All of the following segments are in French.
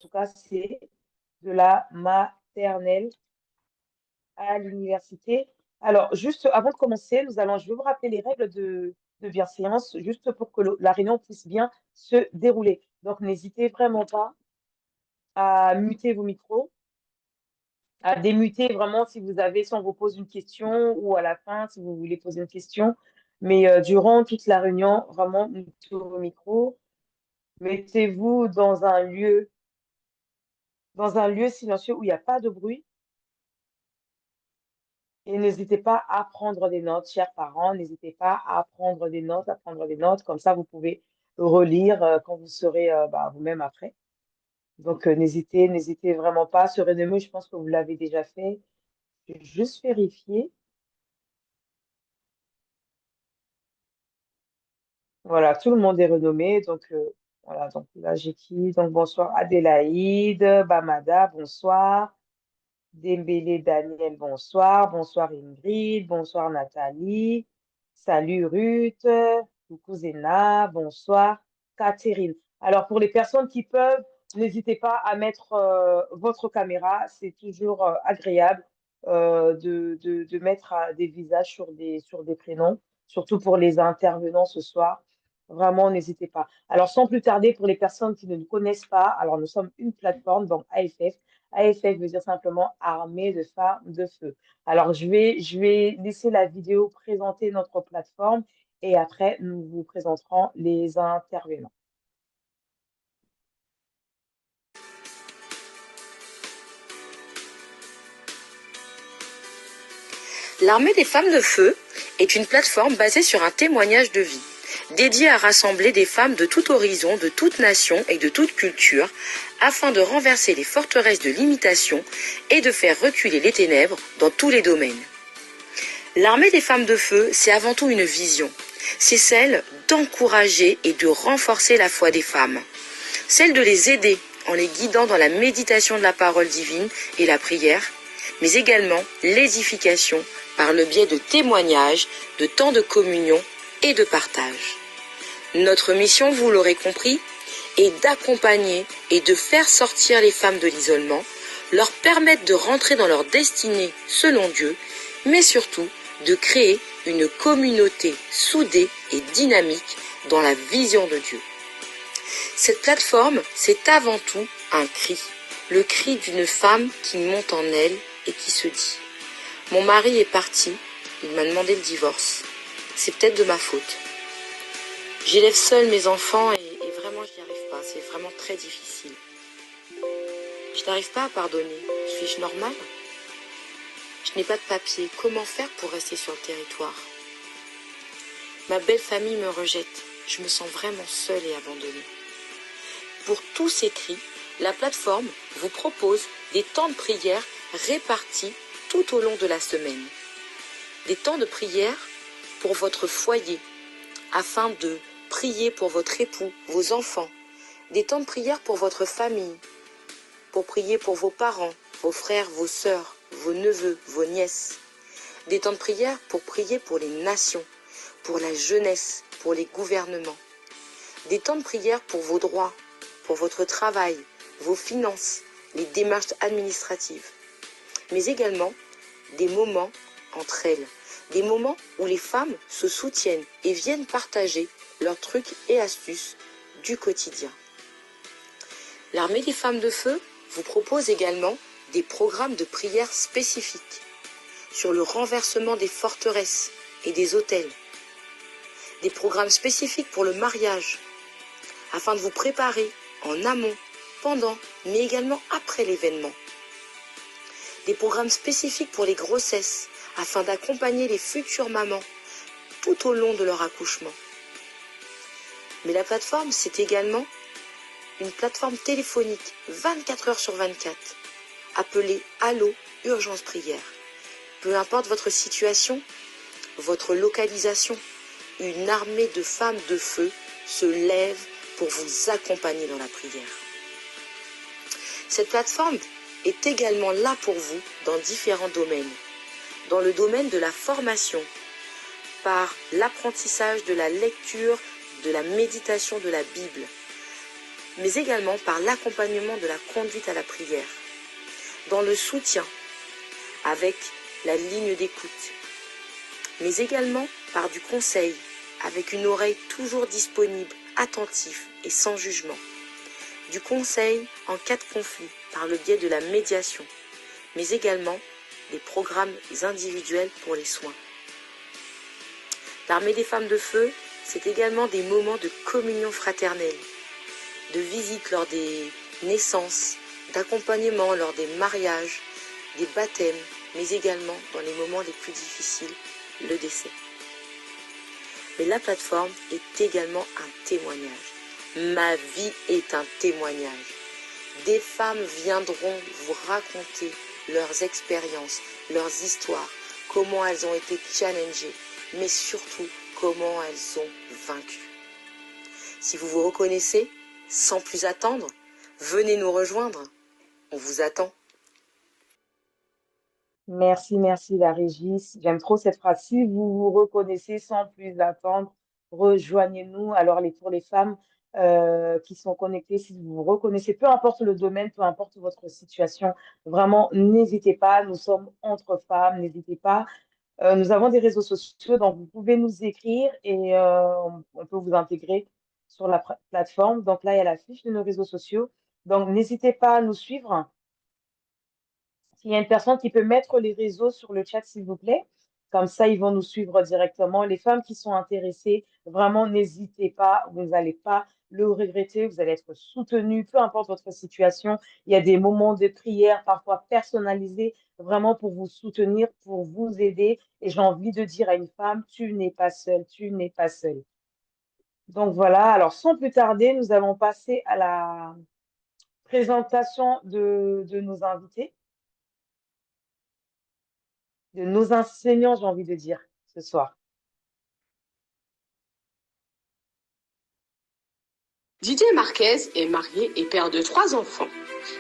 tout cas, c'est de la maternelle à l'université. Alors, juste avant de commencer, je vais vous rappeler les règles de bienséance, juste pour que la réunion puisse bien se dérouler. Donc, n'hésitez vraiment pas à muter vos micros, à démuter vraiment si on vous pose une question ou à la fin, si vous voulez poser une question. Mais durant toute la réunion, vraiment, mutez vos micros. Mettez-vous dans un lieu silencieux où il n'y a pas de bruit. Et n'hésitez pas à prendre des notes, chers parents, n'hésitez pas à prendre des notes, comme ça vous pouvez relire quand vous serez vous-même après. Donc n'hésitez vraiment pas. Ce renommé, je pense que vous l'avez déjà fait. Je vais juste vérifier. Voilà, tout le monde est renommé. Donc voilà, donc là j'ai qui? Donc bonsoir Adélaïde, Bamada, bonsoir. Dembélé Daniel, bonsoir. Bonsoir Ingrid, bonsoir Nathalie. Salut Ruth, coucou Zéna, bonsoir Catherine. Alors pour les personnes qui peuvent, n'hésitez pas à mettre votre caméra. C'est toujours agréable de mettre des visages sur des prénoms, surtout pour les intervenants ce soir. Vraiment, n'hésitez pas. Alors sans plus tarder, pour les personnes qui ne nous connaissent pas, alors nous sommes une plateforme, donc AFF. AFF veut dire simplement Armée de femmes de feu. Alors, je vais laisser la vidéo présenter notre plateforme et après, nous vous présenterons les intervenants. L'Armée des femmes de feu est une plateforme basée sur un témoignage de vie, dédiée à rassembler des femmes de tout horizon, de toute nation et de toute culture, afin de renverser les forteresses de l'imitation et de faire reculer les ténèbres dans tous les domaines. L'Armée des femmes de feu, c'est avant tout une vision. C'est celle d'encourager et de renforcer la foi des femmes. Celle de les aider en les guidant dans la méditation de la parole divine et la prière, mais également l'édification par le biais de témoignages, de temps de communion et de partage. Notre mission, vous l'aurez compris, est d'accompagner et de faire sortir les femmes de l'isolement, leur permettre de rentrer dans leur destinée selon Dieu, mais surtout de créer une communauté soudée et dynamique dans la vision de Dieu. Cette plateforme, c'est avant tout un cri, le cri d'une femme qui monte en elle et qui se dit « Mon mari est parti, il m'a demandé le divorce, c'est peut-être de ma faute. J'élève seule mes enfants et vraiment je n'y arrive pas, c'est vraiment très difficile. Je n'arrive pas à pardonner, suis-je normale? Je n'ai pas de papier, comment faire pour rester sur le territoire? Ma belle famille me rejette, je me sens vraiment seule et abandonnée. » Pour tous ces cris, la plateforme vous propose des temps de prière répartis tout au long de la semaine. Des temps de prière pour votre foyer, afin de prier pour votre époux, vos enfants. Des temps de prière pour votre famille, pour prier pour vos parents, vos frères, vos sœurs, vos neveux, vos nièces. Des temps de prière pour prier pour les nations, pour la jeunesse, pour les gouvernements. Des temps de prière pour vos droits, pour votre travail, vos finances, les démarches administratives. Mais également des moments entre elles, des moments où les femmes se soutiennent et viennent partager leurs trucs et astuces du quotidien. L'Armée des femmes de feu vous propose également des programmes de prière spécifiques sur le renversement des forteresses et des autels, des programmes spécifiques pour le mariage, afin de vous préparer en amont, pendant, mais également après l'événement. Des programmes spécifiques pour les grossesses, afin d'accompagner les futures mamans tout au long de leur accouchement. Mais la plateforme, c'est également une plateforme téléphonique 24 heures sur 24, appelée Allo Urgence Prière. Peu importe votre situation, votre localisation, une armée de femmes de feu se lève pour vous accompagner dans la prière. Cette plateforme est également là pour vous dans différents domaines. Dans le domaine de la formation, par l'apprentissage de la lecture, de la méditation de la Bible, mais également par l'accompagnement de la conduite à la prière, dans le soutien avec la ligne d'écoute, mais également par du conseil avec une oreille toujours disponible, attentive et sans jugement, du conseil en cas de conflit par le biais de la médiation, mais également des programmes individuels pour les soins. L'Armée des femmes de feu, c'est également des moments de communion fraternelle, de visite lors des naissances, d'accompagnement lors des mariages, des baptêmes, mais également dans les moments les plus difficiles, le décès. Mais la plateforme est également un témoignage. Ma vie est un témoignage. Des femmes viendront vous raconter leurs expériences, leurs histoires, comment elles ont été challengées, mais surtout comment elles ont vaincu. Si vous vous reconnaissez, sans plus attendre, venez nous rejoindre. On vous attend. Merci, merci la régie. J'aime trop cette phrase. Si vous vous reconnaissez sans plus attendre, rejoignez-nous. Alors, pour les femmes qui sont connectées, si vous vous reconnaissez, peu importe le domaine, peu importe votre situation, vraiment, n'hésitez pas. Nous sommes entre femmes, n'hésitez pas. Nous avons des réseaux sociaux, donc vous pouvez nous écrire et on peut vous intégrer sur la plateforme. Donc là, il y a la fiche de nos réseaux sociaux. Donc, n'hésitez pas à nous suivre. S'il y a une personne qui peut mettre les réseaux sur le chat, s'il vous plaît, comme ça, ils vont nous suivre directement. Les femmes qui sont intéressées, vraiment, n'hésitez pas. Vous n'allez pas le regretter. Vous allez être soutenues, peu importe votre situation. Il y a des moments de prière, parfois personnalisés, vraiment pour vous soutenir, pour vous aider. Et j'ai envie de dire à une femme, tu n'es pas seule, tu n'es pas seule. Donc voilà, alors sans plus tarder, nous allons passer à la présentation de nos invités. De nos enseignants, j'ai envie de dire, ce soir. Didier Marquez est marié et père de 3 enfants.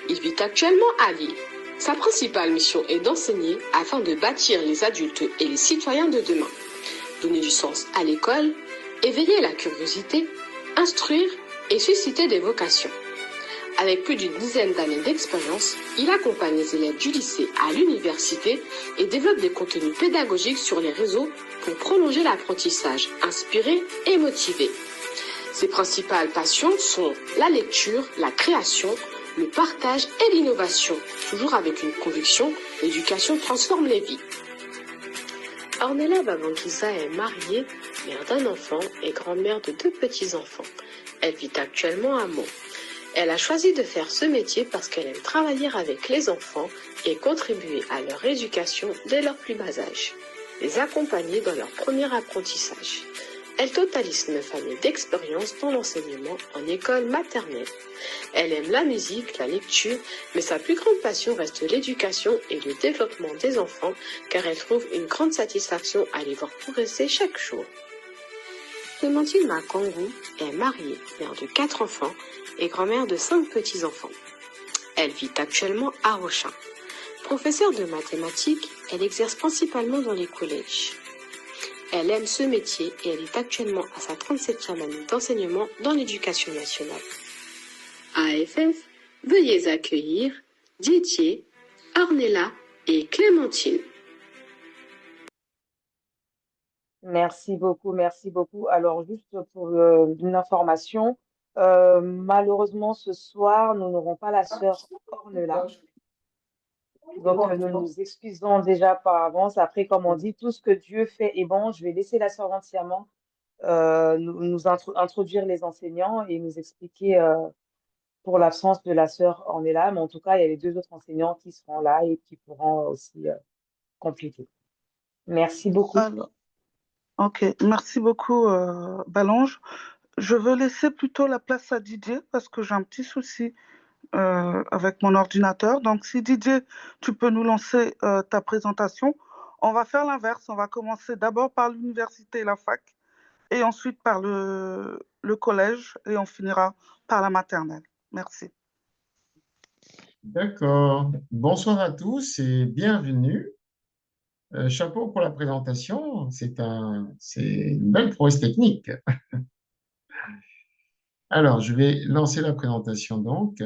Il vit actuellement à Lille. Sa principale mission est d'enseigner afin de bâtir les adultes et les citoyens de demain, donner du sens à l'école, éveiller la curiosité, instruire et susciter des vocations. Avec plus d'une dizaine d'années d'expérience, il accompagne les élèves du lycée à l'université et développe des contenus pédagogiques sur les réseaux pour prolonger l'apprentissage, inspirer et motiver. Ses principales passions sont la lecture, la création, le partage et l'innovation, toujours avec une conviction, l'éducation transforme les vies. Ornella Babanguisa est mariée, mère d'un enfant et grand-mère de 2 petits-enfants. Elle vit actuellement à Meaux. Elle a choisi de faire ce métier parce qu'elle aime travailler avec les enfants et contribuer à leur éducation dès leur plus bas âge, les accompagner dans leur premier apprentissage. Elle totalise 9 années d'expérience dans l'enseignement en école maternelle. Elle aime la musique, la lecture, mais sa plus grande passion reste l'éducation et le développement des enfants, car elle trouve une grande satisfaction à les voir progresser chaque jour. Clémentine Makangou est mariée, mère de 4 enfants et grand-mère de 5 petits-enfants. Elle vit actuellement à Rochin. Professeure de mathématiques, elle exerce principalement dans les collèges. Elle aime ce métier et elle est actuellement à sa 37e année d'enseignement dans l'éducation nationale. AFF, veuillez accueillir Didier, Ornella et Clémentine. Merci beaucoup, merci beaucoup. Alors, juste pour une information, malheureusement, ce soir, nous n'aurons pas la sœur Ornella. Donc, nous nous excusons déjà par avance. Après, comme on dit, tout ce que Dieu fait est bon. Je vais laisser la sœur entièrement introduire les enseignants et nous expliquer pour l'absence de la sœur Ornella. Mais en tout cas, il y a les 2 autres enseignants qui seront là et qui pourront aussi compléter. Merci beaucoup. Alors, ok, merci beaucoup, Balange. Je veux laisser plutôt la place à Didier parce que j'ai un petit souci avec mon ordinateur. Donc, si Didier, tu peux nous lancer ta présentation, on va faire l'inverse. On va commencer d'abord par l'université et la fac, et ensuite par le collège, et on finira par la maternelle. Merci. D'accord. Bonsoir à tous et bienvenue. Chapeau pour la présentation. C'est une belle prouesse technique. Alors, je vais lancer la présentation donc.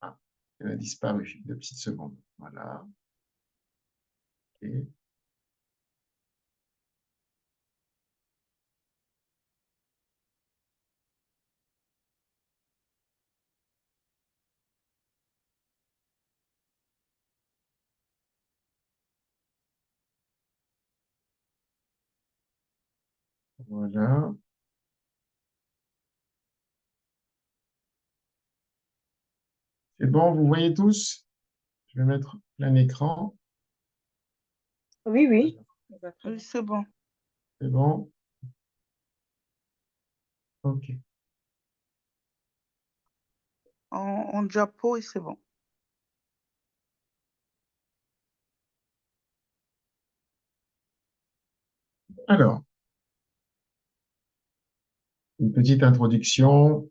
Ah, elle a disparu. 2 petites secondes. Voilà. Ok. Voilà. C'est bon, vous voyez tous? Je vais mettre plein écran. Oui, oui. Ça va très Oui, bien. c'est bon. C'est bon? OK. En diapo, et c'est bon. Alors, une petite introduction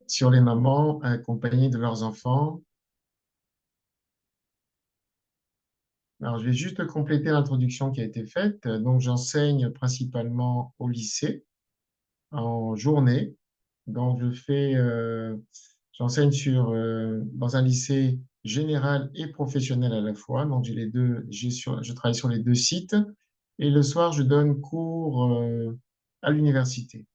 sur les mamans accompagnées de leurs enfants. Alors, je vais juste compléter l'introduction qui a été faite. Donc, j'enseigne principalement au lycée en journée. Donc, j'enseigne dans un lycée général et professionnel à la fois. Donc, j'ai les deux, je travaille sur les deux sites. Et le soir, je donne cours à l'université.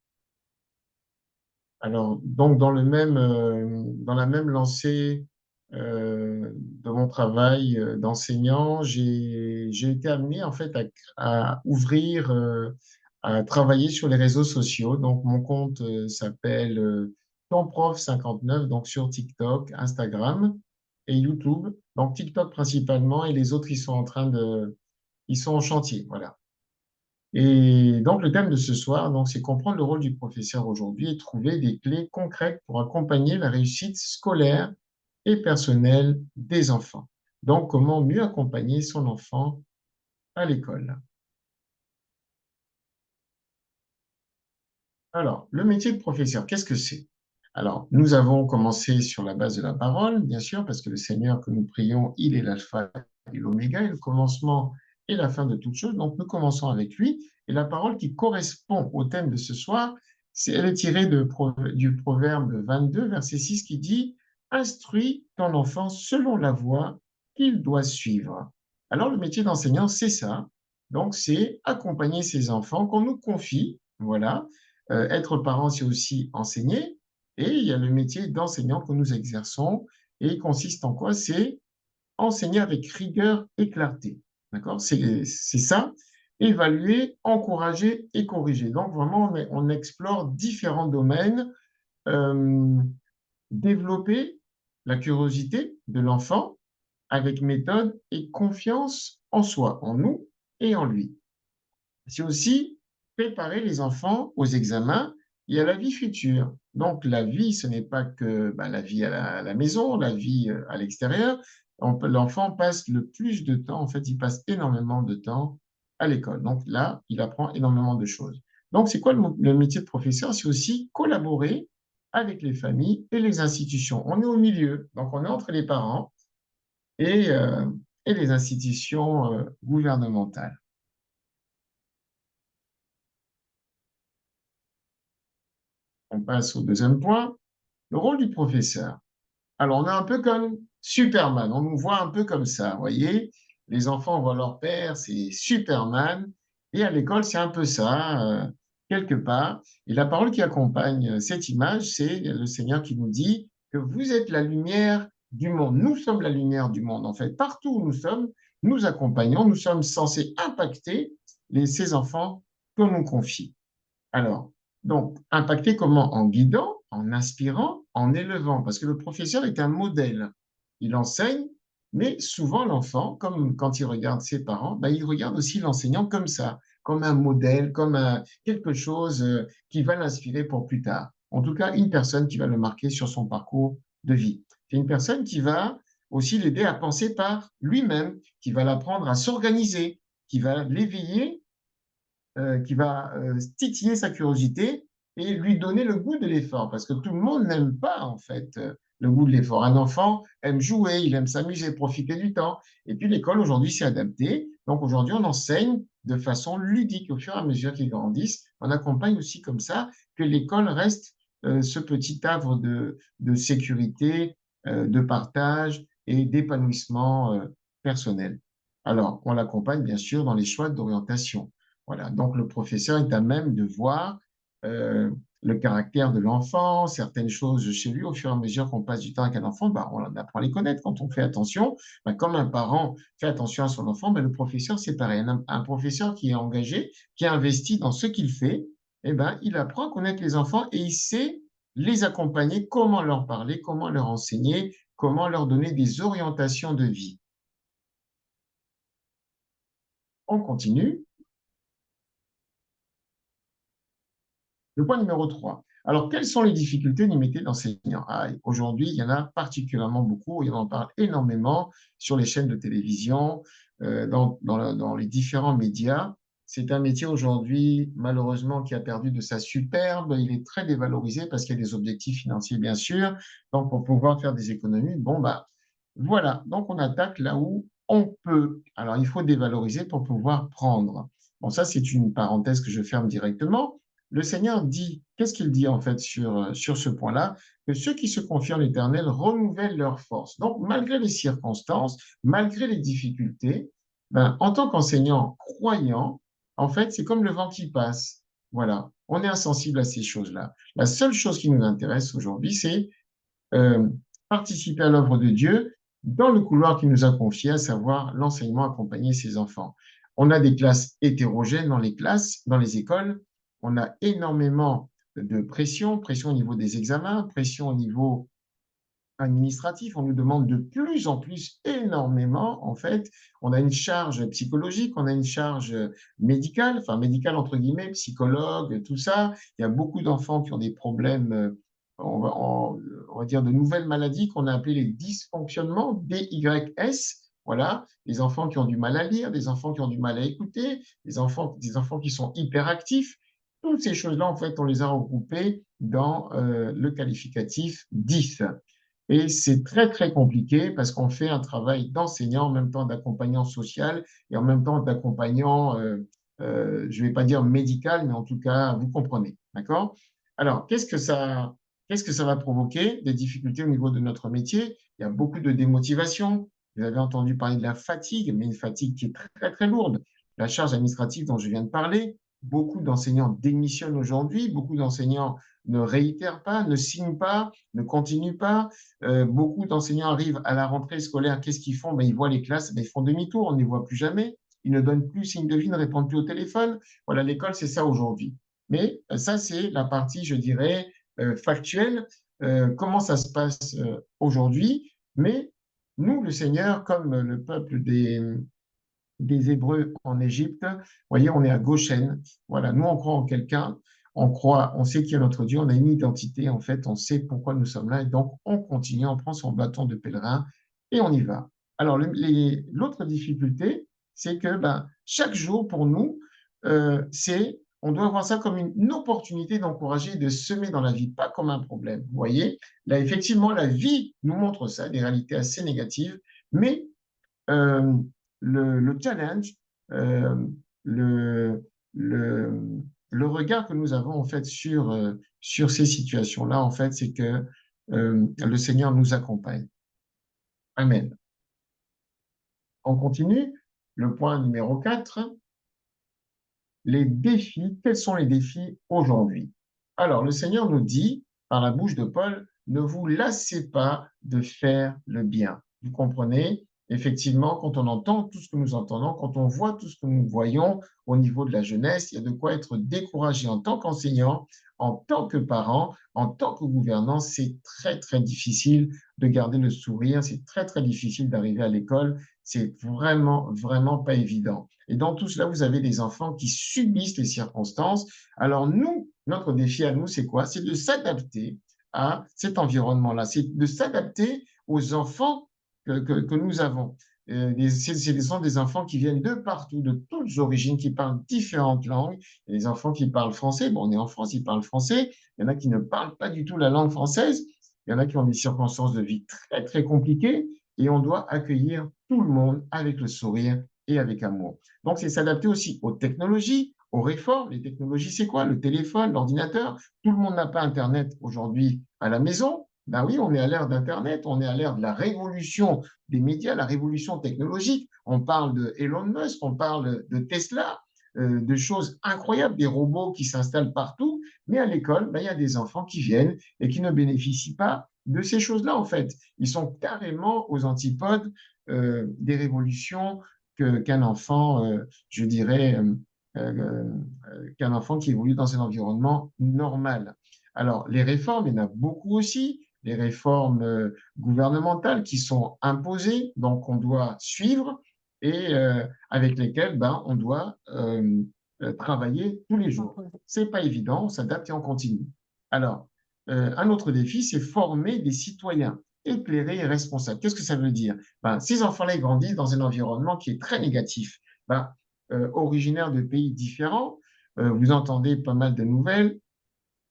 Alors, donc, dans la même lancée de mon travail d'enseignant, j'ai été amené en fait à ouvrir, à travailler sur les réseaux sociaux. Donc, mon compte s'appelle TonProf59, donc sur TikTok, Instagram et YouTube. Donc, TikTok principalement, et les autres, ils sont en chantier. Voilà. Et donc, le thème de ce soir, donc, c'est comprendre le rôle du professeur aujourd'hui et trouver des clés concrètes pour accompagner la réussite scolaire et personnelle des enfants. Donc, comment mieux accompagner son enfant à l'école. Alors, le métier de professeur, qu'est-ce que c'est? Alors, nous avons commencé sur la base de la parole, bien sûr, parce que le Seigneur que nous prions, il est l'alpha et l'oméga, et le commencement et la fin de toute chose. Donc, nous commençons avec lui. Et la parole qui correspond au thème de ce soir, elle est tirée du Proverbe 22, verset 6, qui dit, Instruis ton enfant selon la voie qu'il doit suivre. Alors, le métier d'enseignant, c'est ça. Donc, c'est accompagner ces enfants qu'on nous confie, voilà. Être parent, c'est aussi enseigner. Et il y a le métier d'enseignant que nous exerçons. Et il consiste en quoi? C'est enseigner avec rigueur et clarté. D'accord? C'est ça. Évaluer, encourager et corriger. Donc, vraiment, on explore différents domaines. Euh, Développer la curiosité de l'enfant avec méthode et confiance en soi, en nous et en lui. C'est aussi préparer les enfants aux examens et à la vie future. Donc, la vie, ce n'est pas que la vie à la maison, la vie à l'extérieur. L'enfant passe le plus de temps, en fait, il passe énormément de temps à l'école. Donc là, il apprend énormément de choses. Donc, c'est quoi le métier de professeur? C'est aussi collaborer avec les familles et les institutions. On est au milieu, donc on est entre les parents et, euh, et les institutions gouvernementales. On passe au deuxième point. Le rôle du professeur. Alors, on est un peu comme Superman. On nous voit un peu comme ça, vous voyez. Les enfants voient leur père, c'est Superman. Et à l'école, c'est un peu ça, quelque part. Et la parole qui accompagne cette image, c'est le Seigneur qui nous dit que vous êtes la lumière du monde. Nous sommes la lumière du monde, en fait. Partout où nous sommes, nous accompagnons, nous sommes censés impacter ces enfants que nous confie. Alors, donc, impacter comment? En guidant, en inspirant, en élevant, parce que le professeur est un modèle. Il enseigne, mais souvent l'enfant, comme quand il regarde ses parents, il regarde aussi l'enseignant comme ça, comme un modèle, quelque chose qui va l'inspirer pour plus tard. En tout cas, une personne qui va le marquer sur son parcours de vie. C'est une personne qui va aussi l'aider à penser par lui-même, qui va l'apprendre à s'organiser, qui va l'éveiller qui va titiller sa curiosité et lui donner le goût de l'effort, parce que tout le monde n'aime pas en fait le goût de l'effort. Un enfant aime jouer, il aime s'amuser, profiter du temps. Et puis l'école aujourd'hui s'est adaptée. Donc aujourd'hui, on enseigne de façon ludique au fur et à mesure qu'ils grandissent. On accompagne aussi comme ça que l'école reste ce petit havre de sécurité, de partage et d'épanouissement personnel. Alors, on l'accompagne bien sûr dans les choix d'orientation. Voilà, donc le professeur est à même de voir euh, le caractère de l'enfant, certaines choses chez lui. Au fur et à mesure qu'on passe du temps avec un enfant, bah, on apprend à les connaître. Quand on fait attention, bah, comme un parent fait attention à son enfant, bah, le professeur, c'est pareil. Un professeur qui est engagé, qui est investi dans ce qu'il fait, eh ben, il apprend à connaître les enfants et il sait les accompagner, comment leur parler, comment leur enseigner, comment leur donner des orientations de vie. On continue. Le point numéro 3. Alors, quelles sont les difficultés du métier d'enseignant? Aujourd'hui, il y en a particulièrement beaucoup, il en parle énormément sur les chaînes de télévision, dans les différents médias. C'est un métier aujourd'hui, malheureusement, qui a perdu de sa superbe. Il est très dévalorisé parce qu'il y a des objectifs financiers, bien sûr. Donc, pour pouvoir faire des économies, bon, bah, voilà. Donc, on attaque là où on peut. Alors, il faut dévaloriser pour pouvoir prendre. Bon, ça, c'est une parenthèse que je ferme directement. Le Seigneur dit, qu'est-ce qu'il dit en fait sur ce point-là? Que ceux qui se confient en l'Éternel renouvellent leur force. Donc, malgré les circonstances, malgré les difficultés, ben, en tant qu'enseignant croyant, en fait, c'est comme le vent qui passe. Voilà, on est insensible à ces choses-là. La seule chose qui nous intéresse aujourd'hui, c'est euh, participer à l'œuvre de Dieu dans le couloir qu'il nous a confié, à savoir l'enseignement, accompagner ses enfants. On a des classes hétérogènes dans les classes, dans les écoles. On a énormément de pression, pression au niveau des examens, pression au niveau administratif. On nous demande de plus en plus énormément, en fait. On a une charge psychologique, on a une charge médicale, enfin médicale entre guillemets, psychologue, tout ça. Il y a beaucoup d'enfants qui ont des problèmes, on va dire de nouvelles maladies qu'on a appelées les dysfonctionnements, DYS. Voilà, des enfants qui ont du mal à lire, des enfants qui ont du mal à écouter, des enfants qui sont hyperactifs. Toutes ces choses-là, en fait, on les a regroupées dans le qualificatif 10. Et c'est très, très compliqué parce qu'on fait un travail d'enseignant en même temps d'accompagnant social et en même temps d'accompagnant, je ne vais pas dire médical, mais en tout cas, vous comprenez. D'accord? Alors, qu'est-ce que ça va provoquer? Des difficultés au niveau de notre métier. Il y a beaucoup de démotivation. Vous avez entendu parler de la fatigue, mais une fatigue qui est très, très, très lourde. La charge administrative dont je viens de parler. Beaucoup d'enseignants démissionnent aujourd'hui. Beaucoup d'enseignants ne réitèrent pas, ne signent pas, ne continuent pas. Beaucoup d'enseignants arrivent à la rentrée scolaire, qu'est-ce qu'ils font? Ben, ils voient les classes, ben, ils font demi-tour, on ne les voit plus jamais, ils ne donnent plus signe de vie, ne répondent plus au téléphone. Voilà, l'école, c'est ça aujourd'hui. Mais ça, c'est la partie, je dirais, factuelle, comment ça se passe aujourd'hui. Mais nous, le Seigneur, comme le peuple des Hébreux en Égypte, vous voyez, on est à Goshen. Voilà, nous, on croit en quelqu'un, on croit, on sait qui est notre Dieu, on a une identité, en fait, on sait pourquoi nous sommes là, et donc on continue, on prend son bâton de pèlerin et on y va. Alors, l'autre difficulté, c'est que ben, chaque jour, pour nous, on doit voir ça comme une opportunité d'encourager et de semer dans la vie, pas comme un problème. Vous voyez, là, effectivement, la vie nous montre ça, des réalités assez négatives, mais euh, le challenge, euh, le, le, le regard que nous avons en fait sur ces situations-là, en fait, c'est que le Seigneur nous accompagne. Amen. On continue. Le point numéro 4, les défis. Quels sont les défis aujourd'hui? Alors, le Seigneur nous dit, par la bouche de Paul, ne vous lassez pas de faire le bien. Vous comprenez? Effectivement, quand on entend tout ce que nous entendons, quand on voit tout ce que nous voyons au niveau de la jeunesse, il y a de quoi être découragé en tant qu'enseignant, en tant que parent, en tant que gouvernant. C'est très, très difficile de garder le sourire. C'est très, très difficile d'arriver à l'école. C'est vraiment, vraiment pas évident. Et dans tout cela, vous avez des enfants qui subissent les circonstances. Alors nous, notre défi à nous, c'est quoi? C'est de s'adapter à cet environnement-là. C'est de s'adapter aux enfants que nous avons. Ce sont des enfants qui viennent de partout, de toutes origines, qui parlent différentes langues. Il y a des enfants qui parlent français. Bon, on est en France, ils parlent français. Il y en a qui ne parlent pas du tout la langue française. Il y en a qui ont des circonstances de vie très, très compliquées et on doit accueillir tout le monde avec le sourire et avec amour. Donc, c'est s'adapter aussi aux technologies, aux réformes. Les technologies, c'est quoi? Le téléphone, l'ordinateur. Tout le monde n'a pas Internet aujourd'hui à la maison. Ben oui, on est à l'ère d'Internet, on est à l'ère de la révolution des médias, la révolution technologique. On parle de Elon Musk, on parle de Tesla, de choses incroyables, des robots qui s'installent partout. Mais à l'école, ben, il y a des enfants qui viennent et qui ne bénéficient pas de ces choses-là, en fait. Ils sont carrément aux antipodes des révolutions qu'un enfant, je dirais, qu'un enfant qui évolue dans un environnement normal. Alors, les réformes, il y en a beaucoup aussi, les réformes gouvernementales qui sont imposées, donc on doit suivre et avec lesquelles ben, on doit travailler tous les jours. C'est pas évident, on s'adapte et on continue. Alors, un autre défi, c'est former des citoyens éclairés et responsables. Qu'est-ce que ça veut dire? Ben, ces enfants-là ils grandissent dans un environnement qui est très négatif. Ben, originaires de pays différents, vous entendez pas mal de nouvelles.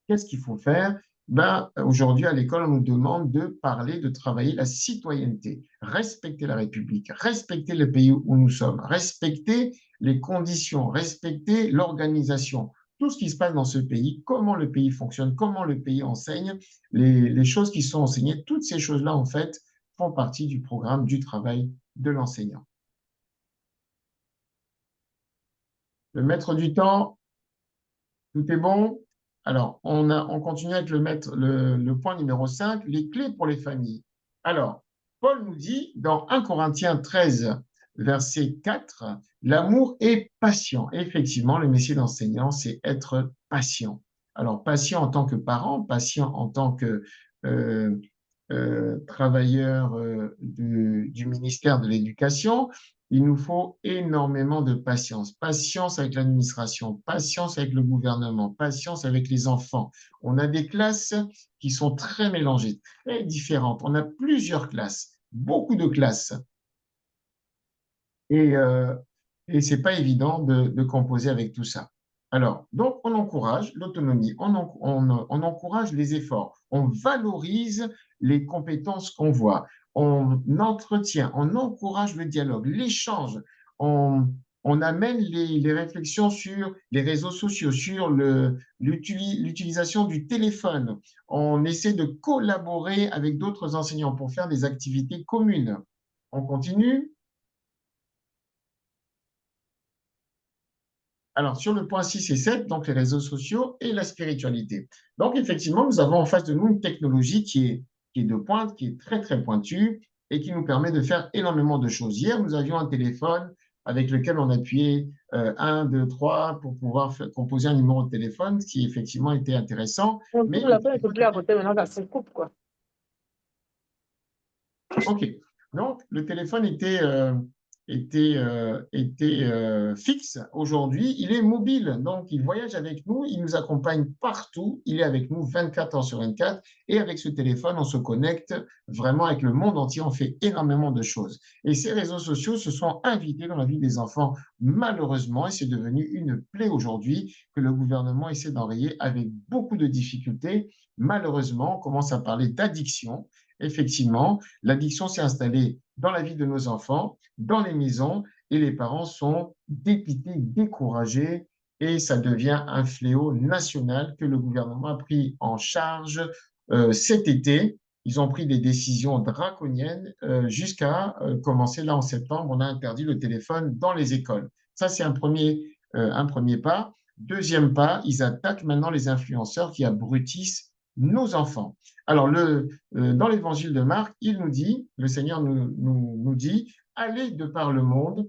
Qu'est-ce qu'il faut faire? Ben, aujourd'hui, à l'école, on nous demande de parler, de travailler la citoyenneté, respecter la République, respecter le pays où nous sommes, respecter les conditions, respecter l'organisation, tout ce qui se passe dans ce pays, comment le pays fonctionne, comment le pays enseigne, les choses qui sont enseignées, toutes ces choses-là, en fait, font partie du programme du travail de l'enseignant. Le maître du temps, tout est bon? Alors, on continue avec le point numéro 5, les clés pour les familles. Alors, Paul nous dit dans 1 Corinthiens 13, verset 4, l'amour est patient. Et effectivement, le métier d'enseignant, c'est être patient. Alors, patient en tant que parent, patient en tant que euh, travailleur du ministère de l'Éducation, il nous faut énormément de patience. Patience avec l'administration, patience avec le gouvernement, patience avec les enfants. On a des classes qui sont très mélangées, très différentes. On a plusieurs classes, beaucoup de classes. Et c'est pas évident de composer avec tout ça. Alors, donc, on encourage l'autonomie, on encourage les efforts, on valorise les compétences qu'on voit, on entretient, on encourage le dialogue, l'échange, on amène les réflexions sur les réseaux sociaux, sur l'utilisation du téléphone. On essaie de collaborer avec d'autres enseignants pour faire des activités communes. On continue. Alors, sur le point 6 et 7, donc les réseaux sociaux et la spiritualité. Donc, effectivement, nous avons en face de nous une technologie qui est de pointe, qui est très, très pointue et qui nous permet de faire énormément de choses. Hier, nous avions un téléphone avec lequel on appuyait 1, 2, 3 pour pouvoir composer un numéro de téléphone, ce qui effectivement était intéressant. Mais La fin est plus à côté, maintenant, ça se coupe, quoi. OK. Donc, le téléphone était fixe. Aujourd'hui, il est mobile. Donc, il voyage avec nous, il nous accompagne partout. Il est avec nous 24 heures sur 24. Et avec ce téléphone, on se connecte vraiment avec le monde entier. On fait énormément de choses. Et ces réseaux sociaux se sont invités dans la vie des enfants, malheureusement. Et c'est devenu une plaie aujourd'hui que le gouvernement essaie d'enrayer avec beaucoup de difficultés. Malheureusement, on commence à parler d'addiction. Effectivement, l'addiction s'est installée dans la vie de nos enfants, dans les maisons, et les parents sont dépités, découragés, et ça devient un fléau national que le gouvernement a pris en charge cet été. Ils ont pris des décisions draconiennes jusqu'à commencer là en septembre. On a interdit le téléphone dans les écoles. Ça, c'est un premier pas. Deuxième pas, ils attaquent maintenant les influenceurs qui abrutissent nos enfants. Alors, dans l'évangile de Marc, il nous dit, le Seigneur nous dit, allez de par le monde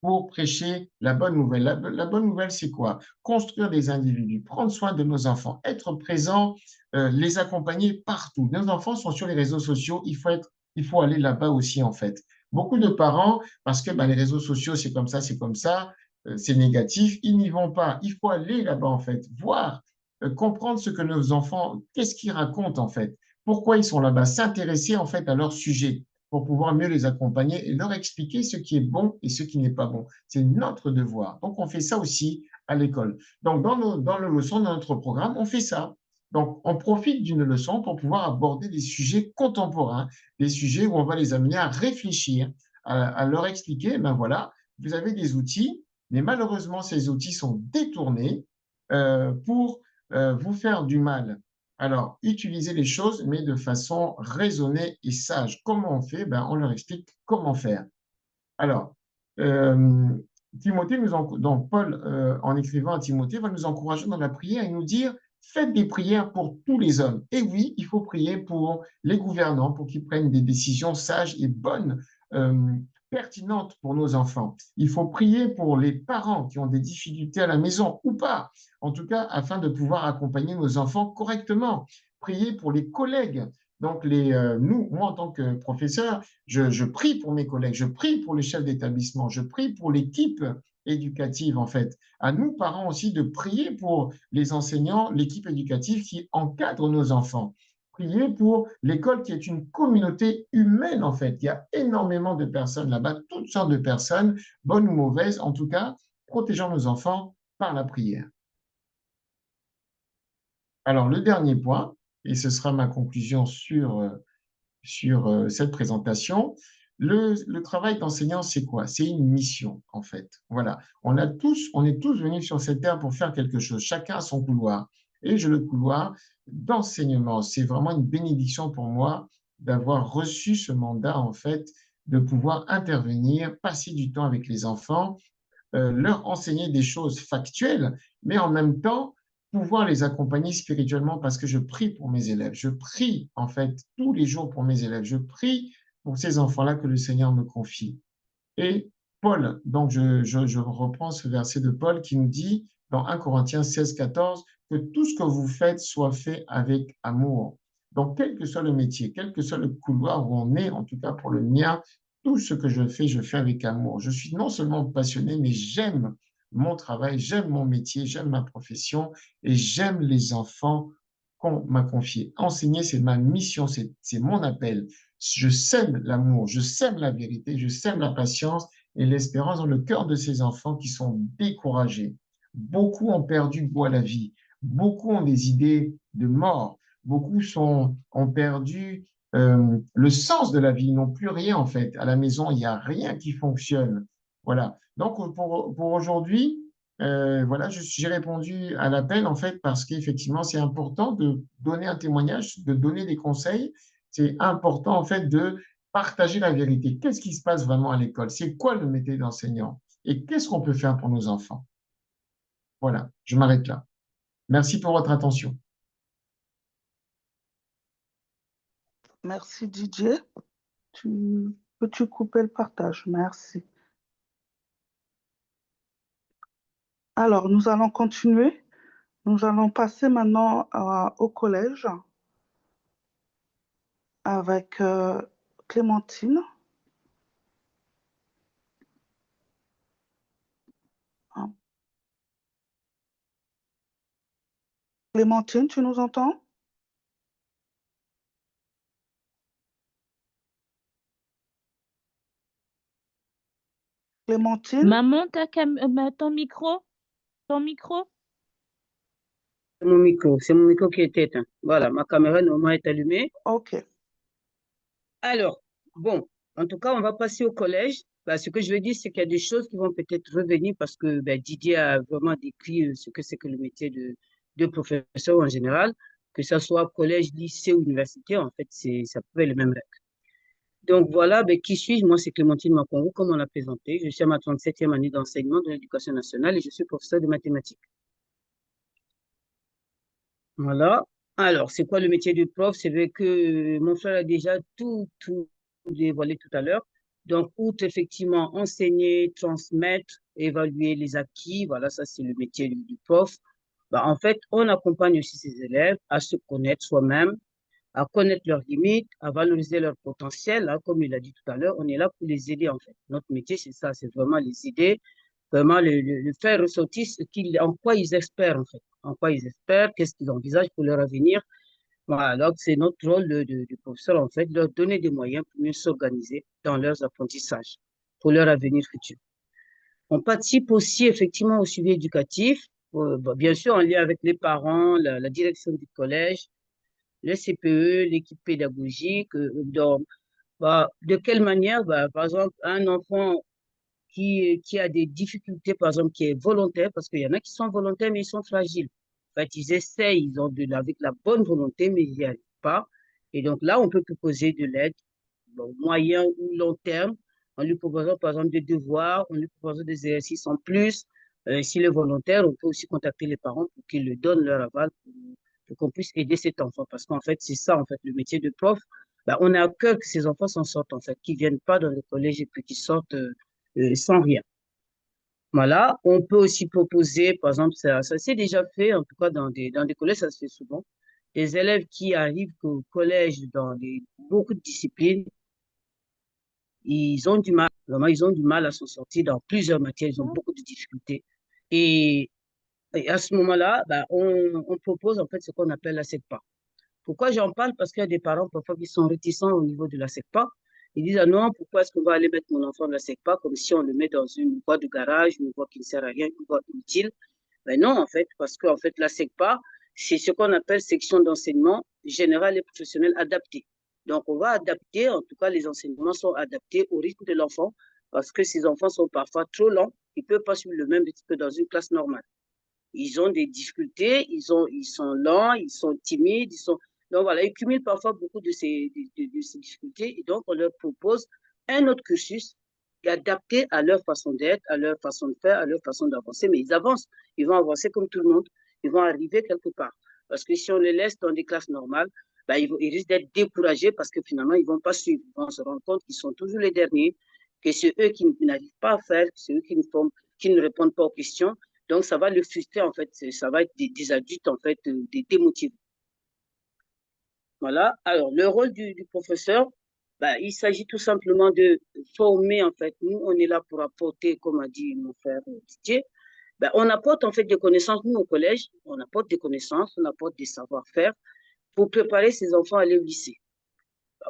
pour prêcher la bonne nouvelle. La bonne nouvelle, c'est quoi? Construire des individus, prendre soin de nos enfants, être présent, les accompagner partout. Nos enfants sont sur les réseaux sociaux, il faut aller là-bas aussi, en fait. Beaucoup de parents, parce que les réseaux sociaux, c'est comme ça, c'est négatif, ils n'y vont pas. Il faut aller là-bas, en fait, voir, comprendre ce que nos enfants, qu'est-ce qu'ils racontent, en fait, pourquoi ils sont là-bas, s'intéresser, en fait, à leur sujet pour pouvoir mieux les accompagner et leur expliquer ce qui est bon et ce qui n'est pas bon. C'est notre devoir. Donc, on fait ça aussi à l'école. Donc, dans nos leçons, dans notre programme, on fait ça. Donc, on profite d'une leçon pour pouvoir aborder des sujets contemporains, des sujets où on va les amener à réfléchir, à leur expliquer, ben voilà, vous avez des outils, mais malheureusement, ces outils sont détournés pour vous faire du mal. Alors, utilisez les choses, mais de façon raisonnée et sage. Comment on fait? Ben, on leur explique comment faire. Alors, euh, Timothée donc Paul, en écrivant à Timothée, va nous encourager dans la prière et nous dire, faites des prières pour tous les hommes. Et oui, il faut prier pour les gouvernants, pour qu'ils prennent des décisions sages et bonnes, pertinentes pour nos enfants. Il faut prier pour les parents qui ont des difficultés à la maison ou pas, en tout cas, afin de pouvoir accompagner nos enfants correctement. Prier pour les collègues. Donc, moi, en tant que professeur, je prie pour mes collègues, je prie pour les chefs d'établissement, je prie pour l'équipe éducative, en fait. À nous, parents aussi, de prier pour les enseignants, l'équipe éducative qui encadre nos enfants. Prier pour l'école qui est une communauté humaine, en fait. Il y a énormément de personnes là-bas, toutes sortes de personnes, bonnes ou mauvaises, en tout cas, protégeant nos enfants par la prière. Alors, le dernier point, et ce sera ma conclusion sur cette présentation. Le travail d'enseignant, c'est quoi? C'est une mission, en fait. Voilà. On est tous venus sur cette terre pour faire quelque chose. Chacun a son couloir. Et j'ai le couloir d'enseignement. C'est vraiment une bénédiction pour moi d'avoir reçu ce mandat, en fait, de pouvoir intervenir, passer du temps avec les enfants, leur enseigner des choses factuelles, mais en même temps, pouvoir les accompagner spirituellement parce que je prie pour mes élèves. Je prie, en fait, tous les jours pour mes élèves. Je prie pour ces enfants-là que le Seigneur me confie. Et Paul, donc je reprends ce verset de Paul qui nous dit dans 1 Corinthiens 16, 14, que tout ce que vous faites soit fait avec amour. Donc, quel que soit le métier, quel que soit le couloir où on est, en tout cas pour le mien, tout ce que je fais avec amour. Je suis non seulement passionné, mais j'aime mon travail, j'aime mon métier, j'aime ma profession et j'aime les enfants qu'on m'a confiés. Enseigner, c'est ma mission, c'est mon appel. Je sème l'amour, je sème la vérité, je sème la patience et l'espérance dans le cœur de ces enfants qui sont découragés. Beaucoup ont perdu goût à la vie, beaucoup ont des idées de mort, beaucoup ont perdu le sens de la vie, ils n'ont plus rien en fait. À la maison, il n'y a rien qui fonctionne. Voilà. Donc pour aujourd'hui, voilà, j'ai répondu à l'appel en fait parce qu'effectivement, c'est important de donner un témoignage, de donner des conseils. C'est important en fait de partager la vérité. Qu'est-ce qui se passe vraiment à l'école? C'est quoi le métier d'enseignant? Et qu'est-ce qu'on peut faire pour nos enfants? Voilà, je m'arrête là. Merci pour votre attention. Merci Didier. Peux-tu couper le partage? Merci. Alors, nous allons continuer. Nous allons passer maintenant au collège avec Clémentine. Hein. Clémentine, tu nous entends? Clémentine? Maman, ton micro? Ton micro? C'est mon micro qui est éteint. Voilà, ma caméra normalement est allumée. OK. Alors, bon, en tout cas, on va passer au collège. Bah, ce que je veux dire, c'est qu'il y a des choses qui vont peut-être revenir parce que ben, Didier a vraiment décrit ce que c'est que le métier de professeur en général, que ce soit collège, lycée ou université, en fait, ça peut être le même règle. Donc voilà, ben, qui suis-je? Moi, c'est Clémentine Makongo, comme on l'a présenté. Je suis à ma 37e année d'enseignement de l'éducation nationale et je suis professeur de mathématiques. Voilà. Alors, c'est quoi le métier de prof? C'est vrai que mon frère a déjà tout dévoilé tout à l'heure. Donc, outre effectivement enseigner, transmettre, évaluer les acquis, voilà, ça c'est le métier du prof. Bah, en fait, on accompagne aussi ses élèves à se connaître soi-même, à connaître leurs limites, à valoriser leur potentiel. Hein, comme il a dit tout à l'heure, on est là pour les aider en fait. Notre métier, c'est ça, c'est vraiment les aider, vraiment le faire ressortir en quoi ils espèrent en fait, en quoi ils espèrent, qu'est-ce qu'ils envisagent pour leur avenir. Voilà, donc c'est notre rôle de professeur en fait, de leur donner des moyens pour mieux s'organiser dans leurs apprentissages, pour leur avenir futur. On participe aussi effectivement au suivi éducatif. Bon, bien sûr, en lien avec les parents, la direction du collège, le CPE, l'équipe pédagogique. Bah, de quelle manière, bah, par exemple, un enfant qui a des difficultés, par exemple, qui est volontaire, parce qu'il y en a qui sont volontaires, mais ils sont fragiles. En fait, ils essayent, ils ont avec la bonne volonté, mais ils n'y arrivent pas. Et donc là, on peut proposer de l'aide, bon, moyen ou long terme, en lui proposant, par exemple, des devoirs, en lui proposant des exercices en plus. S'il est volontaire, on peut aussi contacter les parents pour qu'ils lui donnent leur aval pour qu'on puisse aider cet enfant. Parce qu'en fait, c'est ça, en fait, le métier de prof. Ben, on a à cœur que ces enfants s'en sortent, en fait, qu'ils viennent pas dans le collège et puis qu'ils sortent sans rien. Voilà, on peut aussi proposer, par exemple, ça s'est déjà fait, en tout cas dans des collèges, ça se fait souvent, des élèves qui arrivent au collège beaucoup de disciplines, ils ont du mal, vraiment, ils ont du mal à s'en sortir dans plusieurs matières, ils ont beaucoup de difficultés. Et, et à ce moment-là, ben, on propose en fait ce qu'on appelle la SECPA. Pourquoi j'en parle? Parce qu'il y a des parents parfois qui sont réticents au niveau de la SECPA. Ils disent, ah non, pourquoi est-ce qu'on va aller mettre mon enfant dans la SECPA comme si on le met dans une voie de garage, une voie qui ne sert à rien, une voie inutile. Ben non, en fait, parce qu'en fait, la SECPA, c'est ce qu'on appelle section d'enseignement général et professionnel adapté. Donc, on va adapter, en tout cas, les enseignements sont adaptés au rythme de l'enfant, parce que ces enfants sont parfois trop lents, ils ne peuvent pas suivre le même rythme que dans une classe normale. Ils ont des difficultés, ils sont lents, ils sont timides, donc voilà, ils cumulent parfois beaucoup de ces difficultés et donc on leur propose un autre cursus adapté à leur façon d'être, à leur façon de faire, à leur façon d'avancer, mais ils avancent, ils vont avancer comme tout le monde, ils vont arriver quelque part. Parce que si on les laisse dans des classes normales, ben, ils risquent d'être découragés parce que finalement, ils ne vont pas suivre. Ils vont se rendre compte qu'ils sont toujours les derniers, que c'est eux qui n'arrivent pas à faire, c'est eux qui ne répondent pas aux questions. Donc, ça va le frustrer, en fait. Ça va être des adultes, en fait, des démotivés. Voilà. Alors, le rôle du professeur, bah, il s'agit tout simplement de former, en fait. Nous, on est là pour apporter, comme a dit mon frère Didier, bah, on apporte, en fait, des connaissances. Nous, au collège, on apporte des connaissances, on apporte des savoir-faire pour préparer ces enfants à aller au lycée.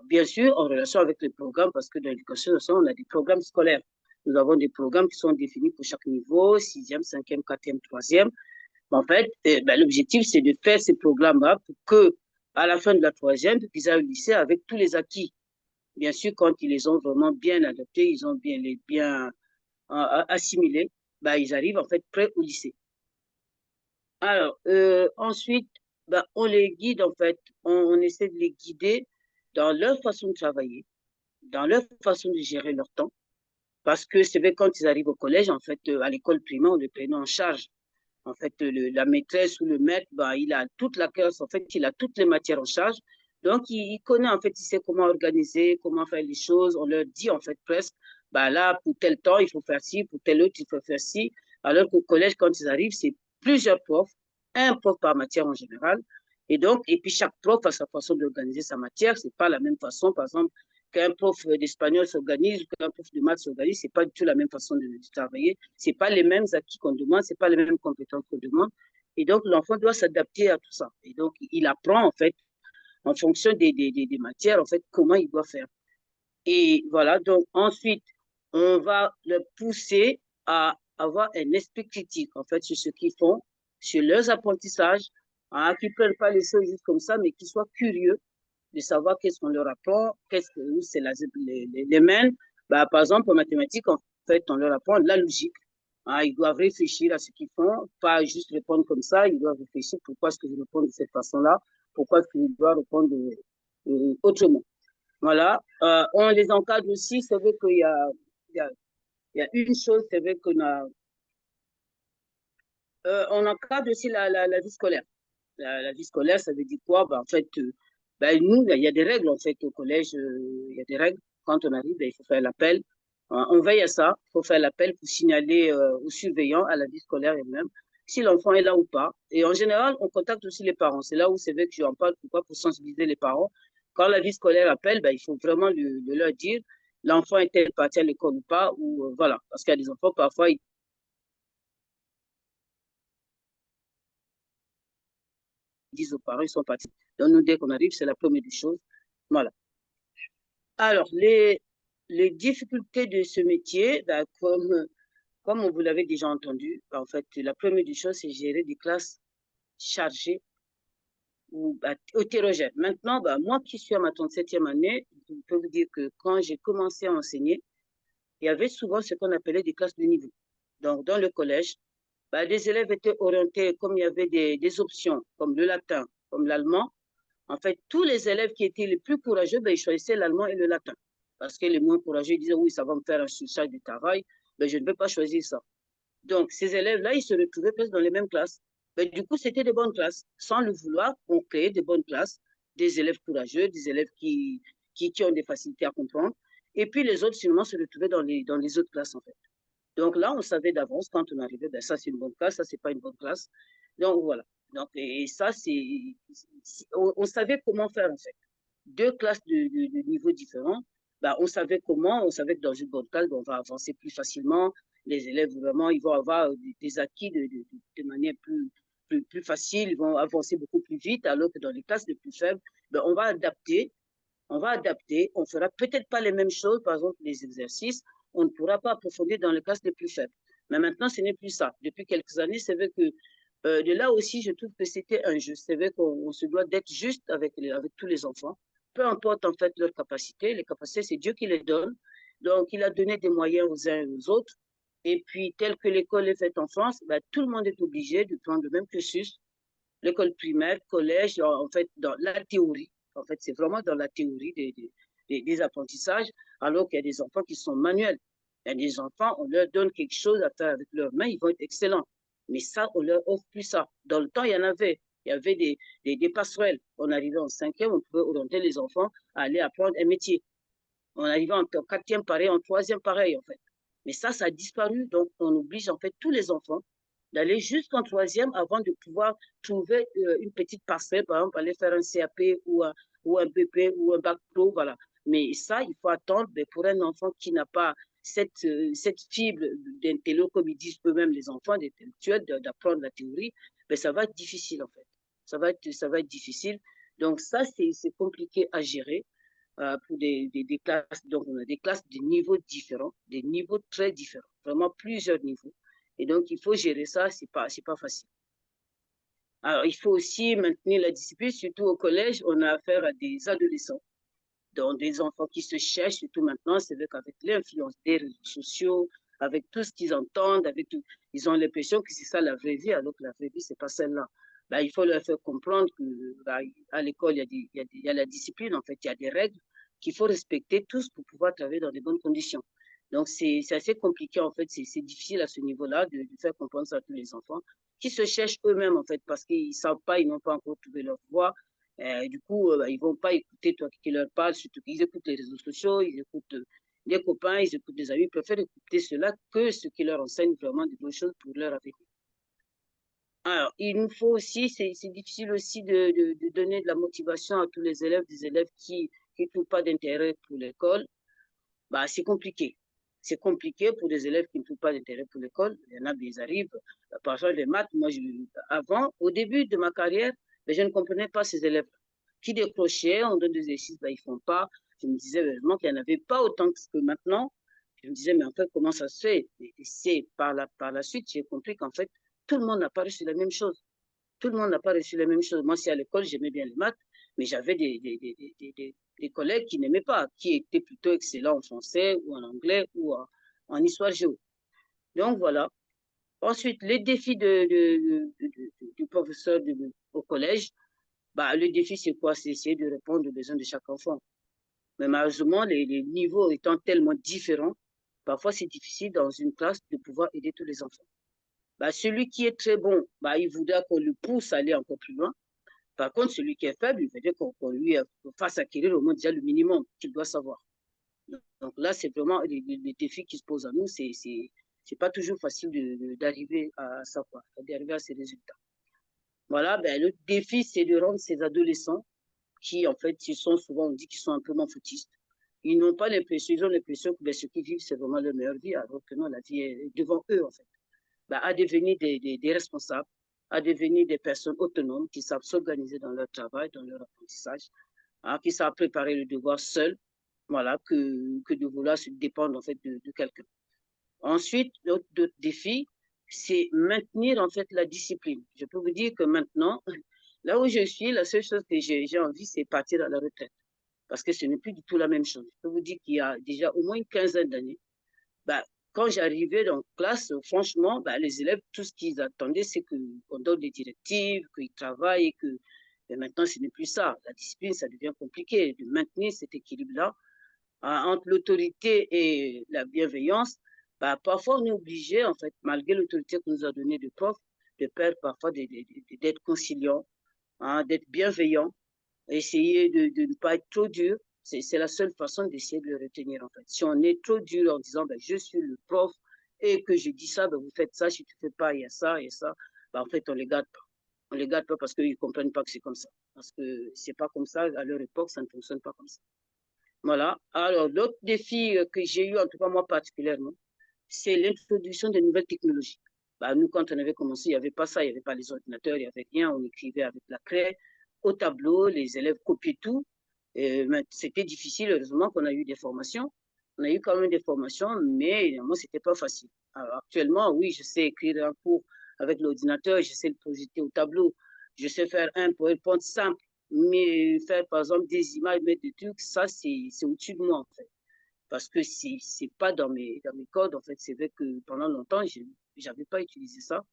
Bien sûr, en relation avec les programmes, parce que dans l'éducation nationale, on a des programmes scolaires. Nous avons des programmes qui sont définis pour chaque niveau, sixième, cinquième, quatrième, troisième. En fait, ben, l'objectif, c'est de faire ces programmes-là pour que, à la fin de la troisième, ils aillent au lycée avec tous les acquis. Bien sûr, quand ils les ont vraiment bien adaptés, ils ont bien assimilés, ben, ils arrivent en fait prêts au lycée. Alors, ensuite, ben, on les guide, en fait, on essaie de les guider dans leur façon de travailler, dans leur façon de gérer leur temps. Parce que c'est vrai, quand ils arrivent au collège, en fait, à l'école primaire, on les prenait en charge. En fait, la maîtresse ou le maître, bah, il a toute la classe, en fait, il a toutes les matières en charge. Donc, il connaît, en fait, il sait comment organiser, comment faire les choses. On leur dit, en fait, presque, bah, là, pour tel temps, il faut faire ci, pour tel autre, il faut faire ci. Alors qu'au collège, quand ils arrivent, c'est plusieurs profs, un prof par matière en général. Et donc, et puis chaque prof a sa façon d'organiser sa matière. C'est pas la même façon, par exemple, qu'un prof d'espagnol s'organise ou qu'un prof de maths s'organise, c'est pas du tout la même façon de travailler. C'est pas les mêmes acquis qu'on demande, c'est pas les mêmes compétences qu'on demande. Et donc, l'enfant doit s'adapter à tout ça. Et donc, il apprend, en fait, en fonction des matières, en fait, comment il doit faire. Et voilà, donc ensuite, on va le pousser à avoir un esprit critique, en fait, sur ce qu'ils font, sur leurs apprentissages, hein, qu'ils ne prennent pas les choses juste comme ça, mais qu'ils soient curieux de savoir qu'est-ce qu'on leur apprend, qu'est-ce que c'est les mains. Bah, par exemple, en mathématiques, en fait, on leur apprend la logique. Hein, ils doivent réfléchir à ce qu'ils font, pas juste répondre comme ça. Ils doivent réfléchir pourquoi est-ce que je réponds de cette façon-là, pourquoi est-ce que je dois répondre autrement. Voilà. On les encadre aussi. C'est vrai qu'il y a, il y a, il y a une chose, c'est vrai qu'on a, on encadre aussi la vie scolaire. La vie scolaire, ça veut dire quoi? Ben, en fait, ben, nous, il y a des règles, en fait, au collège, il y a des règles. Quand on arrive, ben, il faut faire l'appel. On veille à ça. Il faut faire l'appel pour signaler aux surveillants à la vie scolaire elle-même si l'enfant est là ou pas. Et en général, on contacte aussi les parents. C'est là où c'est vrai que j'en parle. Pourquoi? Pour sensibiliser les parents. Quand la vie scolaire appelle, ben, il faut vraiment leur dire l'enfant est-il parti à l'école ou pas, ou voilà. Parce qu'il y a des enfants, parfois, ils disent aux parents, ils sont partis. Donc, nous, dès qu'on arrive, c'est la première des choses. Voilà. Alors, les difficultés de ce métier, ben, comme comme vous l'avez déjà entendu, en fait, la première des choses, c'est gérer des classes chargées ou hétérogènes. Maintenant, moi qui suis à ma 37e année, je peux vous dire que quand j'ai commencé à enseigner, il y avait souvent ce qu'on appelait des classes de niveau. Donc, dans le collège, les élèves étaient orientés, comme il y avait des options, comme le latin, comme l'allemand. En fait, tous les élèves qui étaient les plus courageux, ils choisissaient l'allemand et le latin. Parce que les moins courageux disaient, oui, ça va me faire un surcharge du travail, mais je ne vais pas choisir ça. Donc, ces élèves-là, ils se retrouvaient presque dans les mêmes classes. Mais du coup, c'était des bonnes classes. Sans le vouloir, on créait des bonnes classes, des élèves courageux, des élèves qui ont des facilités à comprendre. Et puis, les autres, finalement, se retrouvaient dans les autres classes, en fait. Donc là, on savait d'avance quand on arrivait, ça c'est une bonne classe, ça c'est pas une bonne classe. Donc voilà. Donc, et ça, on savait comment faire en fait. Deux classes de niveaux différents, on savait que dans une bonne classe, on va avancer plus facilement. Les élèves, vraiment, ils vont avoir des acquis de manière plus facile, ils vont avancer beaucoup plus vite, alors que dans les classes les plus faibles, on va adapter, on fera peut-être pas les mêmes choses, par exemple les exercices, on ne pourra pas approfondir dans les classes les plus faibles. Mais maintenant, ce n'est plus ça. Depuis quelques années, c'est vrai que de là aussi, je trouve que c'était un jeu. C'est vrai qu'on se doit d'être juste avec tous les enfants, peu importe en fait leurs capacités. Les capacités, c'est Dieu qui les donne. Donc, il a donné des moyens aux uns et aux autres. Et puis, tel que l'école est faite en France, tout le monde est obligé de prendre le même cursus. L'école primaire, collège, en fait, dans la théorie. En fait, c'est vraiment dans la théorie des apprentissages, alors qu'il y a des enfants qui sont manuels. Il y a des enfants, on leur donne quelque chose à faire avec leurs mains, ils vont être excellents. Mais ça, on leur offre plus ça. Dans le temps, il y en avait. Il y avait des passerelles. On arrivait en cinquième, on pouvait orienter les enfants à aller apprendre un métier. On arrivait en quatrième pareil, en troisième pareil, en fait. Mais ça a disparu. Donc, on oblige, en fait, tous les enfants d'aller jusqu'en troisième avant de pouvoir trouver une petite parcelle, par exemple, aller faire un CAP ou un BP ou un bac pro, voilà. Mais ça, il faut attendre pour un enfant qui n'a pas cette fibre d'intello, comme ils disent eux-mêmes les enfants, d'intellectuels, d'apprendre la théorie, ça va être difficile, en fait. Ça va être difficile. Donc, ça, c'est compliqué à gérer pour des classes. Donc, on a des classes de niveaux différents, des niveaux très différents, vraiment plusieurs niveaux. Et donc, il faut gérer ça, c'est pas facile. Alors, il faut aussi maintenir la discipline, surtout au collège, on a affaire à des adolescents, donc des enfants qui se cherchent, surtout maintenant, c'est vrai qu'avec l'influence des réseaux sociaux, avec tout ce qu'ils entendent, avec tout, ils ont l'impression que c'est ça la vraie vie, alors que la vraie vie, c'est pas celle-là. Il faut leur faire comprendre que à l'école, il y a la discipline, en fait, il y a des règles qu'il faut respecter tous pour pouvoir travailler dans de bonnes conditions. Donc, c'est assez compliqué, en fait, c'est difficile à ce niveau-là de faire comprendre ça à tous les enfants qui se cherchent eux-mêmes, en fait, parce qu'ils ne savent pas, ils n'ont pas encore trouvé leur voie. Du coup, ils ne vont pas écouter toi qui leur parle, surtout qu'ils écoutent les réseaux sociaux, ils écoutent des copains, ils écoutent des amis, ils préfèrent écouter cela que ce qui leur enseigne vraiment de bonnes choses pour leur avenir. Alors, il nous faut aussi, c'est difficile aussi de donner de la motivation à tous les élèves, des élèves qui ne trouvent pas d'intérêt pour l'école. C'est compliqué. C'est compliqué pour des élèves qui ne trouvent pas d'intérêt pour l'école. Il y en a, ils arrivent. Par exemple, les maths, moi, avant, au début de ma carrière, je ne comprenais pas ces élèves qui décrochaient, on donne des exercices, ils ne font pas. Je me disais vraiment qu'il n'y en avait pas autant que maintenant. Je me disais, mais en fait, comment ça se fait? Et c'est par la suite, j'ai compris qu'en fait, tout le monde n'a pas reçu la même chose. Tout le monde n'a pas reçu la même chose. Moi, si à l'école, j'aimais bien les maths, mais j'avais des collègues qui n'aimaient pas, qui étaient plutôt excellents en français ou en anglais ou en histoire géo. Donc, voilà. Ensuite, les défis du professeur au collège, le défi, c'est quoi? C'est essayer de répondre aux besoins de chaque enfant. Mais malheureusement, les niveaux étant tellement différents, parfois, c'est difficile dans une classe de pouvoir aider tous les enfants. Celui qui est très bon, il voudra qu'on le pousse à aller encore plus loin. Par contre, celui qui est faible, il veut qu'on lui fasse acquérir au moins déjà le minimum qu'il doit savoir. Donc là, c'est vraiment les défis qui se posent à nous. C'est pas toujours facile d'arriver à ça, d'arriver à ces résultats. Voilà, le défi, c'est de rendre ces adolescents qui, en fait, ils sont souvent, on dit qu'ils sont un peu foutistes. Ils n'ont pas l'impression, ils ont l'impression que ce qu'ils vivent, c'est vraiment leur meilleure vie, alors que non, la vie est devant eux, en fait. À devenir des responsables, à devenir des personnes autonomes qui savent s'organiser dans leur travail, dans leur apprentissage, qui savent préparer le devoir seul, voilà, que de vouloir se dépendre en fait de quelqu'un. Ensuite, d'autres défis, c'est maintenir en fait la discipline. Je peux vous dire que maintenant, là où je suis, la seule chose que j'ai envie, c'est partir à la retraite. Parce que ce n'est plus du tout la même chose. Je peux vous dire qu'il y a déjà au moins une quinzaine d'années, bah, quand j'arrivais dans la classe, franchement, bah, les élèves, tout ce qu'ils attendaient, c'est qu'on donne des directives, qu'ils travaillent et que mais maintenant, ce n'est plus ça. La discipline, ça devient compliqué de maintenir cet équilibre-là entre l'autorité et la bienveillance. Bah, parfois, on est obligé, en fait, malgré l'autorité qu'on nous a donnée de prof, de perdre parfois d'être conciliant, hein, d'être bienveillant, essayer de ne pas être trop dur. C'est la seule façon d'essayer de le retenir, en fait. Si on est trop dur en disant, ben, je suis le prof et que je dis ça, ben, vous faites ça, si tu ne fais pas, il y a ça, il y a ça, ben, en fait, on ne les garde pas. On ne les garde pas parce qu'ils ne comprennent pas que c'est comme ça. Parce que ce n'est pas comme ça. À leur époque, ça ne fonctionne pas comme ça. Voilà. Alors, l'autre défi que j'ai eu, en tout cas moi particulièrement, c'est l'introduction de nouvelles technologies. Bah, nous, quand on avait commencé, il n'y avait pas ça, il n'y avait pas les ordinateurs, il n'y avait rien, on écrivait avec la craie, au tableau, les élèves copiaient tout. C'était difficile, heureusement qu'on a eu des formations. On a eu quand même des formations, mais évidemment, ce n'était pas facile. Alors, actuellement, oui, je sais écrire un cours avec l'ordinateur, je sais le projeter au tableau, je sais faire un PowerPoint simple, mais faire par exemple des images, mettre des trucs, ça, c'est au-dessus de moi, en fait parce que c'est pas dans mes codes. En fait, c'est vrai que pendant longtemps, je n'avais pas utilisé ça.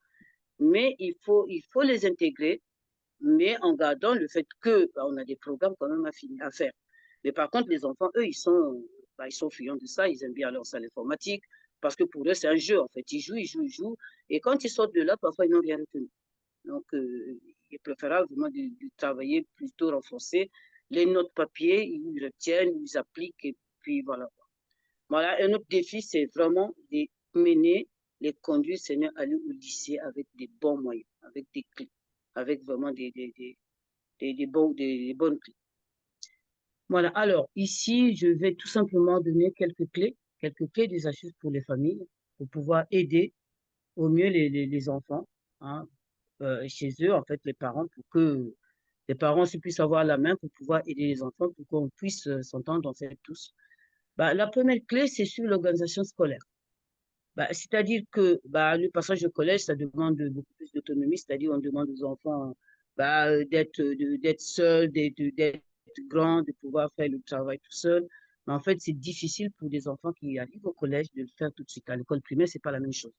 Mais il faut les intégrer, mais en gardant le fait que bah, on a des programmes quand même à faire. Mais par contre, les enfants, eux, ils sont friands de ça. Ils aiment bien leur salle informatique parce que pour eux, c'est un jeu. En fait, ils jouent, ils jouent, ils jouent. Et quand ils sortent de là, parfois, ils n'ont rien retenu. Donc, il est préférable vraiment de travailler plutôt renforcer les notes papier, ils retiennent, ils appliquent et puis voilà. Voilà, un autre défi, c'est vraiment de mener les conduits seniors à aller au lycée avec des bons moyens, avec des clés, avec vraiment des bonnes clés. Voilà, alors ici, je vais tout simplement donner quelques clés des astuces pour les familles, pour pouvoir aider au mieux les enfants hein, chez eux, en fait, les parents, pour que les parents aussi puissent avoir la main pour pouvoir aider les enfants, pour qu'on puisse s'entendre en fait tous. Bah, la première clé, c'est sur l'organisation scolaire. Bah, c'est-à-dire que bah, le passage au collège, ça demande beaucoup plus d'autonomie, c'est-à-dire on demande aux enfants bah, d'être seuls, d'être grands, de pouvoir faire le travail tout seul. Mais en fait, c'est difficile pour des enfants qui arrivent au collège de le faire tout de suite. À l'école primaire, c'est pas la même chose.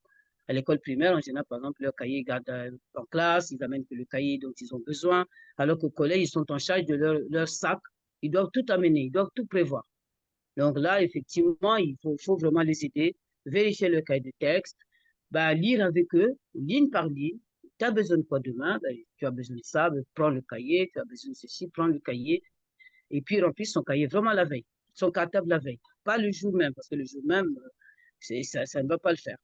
À l'école primaire, en général, par exemple, leur cahier garde en classe, ils amènent que le cahier dont ils ont besoin, alors qu'au collège, ils sont en charge de leur sac. Ils doivent tout amener, ils doivent tout prévoir. Donc là, effectivement, faut vraiment les aider, vérifier le cahier de texte, bah, lire avec eux, ligne par ligne. Tu as besoin de quoi demain? Ben, tu as besoin de ça, ben, prends le cahier, tu as besoin de ceci, prends le cahier. Et puis remplir son cahier vraiment la veille, son cartable la veille. Pas le jour même, parce que le jour même, ça ne va pas le faire.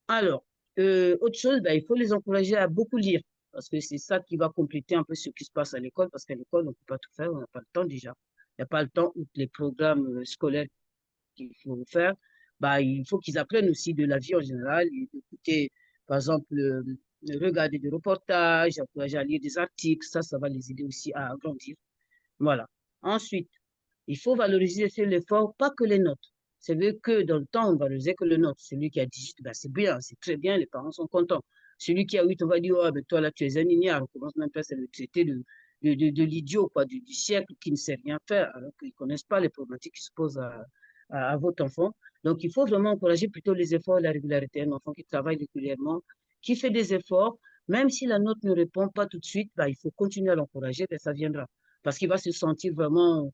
Alors, autre chose, ben, il faut les encourager à beaucoup lire, parce que c'est ça qui va compléter un peu ce qui se passe à l'école, parce qu'à l'école, on ne peut pas tout faire, on n'a pas le temps déjà. Il n'y a pas le temps où les programmes scolaires qu'il faut faire, bah, il faut qu'ils apprennent aussi de la vie en général, et d'écouter, par exemple, regarder des reportages, encourager à lire des articles, ça va les aider aussi à grandir. Voilà. Ensuite, il faut valoriser l'effort, pas que les notes. C'est vrai que dans le temps, on valorisait que les notes. Celui qui a 18, ben c'est bien, c'est très bien, les parents sont contents. Celui qui a 8, on va dire, oh, ben toi là, tu es un ignare. On commence même à le traiter de l'idiot, quoi, du siècle qui ne sait rien faire, alors qu'ils ne connaissent pas les problématiques qui se posent à votre enfant. Donc, il faut vraiment encourager plutôt les efforts et la régularité. Un enfant qui travaille régulièrement, qui fait des efforts, même si la note ne répond pas tout de suite, ben, il faut continuer à l'encourager, ben, ça viendra. Parce qu'il va se sentir vraiment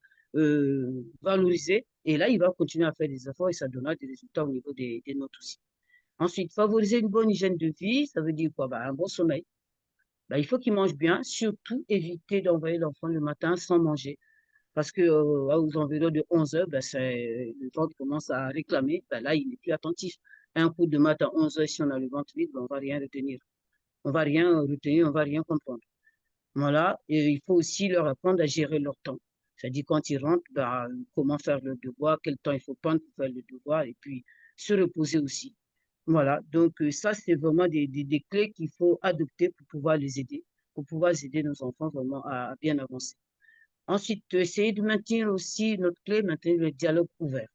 valorisé. Et là, il va continuer à faire des efforts et ça donnera des résultats au niveau des notes aussi. Ensuite, favoriser une bonne hygiène de vie, ça veut dire quoi? Ben, un bon sommeil. Ben, il faut qu'il mange bien, surtout éviter d'envoyer l'enfant le matin sans manger. Parce que aux environs de 11 heures, ben, le ventre commence à réclamer. Ben, là, il n'est plus attentif. Un coup de matin à 11 heures, si on a le ventre vide, ben, on ne va rien retenir. On ne va rien retenir, on ne va rien comprendre. Voilà, et il faut aussi leur apprendre à gérer leur temps. C'est-à-dire quand ils rentrent, bah, comment faire le devoir, quel temps il faut prendre pour faire le devoir, et puis se reposer aussi. Voilà, donc ça, c'est vraiment des clés qu'il faut adopter pour pouvoir les aider, pour pouvoir aider nos enfants vraiment à bien avancer. Ensuite, essayer de maintenir aussi notre clé, maintenir le dialogue ouvert.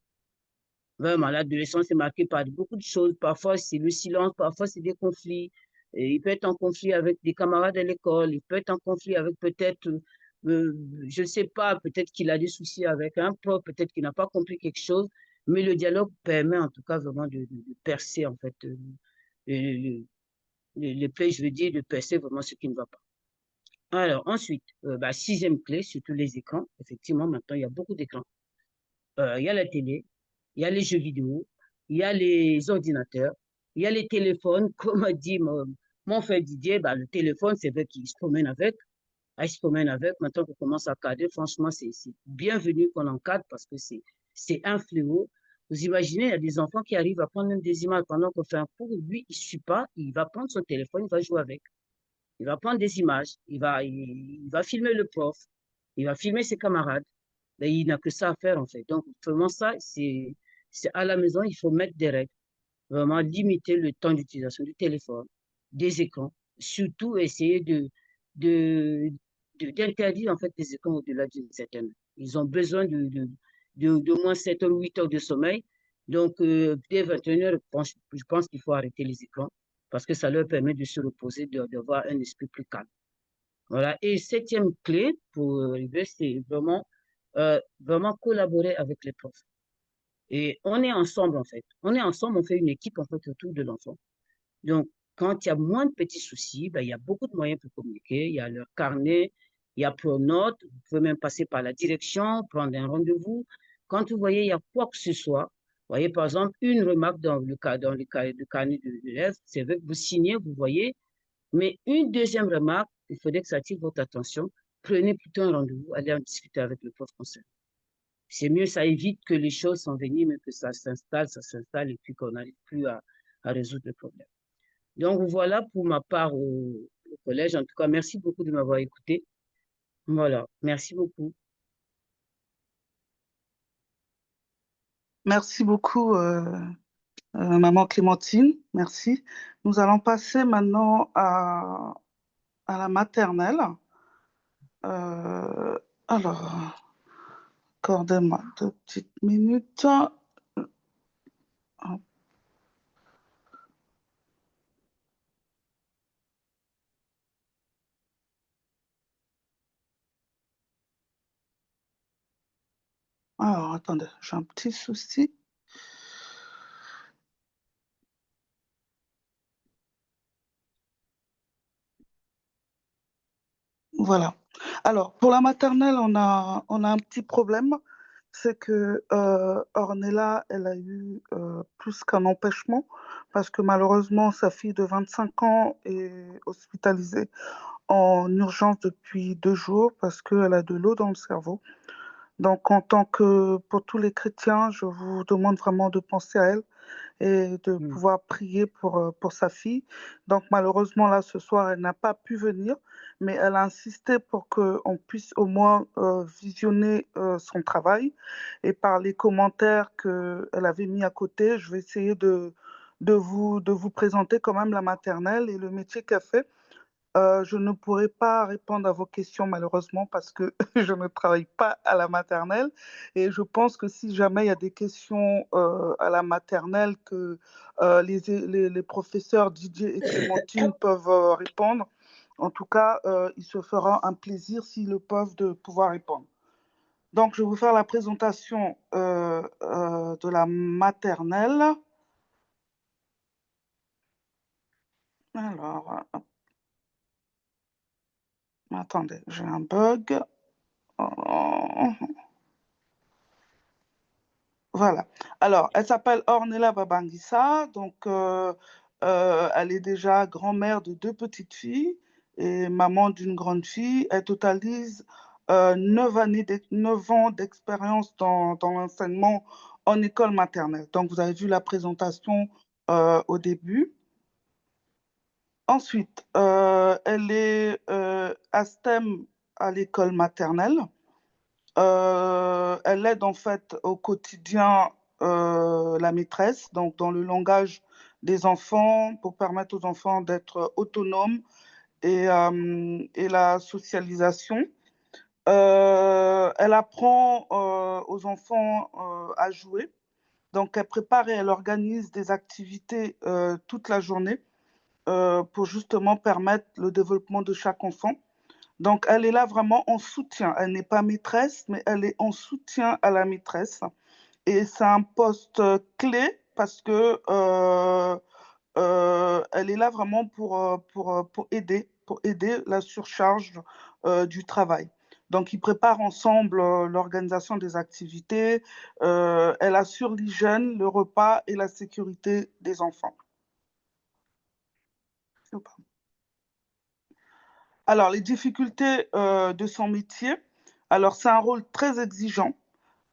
Vraiment, l'adolescence est marquée par beaucoup de choses. Parfois, c'est le silence, parfois, c'est des conflits. Et il peut être en conflit avec des camarades à l'école, il peut être en conflit avec peut-être, euh, je ne sais pas, peut-être qu'il a des soucis avec un prof, peut-être qu'il n'a pas compris quelque chose, mais le dialogue permet en tout cas vraiment de percer, en fait, le, les plaies, je veux dire, de percer vraiment ce qui ne va pas. Alors, ensuite, bah, sixième clé, surtout les écrans. Effectivement, maintenant, il y a beaucoup d'écrans. Il y a la télé, il y a les jeux vidéo, il y a les ordinateurs, il y a les téléphones. Comme a dit mon frère Didier, bah, le téléphone, c'est vrai qu'il se promène avec. Ah, il se promène avec. Maintenant qu'on commence à cadrer, franchement, c'est bienvenu qu'on encadre parce que c'est un fléau. Vous imaginez, il y a des enfants qui arrivent à prendre même des images pendant qu'on fait un cours. Lui, il ne suit pas, il va prendre son téléphone, il va jouer avec. Il va prendre des images, il va filmer le prof, il va filmer ses camarades. Mais il n'a que ça à faire, en fait. Donc, vraiment, ça, c'est à la maison, il faut mettre des règles. Vraiment limiter le temps d'utilisation du téléphone, des écrans. Surtout, essayer de, d'interdire, en fait, les écrans au-delà d'une certaine heure. Ils ont besoin de moins 7 heures ou 8 heures de sommeil. Donc, dès 21 heures, je pense qu'il faut arrêter les écrans parce que ça leur permet de se reposer, d'avoir un esprit plus calme. Voilà. Et septième clé pour arriver, c'est vraiment collaborer avec les profs. Et on est ensemble, en fait. On est ensemble, on fait une équipe, en fait, autour de l'enfant. Donc, quand il y a moins de petits soucis, ben, il y a beaucoup de moyens pour communiquer. Il y a leur carnet, il y a Pronote. Vous pouvez même passer par la direction, prendre un rendez-vous. Quand vous voyez, il y a quoi que ce soit, vous voyez, par exemple, une remarque le carnet de l'élève, c'est vrai que vous signez, vous voyez, mais une deuxième remarque, il faudrait que ça attire votre attention. Prenez plutôt un rendez-vous, allez en discuter avec le prof conseil. C'est mieux, ça évite que les choses s'enveniment, que ça s'installe et puis qu'on n'arrive plus à résoudre le problème. Donc voilà pour ma part au collège. En tout cas, merci beaucoup de m'avoir écouté. Voilà, merci beaucoup. Merci beaucoup, Maman Clémentine. Merci. Nous allons passer maintenant à la maternelle. Euh, alors, accordez-moi 2 petites minutes. Alors, attendez, j'ai un petit souci. Voilà. Alors, pour la maternelle, on a un petit problème. C'est que Ornella, elle a eu plus qu'un empêchement parce que malheureusement, sa fille de 25 ans est hospitalisée en urgence depuis 2 jours parce qu'elle a de l'eau dans le cerveau. Donc, en tant que pour tous les chrétiens, je vous demande vraiment de penser à elle et de Mm. pouvoir prier pour sa fille. Donc malheureusement, là, ce soir, elle n'a pas pu venir, mais elle a insisté pour qu'on puisse au moins visionner son travail. Et par les commentaires qu'elle avait mis à côté, je vais essayer de vous présenter quand même la maternelle et le métier qu'elle fait. Je ne pourrai pas répondre à vos questions malheureusement parce que je ne travaille pas à la maternelle et je pense que si jamais il y a des questions à la maternelle que les professeurs Didier et Clémentine peuvent répondre, en tout cas, il se fera un plaisir s'ils le peuvent de pouvoir répondre. Donc, je vais vous faire la présentation de la maternelle. Alors, attendez, j'ai un bug. Oh. Voilà. Alors, elle s'appelle Ornella Babangissa. Donc, elle est déjà grand-mère de 2 petites filles et maman d'une grande fille. Elle totalise 9 ans d'expérience dans l'enseignement en école maternelle. Donc, vous avez vu la présentation au début. Ensuite, elle est à STEM à l'école maternelle. Elle aide en fait au quotidien la maîtresse, donc dans le langage des enfants, pour permettre aux enfants d'être autonomes et la socialisation. Elle apprend aux enfants à jouer Donc, elle prépare et elle organise des activités toute la journée pour justement permettre le développement de chaque enfant. Donc, elle est là vraiment en soutien. Elle n'est pas maîtresse, mais elle est en soutien à la maîtresse. Et c'est un poste clé parce que elle est là vraiment pour aider la surcharge du travail. Donc, ils préparent ensemble l'organisation des activités. Elle assure l'hygiène, le repas et la sécurité des enfants. Alors, les difficultés de son métier. Alors, c'est un rôle très exigeant.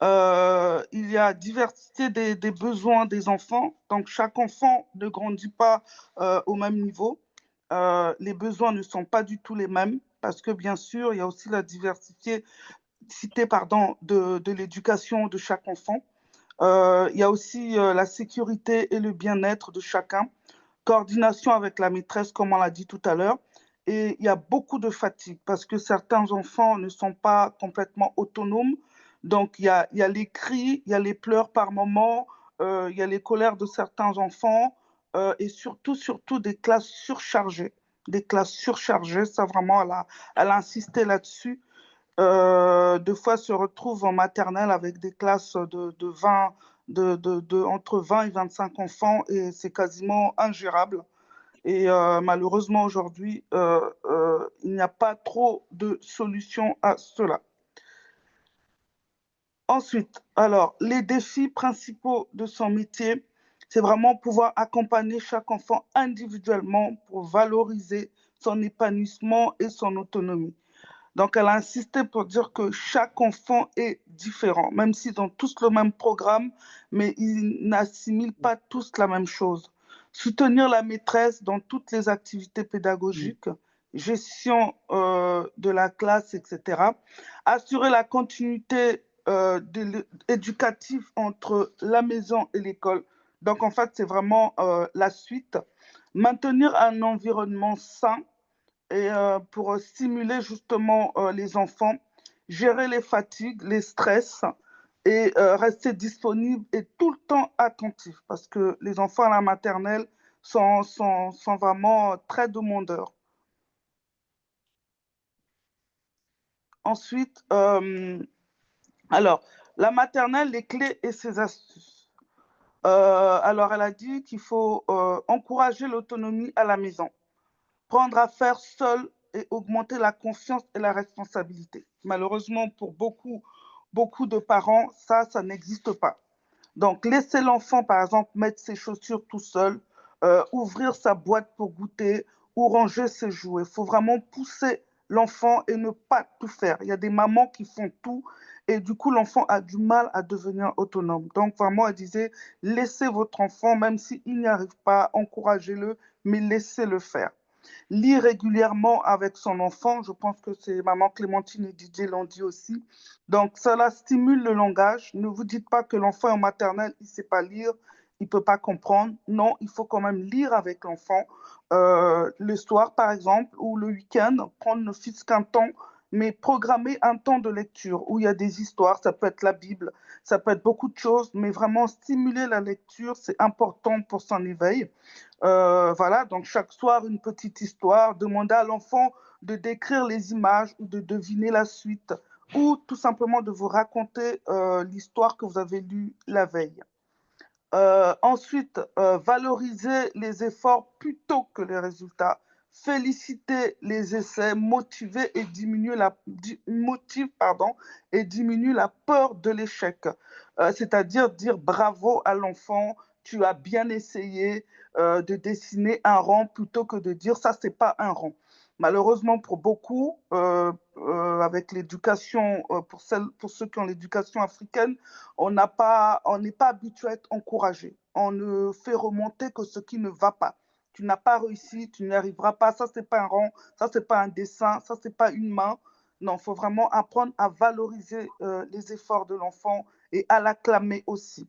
Il y a diversité des besoins des enfants. Donc, chaque enfant ne grandit pas au même niveau. Les besoins ne sont pas du tout les mêmes parce que, bien sûr, il y a aussi la diversité pardon, de l'éducation de chaque enfant. Il y a aussi la sécurité et le bien-être de chacun, coordination avec la maîtresse, comme on l'a dit tout à l'heure. Et il y a beaucoup de fatigue parce que certains enfants ne sont pas complètement autonomes. Donc, il y a les cris, il y a les pleurs par moment, il y a les colères de certains enfants et surtout des classes surchargées. Des classes surchargées, ça vraiment, elle a insisté là-dessus. Deux fois se retrouvent en maternelle avec des classes de 20, entre 20 et 25 enfants et c'est quasiment ingérable. Et malheureusement, aujourd'hui, il n'y a pas trop de solutions à cela. Ensuite, alors, les défis principaux de son métier, c'est vraiment pouvoir accompagner chaque enfant individuellement pour valoriser son épanouissement et son autonomie. Donc, elle a insisté pour dire que chaque enfant est différent, même s'ils ont tous le même programme, mais ils n'assimilent pas tous la même chose. Soutenir la maîtresse dans toutes les activités pédagogiques, gestion de la classe, etc. Assurer la continuité éducative entre la maison et l'école. Donc, en fait, c'est vraiment la suite. Maintenir un environnement sain et pour stimuler justement les enfants, gérer les fatigues, les stress et rester disponible et tout le temps attentif parce que les enfants à la maternelle sont vraiment très demandeurs. Ensuite, alors, la maternelle, les clés et ses astuces. Alors, elle a dit qu'il faut encourager l'autonomie à la maison, prendre à faire seul et augmenter la confiance et la responsabilité. Malheureusement, pour beaucoup de parents, ça n'existe pas. Donc, laisser l'enfant, par exemple, mettre ses chaussures tout seul, ouvrir sa boîte pour goûter ou ranger ses jouets. Il faut vraiment pousser l'enfant et ne pas tout faire. Il y a des mamans qui font tout et du coup, l'enfant a du mal à devenir autonome. Donc, vraiment, elle disait, laissez votre enfant, même s'il n'y arrive pas, encouragez-le, mais laissez-le faire. Lire régulièrement avec son enfant, je pense que c'est maman Clémentine et Didier l'ont dit aussi. Donc, cela stimule le langage. Ne vous dites pas que l'enfant est en maternelle, il ne sait pas lire, il ne peut pas comprendre. Non, il faut quand même lire avec l'enfant le soir, par exemple, ou le week-end, prendre ne fût-ce qu'un temps, mais programmer un temps de lecture où il y a des histoires, ça peut être la Bible, ça peut être beaucoup de choses, mais vraiment stimuler la lecture, c'est important pour son éveil. Voilà, donc chaque soir, une petite histoire. Demandez à l'enfant de décrire les images ou de deviner la suite ou tout simplement de vous raconter l'histoire que vous avez lue la veille. Ensuite, valoriser les efforts plutôt que les résultats. Féliciter les essais, et diminue la peur de l'échec. C'est-à-dire dire bravo à l'enfant, tu as bien essayé de dessiner un rang plutôt que de dire ça, c'est pas un rang. Malheureusement pour beaucoup, avec l'éducation, pour ceux qui ont l'éducation africaine, on n'est pas habitué à être encouragé. On ne fait remonter que ce qui ne va pas. Tu n'as pas réussi, tu n'y arriveras pas. Ça, c'est pas un rond, ça, c'est pas un dessin, ça, c'est pas une main. Non, il faut vraiment apprendre à valoriser les efforts de l'enfant et à l'acclamer aussi.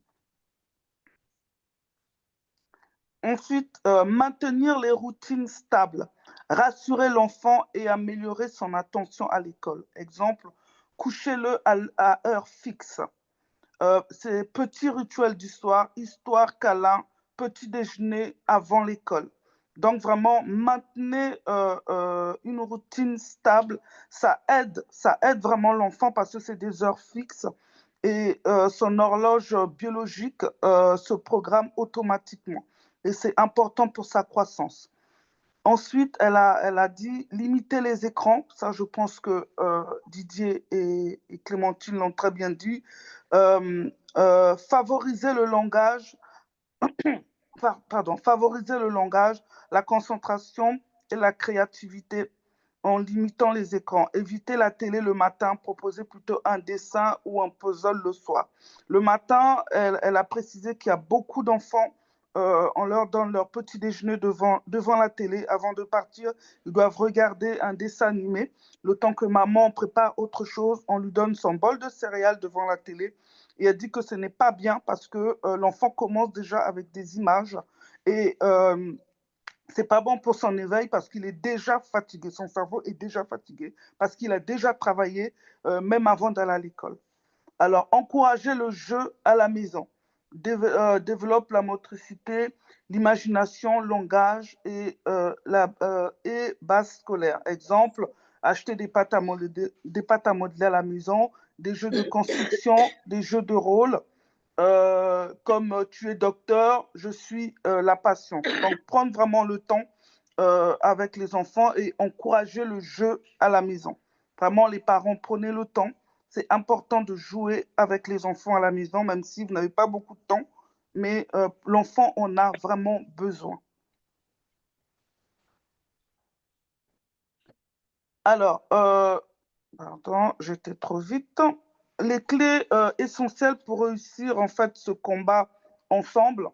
Ensuite, maintenir les routines stables, rassurer l'enfant et améliorer son attention à l'école. Exemple, couchez-le à heure fixe. C'est petit rituel d'histoire, histoire, câlin, petit déjeuner avant l'école. Donc vraiment, maintenez une routine stable. Ça aide vraiment l'enfant parce que c'est des heures fixes et son horloge biologique se programme automatiquement. Et c'est important pour sa croissance. Ensuite, elle a dit limiter les écrans. Ça, je pense que Didier et Clémentine l'ont très bien dit. Favoriser le langage, favoriser le langage, la concentration et la créativité en limitant les écrans. Éviter la télé le matin, proposer plutôt un dessin ou un puzzle le soir. Le matin, elle a précisé qu'il y a beaucoup d'enfants, on leur donne leur petit déjeuner devant la télé. Avant de partir, ils doivent regarder un dessin animé. Le temps que maman prépare autre chose, on lui donne son bol de céréales devant la télé. Et elle dit que ce n'est pas bien parce que l'enfant commence déjà avec des images et c'est pas bon pour son éveil parce qu'il est déjà fatigué, son cerveau est déjà fatigué parce qu'il a déjà travaillé même avant d'aller à l'école. Alors, encourager le jeu à la maison. Développe la motricité, l'imagination, le langage et base scolaire. Exemple, acheter des pâtes à modeler à la maison, des jeux de construction, des jeux de rôle, comme tu es docteur, je suis la patiente. Donc, prendre vraiment le temps avec les enfants et encourager le jeu à la maison. Vraiment, les parents, prenez le temps. C'est important de jouer avec les enfants à la maison, même si vous n'avez pas beaucoup de temps, mais l'enfant en a vraiment besoin. Alors, pardon, j'étais trop vite. Les clés essentielles pour réussir en fait ce combat ensemble,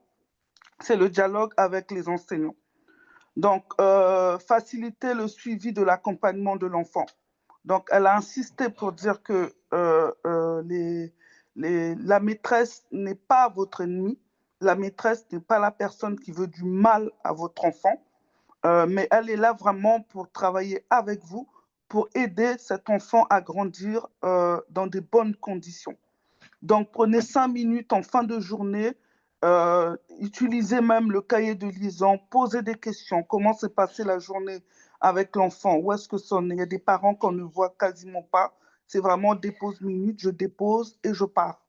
c'est le dialogue avec les enseignants. Donc, faciliter le suivi de l'accompagnement de l'enfant. Donc, elle a insisté pour dire que la maîtresse n'est pas votre ennemi. La maîtresse n'est pas la personne qui veut du mal à votre enfant, mais elle est là vraiment pour travailler avec vous, pour aider cet enfant à grandir dans de bonnes conditions. Donc, prenez 5 minutes en fin de journée, utilisez même le cahier de liaison, posez des questions. Comment s'est passée la journée avec l'enfant? Où est-ce que son... Il y a des parents qu'on ne voit quasiment pas. C'est vraiment dépose minutes, je dépose et je pars.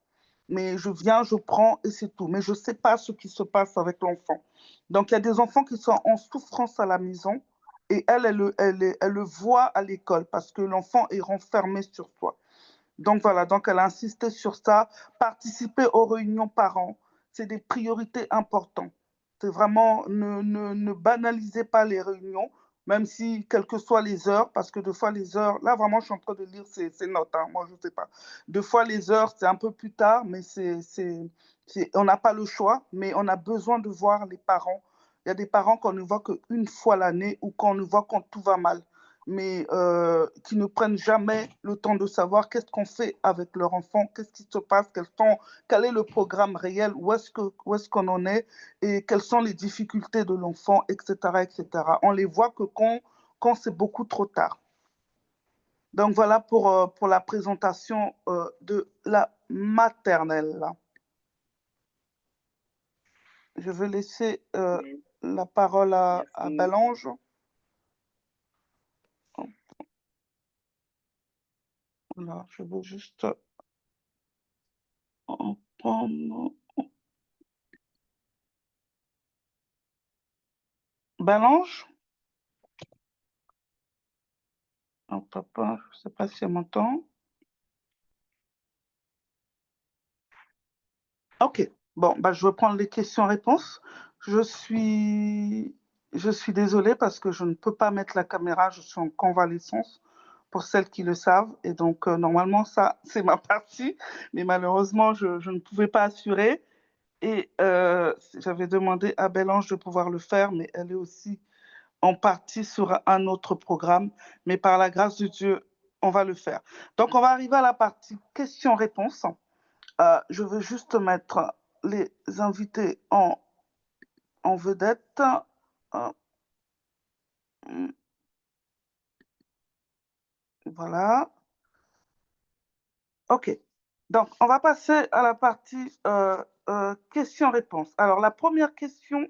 Mais je viens, je prends et c'est tout. Mais je ne sais pas ce qui se passe avec l'enfant. Donc, il y a des enfants qui sont en souffrance à la maison et elle le voit à l'école parce que l'enfant est renfermé sur soi. Donc voilà, donc elle a insisté sur ça. Participer aux réunions parents, c'est des priorités importantes. C'est vraiment, ne banalisez pas les réunions, même si, quelles que soient les heures, parce que deux fois les heures, là vraiment, je suis en train de lire ces notes, hein, moi je ne sais pas. Deux fois les heures, c'est un peu plus tard, mais on n'a pas le choix, mais on a besoin de voir les parents. Il y a des parents qu'on ne voit qu'une fois l'année ou qu'on ne voit quand tout va mal, mais qui ne prennent jamais le temps de savoir qu'est-ce qu'on fait avec leur enfant, qu'est-ce qui se passe, quel est le programme réel, où est-ce qu'on en est et quelles sont les difficultés de l'enfant, etc., etc. On les voit que quand c'est beaucoup trop tard. Donc voilà pour la présentation de la maternelle. Je vais laisser la parole à Balange. Voilà, je veux juste en prendre. Balange? Oh, papa, je ne sais pas si elle m'entend. Ok, bon, bah, je vais prendre les questions-réponses. Je suis... je suis désolée parce que je ne peux pas mettre la caméra, je suis en convalescence pour celles qui le savent. Et donc, normalement, ça, c'est ma partie. Mais malheureusement, je ne pouvais pas assurer. Et j'avais demandé à Belle-Ange de pouvoir le faire, mais elle est aussi en partie sur un autre programme. Mais par la grâce de Dieu, on va le faire. Donc, on va arriver à la partie questions-réponses. Je veux juste mettre les invités en vedette. Euh, voilà. OK. Donc, on va passer à la partie questions-réponses. Alors, la première question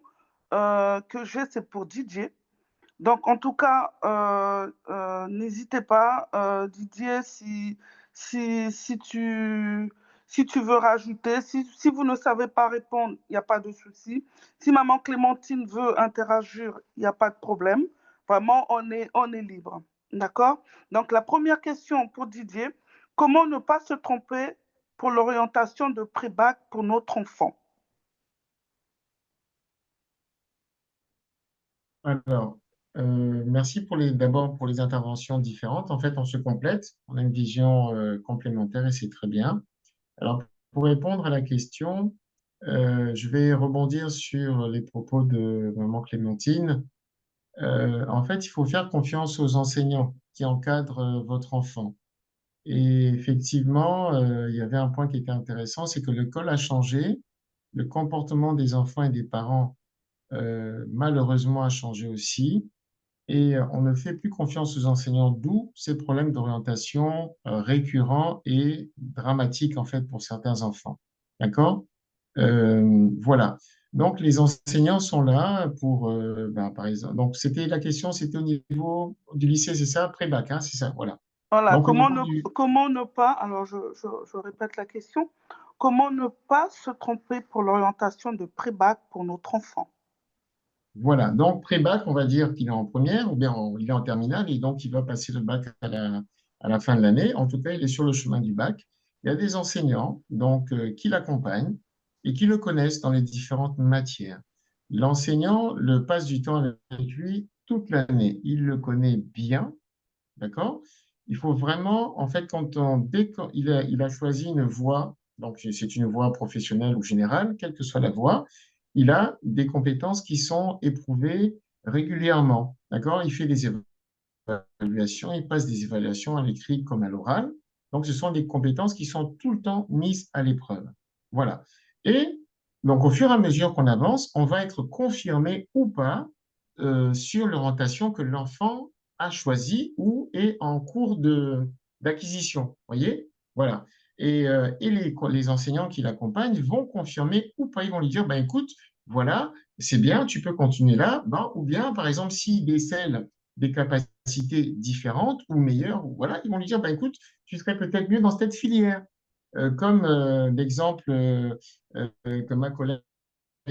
que j'ai, c'est pour Didier. Donc, en tout cas, n'hésitez pas, Didier, si tu veux rajouter, si vous ne savez pas répondre, il n'y a pas de souci. Si Maman Clémentine veut interagir, il n'y a pas de problème. Vraiment, on est libre. D'accord? Donc, la première question pour Didier, comment ne pas se tromper pour l'orientation de pré-bac pour notre enfant? Alors, merci d'abord pour les interventions différentes. En fait, on se complète, on a une vision complémentaire et c'est très bien. Alors, pour répondre à la question, je vais rebondir sur les propos de maman Clémentine. En fait, il faut faire confiance aux enseignants qui encadrent votre enfant. Et effectivement, il y avait un point qui était intéressant, c'est que l'école a changé, le comportement des enfants et des parents, malheureusement, a changé aussi. Et on ne fait plus confiance aux enseignants, d'où ces problèmes d'orientation récurrents et dramatiques, en fait, pour certains enfants. D'accord? Voilà. Donc, les enseignants sont là pour, ben, par exemple, donc c'était la question, c'était au niveau du lycée, c'est ça, pré-bac, hein, c'est ça, voilà. Voilà, Donc, au niveau du, comment ne pas, alors je répète la question, comment ne pas se tromper pour l'orientation de pré-bac pour notre enfant? voilà. Donc, pré-bac, on va dire qu'il est en première ou bien il est en terminale et donc il va passer le bac à la fin de l'année. En tout cas, il est sur le chemin du bac. Il y a des enseignants donc, qui l'accompagnent et qui le connaissent dans les différentes matières. L'enseignant le passe du temps avec lui toute l'année. Il le connaît bien, d'accord? Il faut vraiment, en fait, dès qu'il a choisi une voie, donc c'est une voie professionnelle ou générale, quelle que soit la voie, il a des compétences qui sont éprouvées régulièrement, d'accord? Il fait des évaluations, il passe des évaluations à l'écrit comme à l'oral. Donc, ce sont des compétences qui sont tout le temps mises à l'épreuve. Voilà. Et donc, au fur et à mesure qu'on avance, on va être confirmé ou pas sur l'orientation que l'enfant a choisie ou est en cours d'acquisition. Voyez? Voilà. Et les enseignants qui l'accompagnent vont confirmer ou pas. Ils vont lui dire, ben, écoute, voilà, c'est bien, tu peux continuer là. Ben, ou bien, par exemple, s'il décèle des capacités différentes ou meilleures, ou voilà, ils vont lui dire, ben, écoute, tu serais peut-être mieux dans cette filière. Comme l'exemple que ma collègue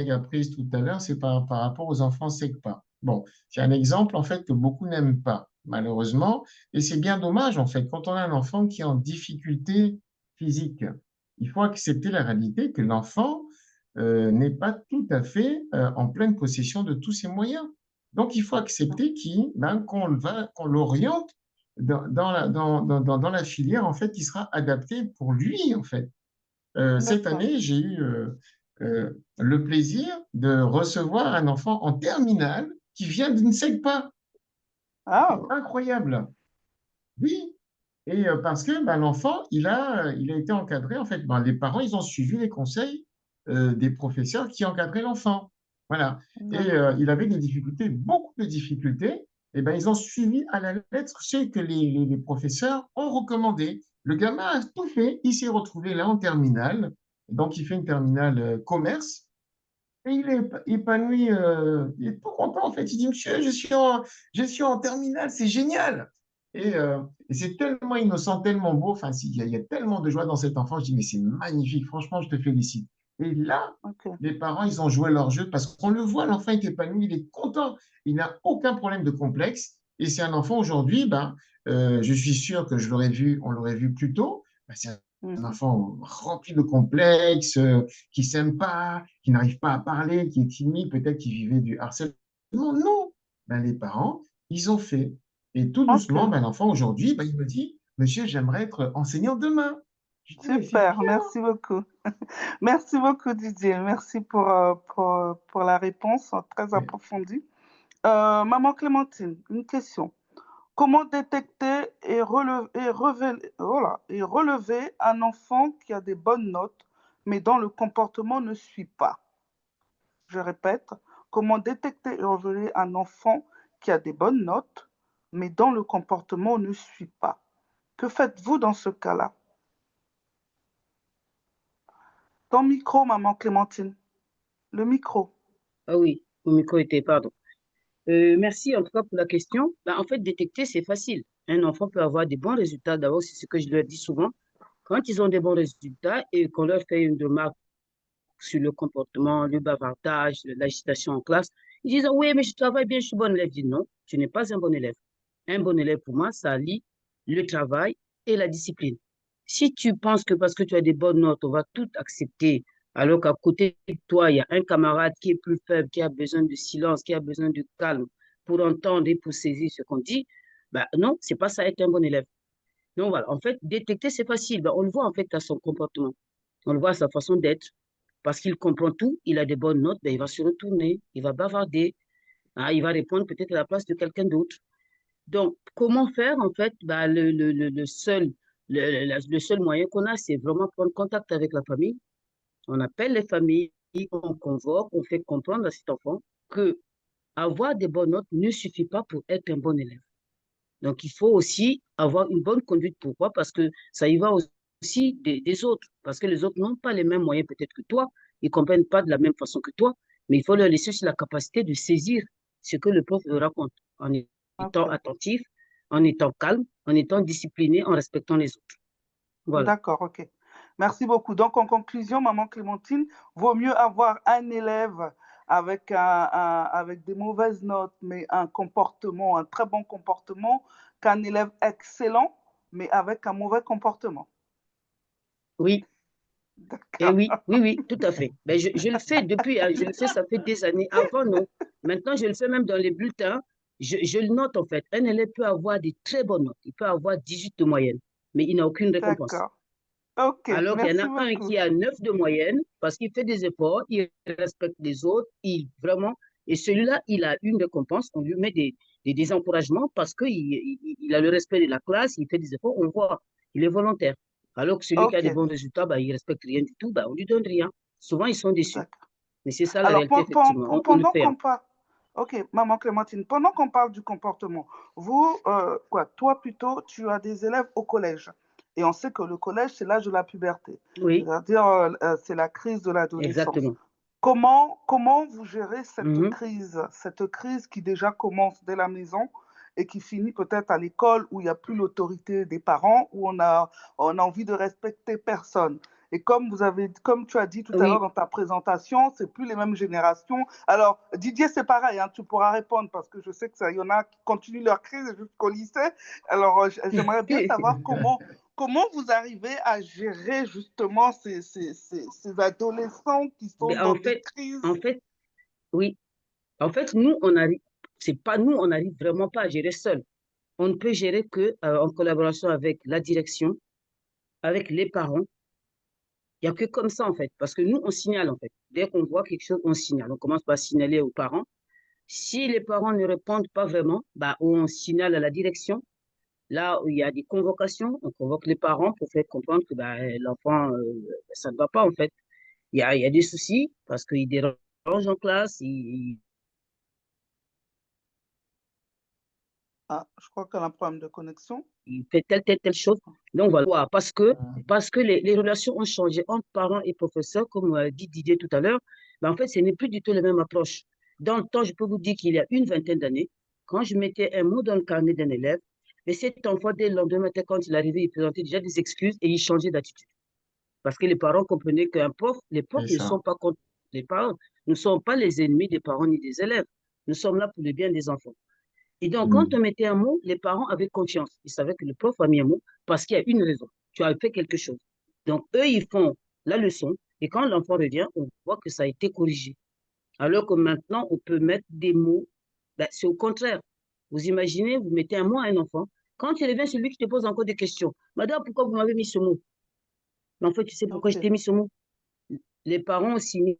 a pris tout à l'heure, c'est par rapport aux enfants SECPA. Bon, c'est un exemple en fait que beaucoup n'aiment pas, malheureusement, et c'est bien dommage en fait. Quand on a un enfant qui est en difficulté physique, il faut accepter la réalité que l'enfant n'est pas tout à fait en pleine possession de tous ses moyens. Donc, il faut accepter qu'on l'oriente dans la filière en fait qui sera adaptée pour lui en fait. Cette D'accord. année, j'ai eu le plaisir de recevoir un enfant en terminale qui vient d'une SECPA. Ah, C'est incroyable. Oui. Et parce que ben, l'enfant, il a été encadré. En fait, ben, les parents, ils ont suivi les conseils des professeurs qui encadraient l'enfant. Voilà. Et d'accord. il avait des difficultés, beaucoup de difficultés. Et ben, ils ont suivi à la lettre ce que les professeurs ont recommandé. Le gamin a tout fait. Il s'est retrouvé là en terminale. Donc, il fait une terminale commerce. Et il est épanoui, il est tout content en fait. Il dit, Monsieur, je suis en terminale, c'est génial. Et c'est tellement innocent, tellement beau. Enfin, il y a tellement de joie dans cet enfant. Je dis, mais c'est magnifique, franchement, je te félicite. Et là, Ok. les parents, ils ont joué leur jeu parce qu'on le voit, l'enfant est épanoui, il est content. Il n'a aucun problème de complexe. Et c'est un enfant aujourd'hui, ben, je suis sûr que on l'aurait vu plus tôt. Ben, c'est un Mhm. enfant rempli de complexes, qui s'aime pas, qui n'arrive pas à parler, qui est timide, peut-être qui vivait du harcèlement. Non, ben, les parents, ils ont fait. Et tout Ok, doucement, ben, l'enfant aujourd'hui, ben, il me dit, Monsieur, j'aimerais être enseignant demain. Je dis, mais c'est super, bien. merci beaucoup. Merci beaucoup, Didier. Merci pour la réponse très approfondie. Maman Clémentine, une question. Comment détecter et relever un enfant qui a des bonnes notes, mais dont le comportement ne suit pas? Je répète, comment détecter et relever un enfant qui a des bonnes notes, mais dont le comportement ne suit pas? Que faites-vous dans ce cas-là? Ton micro, maman Clémentine. Le micro. Ah oui, mon micro était, pardon. Merci en tout cas pour la question. Ben, en fait, détecter, c'est facile. Un enfant peut avoir des bons résultats. D'abord, c'est ce que je leur dis souvent. Quand ils ont des bons résultats et qu'on leur fait une remarque sur le comportement, le bavardage, l'agitation en classe, ils disent, ah oui, mais je travaille bien, je suis bon élève. Je dis, non, tu n'es pas un bon élève. Un bon élève, pour moi, ça lie le travail et la discipline. Si tu penses que parce que tu as des bonnes notes, on va tout accepter, alors qu'à côté de toi, il y a un camarade qui est plus faible, qui a besoin de silence, qui a besoin de calme pour entendre et pour saisir ce qu'on dit, ben non, c'est pas ça être un bon élève. Donc voilà, en fait, détecter, c'est facile. Ben, on le voit en fait à son comportement. On le voit à sa façon d'être. Parce qu'il comprend tout, il a des bonnes notes, ben, il va se retourner, il va bavarder, hein, il va répondre peut-être à la place de quelqu'un d'autre. Donc, comment faire, en fait, ben, le seul moyen qu'on a, c'est vraiment prendre contact avec la famille. On appelle les familles, on convoque, on fait comprendre à cet enfant que avoir des bonnes notes ne suffit pas pour être un bon élève. Donc, il faut aussi avoir une bonne conduite. Pourquoi? Parce que ça y va aussi des autres. Parce que les autres n'ont pas les mêmes moyens peut-être que toi. Ils ne comprennent pas de la même façon que toi. Mais il faut leur laisser aussi la capacité de saisir ce que le prof leur raconte en étant Ok. attentif, en étant calme, en étant discipliné, en respectant les autres. Voilà. D'accord, ok. Merci beaucoup. Donc, en conclusion, maman Clémentine, vaut mieux avoir un élève avec, avec des mauvaises notes, mais un comportement, un très bon comportement, qu'un élève excellent, mais avec un mauvais comportement. Oui, et D'accord. oui, oui, oui, tout à fait. Ben, je le fais depuis, je le fais, ça fait des années. Avant, non. Maintenant, je le fais même dans les bulletins. Je le note en fait. Un élève peut avoir des très bonnes notes. Il peut avoir 18 de moyenne, mais il n'a aucune récompense. D'accord. Ok, Alors qu'il y en merci a un beaucoup. qui a 9 de moyenne parce qu'il fait des efforts, il respecte les autres, il vraiment. Et celui-là, il a une récompense. On lui met des encouragements parce qu'il il a le respect de la classe, il fait des efforts, on voit, il est volontaire. Alors que celui qui a Ok, des bons résultats, bah, il ne respecte rien du tout, bah, on ne lui donne rien. Souvent, ils sont déçus. d'accord. Mais c'est ça la Alors, réalité, effectivement. On le pendant fait, hein. qu'on parle, ok, maman Clémentine, pendant qu'on parle du comportement, vous, quoi, toi plutôt, tu as des élèves au collège. Et on sait que le collège, c'est l'âge de la puberté. Oui, C'est-à-dire, c'est la crise de l'adolescence. exactement. Comment vous gérez Mhm. cette crise qui déjà commence dès la maison et qui finit peut-être à l'école où il n'y a plus l'autorité des parents, où on a envie de respecter personne. Et comme tu as dit tout à l'heure Oui, dans ta présentation, c'est plus les mêmes générations. Alors, Didier, c'est pareil, hein, tu pourras répondre parce que je sais que ça, il y en a qui continuent leur crise jusqu'au lycée. Alors, j'aimerais bien savoir comment vous arrivez à gérer justement ces adolescents qui sont ben, dans des crises? en fait, oui. En fait, nous, on arrive, c'est pas nous, on n'arrive vraiment pas à gérer seul. On ne peut gérer que en collaboration avec la direction, avec les parents. Il n'y a que comme ça, en fait. Parce que nous, on signale, en fait. Dès qu'on voit quelque chose, on signale. On commence par signaler aux parents. Si les parents ne répondent pas vraiment, bah, on signale à la direction. Là où il y a des convocations, on convoque les parents pour faire comprendre que bah, l'enfant, ça ne va pas, en fait. Il y a des soucis parce qu'il dérange en classe, Ah, je crois qu'on a un problème de connexion. il fait telle chose. Donc voilà, parce que les relations ont changé entre parents et professeurs, comme dit Didier tout à l'heure, mais en fait, ce n'est plus du tout la même approche. Dans le temps, je peux vous dire qu'il y a une vingtaine d'années, quand je mettais un mot dans le carnet d'un élève, et cet enfant, dès le lendemain matin, quand il arrivait, il présentait déjà des excuses et il changeait d'attitude. Parce que les parents comprenaient qu'un prof, les C'est profs ne sont ça. pas contre les parents, nous ne sommes pas les ennemis des parents ni des élèves. Nous sommes là pour le bien des enfants. Et donc, quand Mm. on mettait un mot, les parents avaient confiance. Ils savaient que le prof a mis un mot parce qu'il y a une raison. Tu as fait quelque chose. Donc, eux, ils font la leçon. Et quand l'enfant revient, on voit que ça a été corrigé. Alors que maintenant, on peut mettre des mots. Ben, c'est au contraire. Vous imaginez, vous mettez un mot à un enfant. Quand il revient, c'est lui qui te pose encore des questions. Madame, pourquoi vous m'avez mis ce mot? Mais en fait, tu sais pourquoi je Ok, t'ai mis ce mot? Les parents ont signé,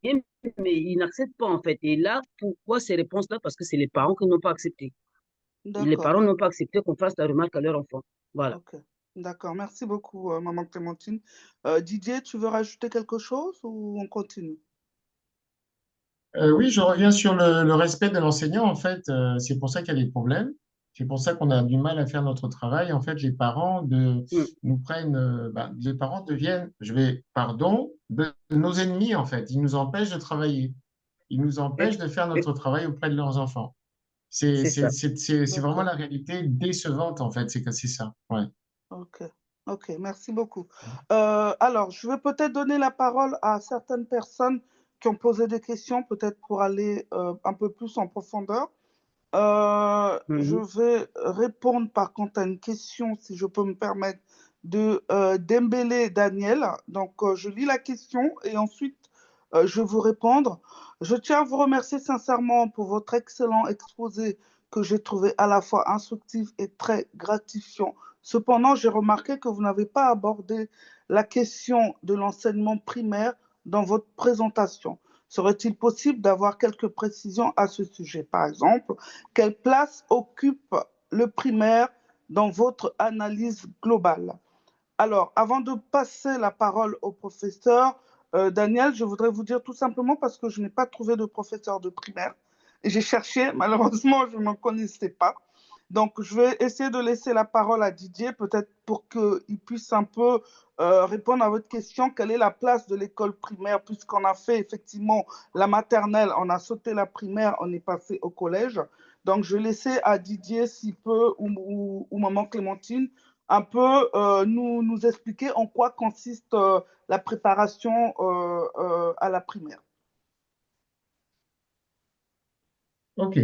mais ils n'acceptent pas, en fait. Et là, pourquoi ces réponses-là? Parce que c'est les parents qui n'ont pas accepté. Les d'accord. parents n'ont pas accepté qu'on fasse la remarque à leur enfant. Voilà. Ok, d'accord. Merci beaucoup, maman Clémentine. Didier, tu veux rajouter quelque chose ou on continue? Oui, je reviens sur le respect de l'enseignant. En fait, c'est pour ça qu'il y a des problèmes. C'est pour ça qu'on a du mal à faire notre travail. En fait, les parents Mm. nous prennent, les parents deviennent, pardon, de nos ennemis, en fait. Ils nous empêchent de travailler. Ils nous empêchent Et- de faire et- notre travail auprès de leurs enfants. C'est C'est c'est- ça. c'est- c'est vraiment D'accord. la réalité décevante, en fait. C'est que c'est ça. Ouais. Ok. Ok, merci beaucoup. Alors, je vais peut-être donner la parole à certaines personnes qui ont posé des questions, peut-être pour aller un peu plus en profondeur. Je Mhm. vais répondre par contre à une question, si je peux me permettre, de Dembélé Daniel. Donc, je lis la question et ensuite je vais vous répondre. Je tiens à vous remercier sincèrement pour votre excellent exposé que j'ai trouvé à la fois instructif et très gratifiant. Cependant, j'ai remarqué que vous n'avez pas abordé la question de l'enseignement primaire dans votre présentation. Serait-il possible d'avoir quelques précisions à ce sujet? Par exemple, quelle place occupe le primaire dans votre analyse globale? Alors, avant de passer la parole au professeur, Daniel, je voudrais vous dire tout simplement parce que je n'ai pas trouvé de professeur de primaire. Et j'ai cherché, malheureusement, je n'en connaissais pas. Donc, je vais essayer de laisser la parole à Didier, peut-être pour qu'il puisse un peu répondre à votre question. Quelle est la place de l'école primaire, puisqu'on a fait effectivement la maternelle, on a sauté la primaire, on est passé au collège. Donc, je vais laisser à Didier, s'il peut, ou maman Clémentine, un peu nous expliquer en quoi consiste la préparation à la primaire. OK.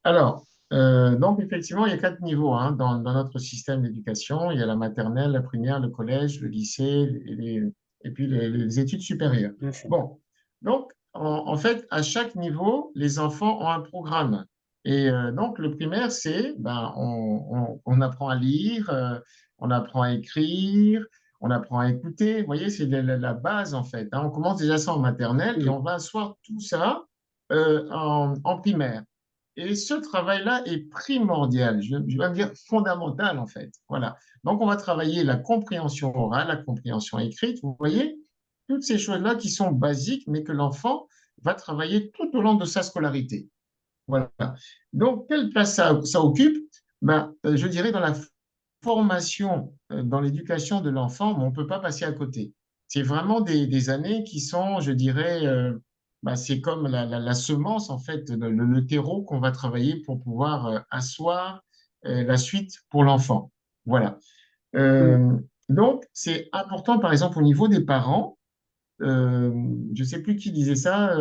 Alors, donc effectivement, il y a 4 niveaux dans notre système d'éducation. Il y a la maternelle, la primaire, le collège, le lycée et puis les études supérieures. Enfin, Bon, donc en fait, à chaque niveau, les enfants ont un programme. Et donc le primaire, c'est, ben, on apprend à lire, on apprend à écrire, on apprend à écouter. Vous voyez, c'est la base en fait. On commence déjà ça en maternelle et mhm. on va asseoir tout ça en primaire. Et ce travail-là est primordial, je vais dire fondamental en fait. Voilà. Donc on va travailler la compréhension orale, la compréhension écrite, vous voyez, toutes ces choses-là qui sont basiques, mais que l'enfant va travailler tout au long de sa scolarité. Voilà. Donc, quelle place ça occupe? Ben, je dirais dans la formation, dans l'éducation de l'enfant, mais on ne peut pas passer à côté. C'est vraiment des années qui sont, je dirais, ben, c'est comme la semence, en fait, le terreau qu'on va travailler pour pouvoir asseoir la suite pour l'enfant. Voilà. Mhm. Euh, donc, c'est important, par exemple, au niveau des parents, euh, je ne sais plus qui disait ça,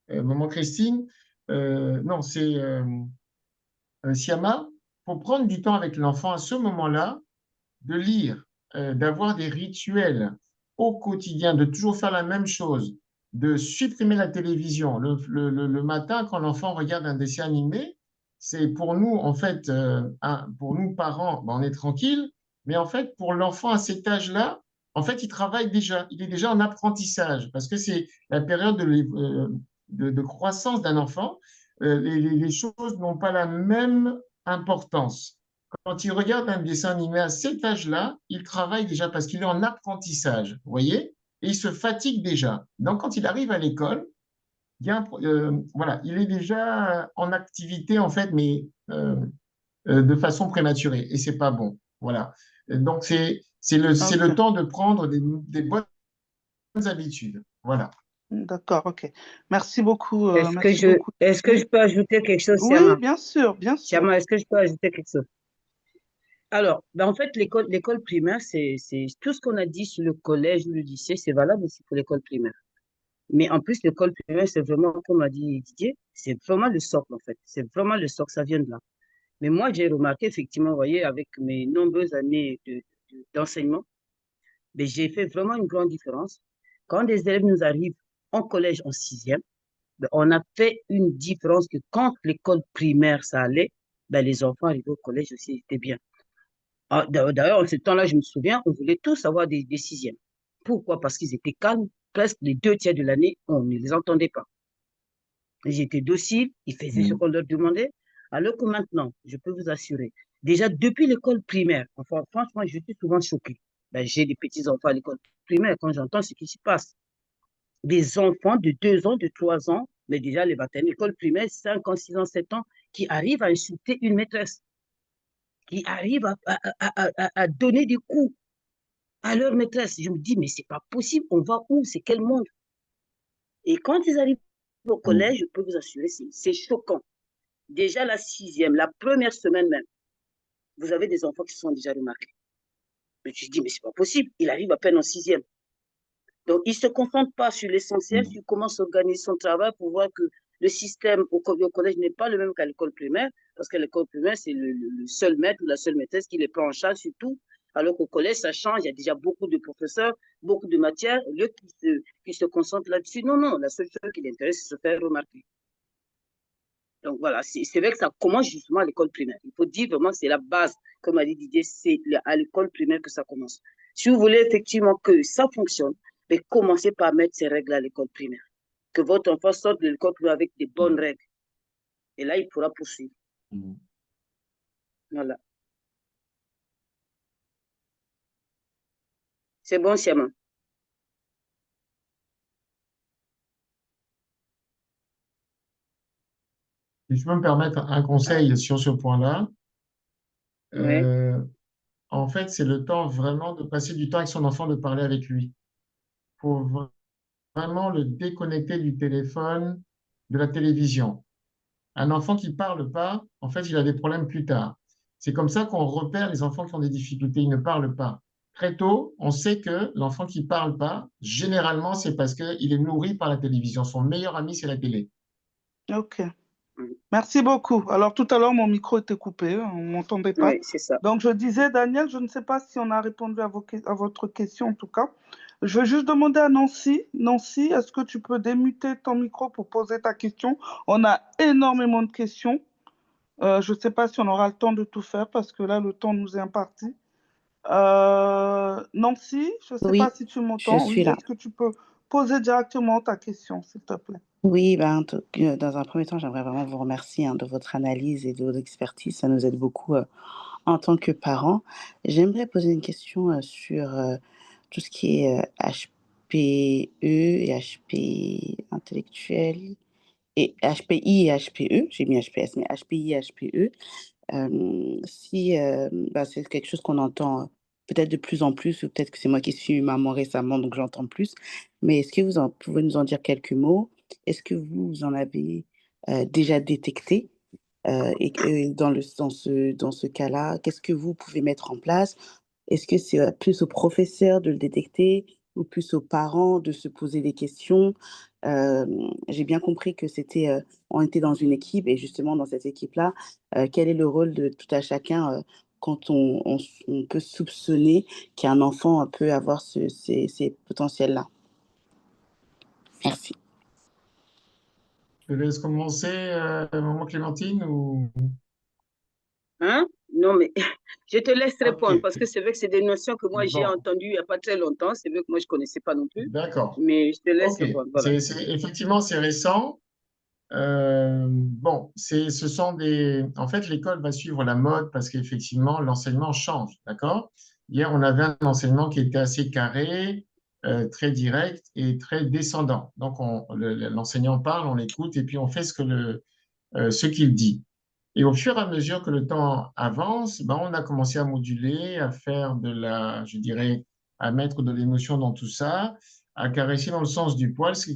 maman Christine, non, c'est Siama, pour prendre du temps avec l'enfant à ce moment-là, de lire, d'avoir des rituels au quotidien, de toujours faire la même chose, de supprimer la télévision. Le matin, quand l'enfant regarde un dessin animé, c'est pour nous, en fait, pour nous parents, ben, on est tranquille, mais en fait, pour l'enfant à cet âge-là, en fait, il travaille déjà, il est déjà en apprentissage, parce que c'est la période de croissance d'un enfant. Les choses n'ont pas la même importance. Quand il regarde un dessin animé à cet âge-là, il travaille déjà parce qu'il est en apprentissage, vous voyez, et il se fatigue déjà. Donc, quand il arrive à l'école, voilà, il est déjà en activité, en fait, mais de façon prématurée, et c'est pas bon. Voilà. Donc, c'est le Ok, temps de prendre des bonnes habitudes. Voilà. d'accord, ok. Merci beaucoup, Est-ce que merci je, beaucoup. est-ce que je Oui, peux ajouter quelque chose, oui, Siama? bien sûr, bien sûr. Siama, est-ce que je peux ajouter quelque chose? Alors, ben en fait, l'école primaire, c'est tout ce qu'on a dit sur le collège, le lycée, c'est valable aussi pour l'école primaire. Mais en plus, l'école primaire, c'est vraiment, comme a dit Didier, c'est vraiment le socle, en fait. C'est vraiment le socle, ça vient de là. Mais moi, j'ai remarqué, effectivement, vous voyez, avec mes nombreuses années d'enseignement, mais j'ai fait vraiment une grande différence. Quand des élèves nous arrivent en collège en sixième, ben, on a fait une différence que quand l'école primaire, ça allait, ben, les enfants arrivés au collège aussi, c'était bien. Ah, d'ailleurs, en ce temps-là, je me souviens, on voulait tous avoir des sixièmes. Pourquoi? Parce qu'ils étaient calmes. Presque les 2 tiers de l'année, on ne les entendait pas. Ils étaient dociles, ils faisaient ce Mm. qu'on leur demandait. Alors que maintenant, je peux vous assurer, déjà depuis l'école primaire, enfin, franchement, je suis souvent choquée. Ben, j'ai des petits-enfants à l'école primaire quand j'entends ce qui se passe. Des enfants de 2 ans, de 3 ans, mais déjà les maternelles, l'école primaire, 5 ans, 6 ans, 7 ans, qui arrivent à insulter une maîtresse, qui arrivent à donner des coups à leur maîtresse. Je me dis, mais c'est pas possible, on va où? C'est quel monde? Et quand ils arrivent au collège, je peux vous assurer, c'est choquant. Déjà la sixième, la première semaine même, vous avez des enfants qui se sont déjà remarqués. Mais je dis, mais c'est pas possible, il arrive à peine en sixième. Donc, il ne se concentre pas sur l'essentiel, sur comment s'organiser son travail pour voir que le système au collège n'est pas le même qu'à l'école primaire, parce qu'à l'école primaire, c'est le seul maître ou la seule maîtresse qui les prend en charge sur tout, alors qu'au collège, ça change, il y a déjà beaucoup de professeurs, beaucoup de matières, au lieu qu'ils se concentrent là-dessus. Non, non, la seule chose qui l'intéresse, c'est de se faire remarquer. Donc voilà, c'est vrai que ça commence justement à l'école primaire. Il faut dire vraiment que c'est la base, comme a dit Didier, c'est à l'école primaire que ça commence. Si vous voulez effectivement que ça fonctionne, mais commencez par mettre ces règles à l'école primaire. Que votre enfant sorte de l'école primaire avec des bonnes règles. Et là, il pourra poursuivre. Voilà. C'est bon, Siama. Si je peux me permettre un conseil sur ce point-là, Oui. en fait, c'est le temps vraiment de passer du temps avec son enfant, de parler avec lui. Il faut vraiment le déconnecter du téléphone, de la télévision. Un enfant qui ne parle pas, en fait, il a des problèmes plus tard. C'est comme ça qu'on repère les enfants qui ont des difficultés, ils ne parlent pas. Très tôt, on sait que l'enfant qui ne parle pas, généralement, c'est parce qu'il est nourri par la télévision. Son meilleur ami, c'est la télé. Ok. Merci beaucoup. Alors, tout à l'heure, mon micro était coupé, on ne m'entendait pas. Oui, c'est ça. Donc, je disais, Daniel, je ne sais pas si on a répondu à votre question, en tout cas. Je vais juste demander à Nancy. Nancy, est-ce que tu peux démuter ton micro pour poser ta question? On a énormément de questions. Je ne sais pas si on aura le temps de tout faire parce que là, le temps nous est imparti. Nancy, je ne sais pas Oui, si tu je m'entends. suis Oui, là. est-ce que tu peux poser directement ta question, s'il te plaît? Oui, dans un premier temps, j'aimerais vraiment vous remercier de votre analyse et de votre expertise. Ça nous aide beaucoup en tant que parents. J'aimerais poser une question sur tout ce qui est HPE et HP intellectuel et HPI et HPE. J'ai mis HPS, mais HPI et HPE. Si c'est quelque chose qu'on entend peut-être de plus en plus, ou peut-être que c'est moi qui suis maman récemment, donc j'entends plus. Mais est-ce que pouvez nous en dire quelques mots? Est-ce que vous en avez déjà détecté? Et que dans ce cas-là, qu'est-ce que vous pouvez mettre en place? Est-ce que c'est plus aux professeurs de le détecter ou plus aux parents de se poser des questions? Euh, j'ai bien compris que on était dans une équipe et justement dans cette équipe-là, quel est le rôle de tout à chacun quand on peut soupçonner qu'un enfant peut avoir ces potentiels-là? Merci. Je laisse commencer, maman Clémentine, ou... Hein? Non, mais je te laisse Ok, répondre parce que c'est vrai que c'est des notions que moi j'ai bon, entendues il n'y a pas très longtemps. C'est vrai que moi je ne connaissais pas non plus. d'accord. Mais je te laisse Ok, répondre. Voilà. effectivement, c'est récent. Bon, ce sont en fait, l'école va suivre la mode parce qu'effectivement, l'enseignement change, d'accord? Hier, on avait un enseignement qui était assez carré, très direct et très descendant. Donc, l'enseignant parle, on l'écoute et puis on fait ce qu'il dit. Et au fur et à mesure que le temps avance, ben, on a commencé à moduler, à faire je dirais, à mettre de l'émotion dans tout ça, à caresser dans le sens du poil, ce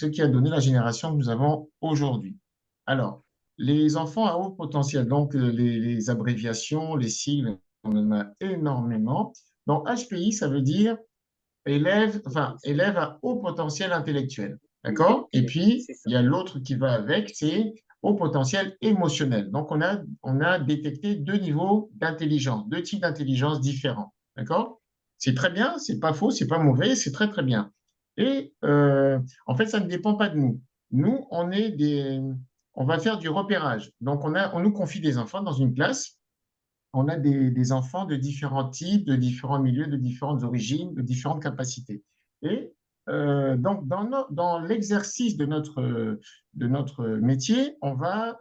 qui a donné la génération que nous avons aujourd'hui. Alors, les enfants à haut potentiel, donc les abréviations, les sigles, on en a énormément. Donc, HPI, ça veut dire élève à haut potentiel intellectuel. D'accord? Et puis, C'est ça. il y a l'autre qui va avec, c'est haut potentiel émotionnel. Donc, on a détecté deux niveaux d'intelligence, deux types d'intelligence différents. D'accord? C'est très bien, c'est pas faux, c'est pas mauvais, c'est très, très bien. Et en fait, ça ne dépend pas de nous. Nous, on va faire du repérage. Donc, on nous confie des enfants dans une classe, on a des enfants de différents types, de différents milieux, de différentes origines, de différentes capacités. Et donc, dans l'exercice de notre métier, on va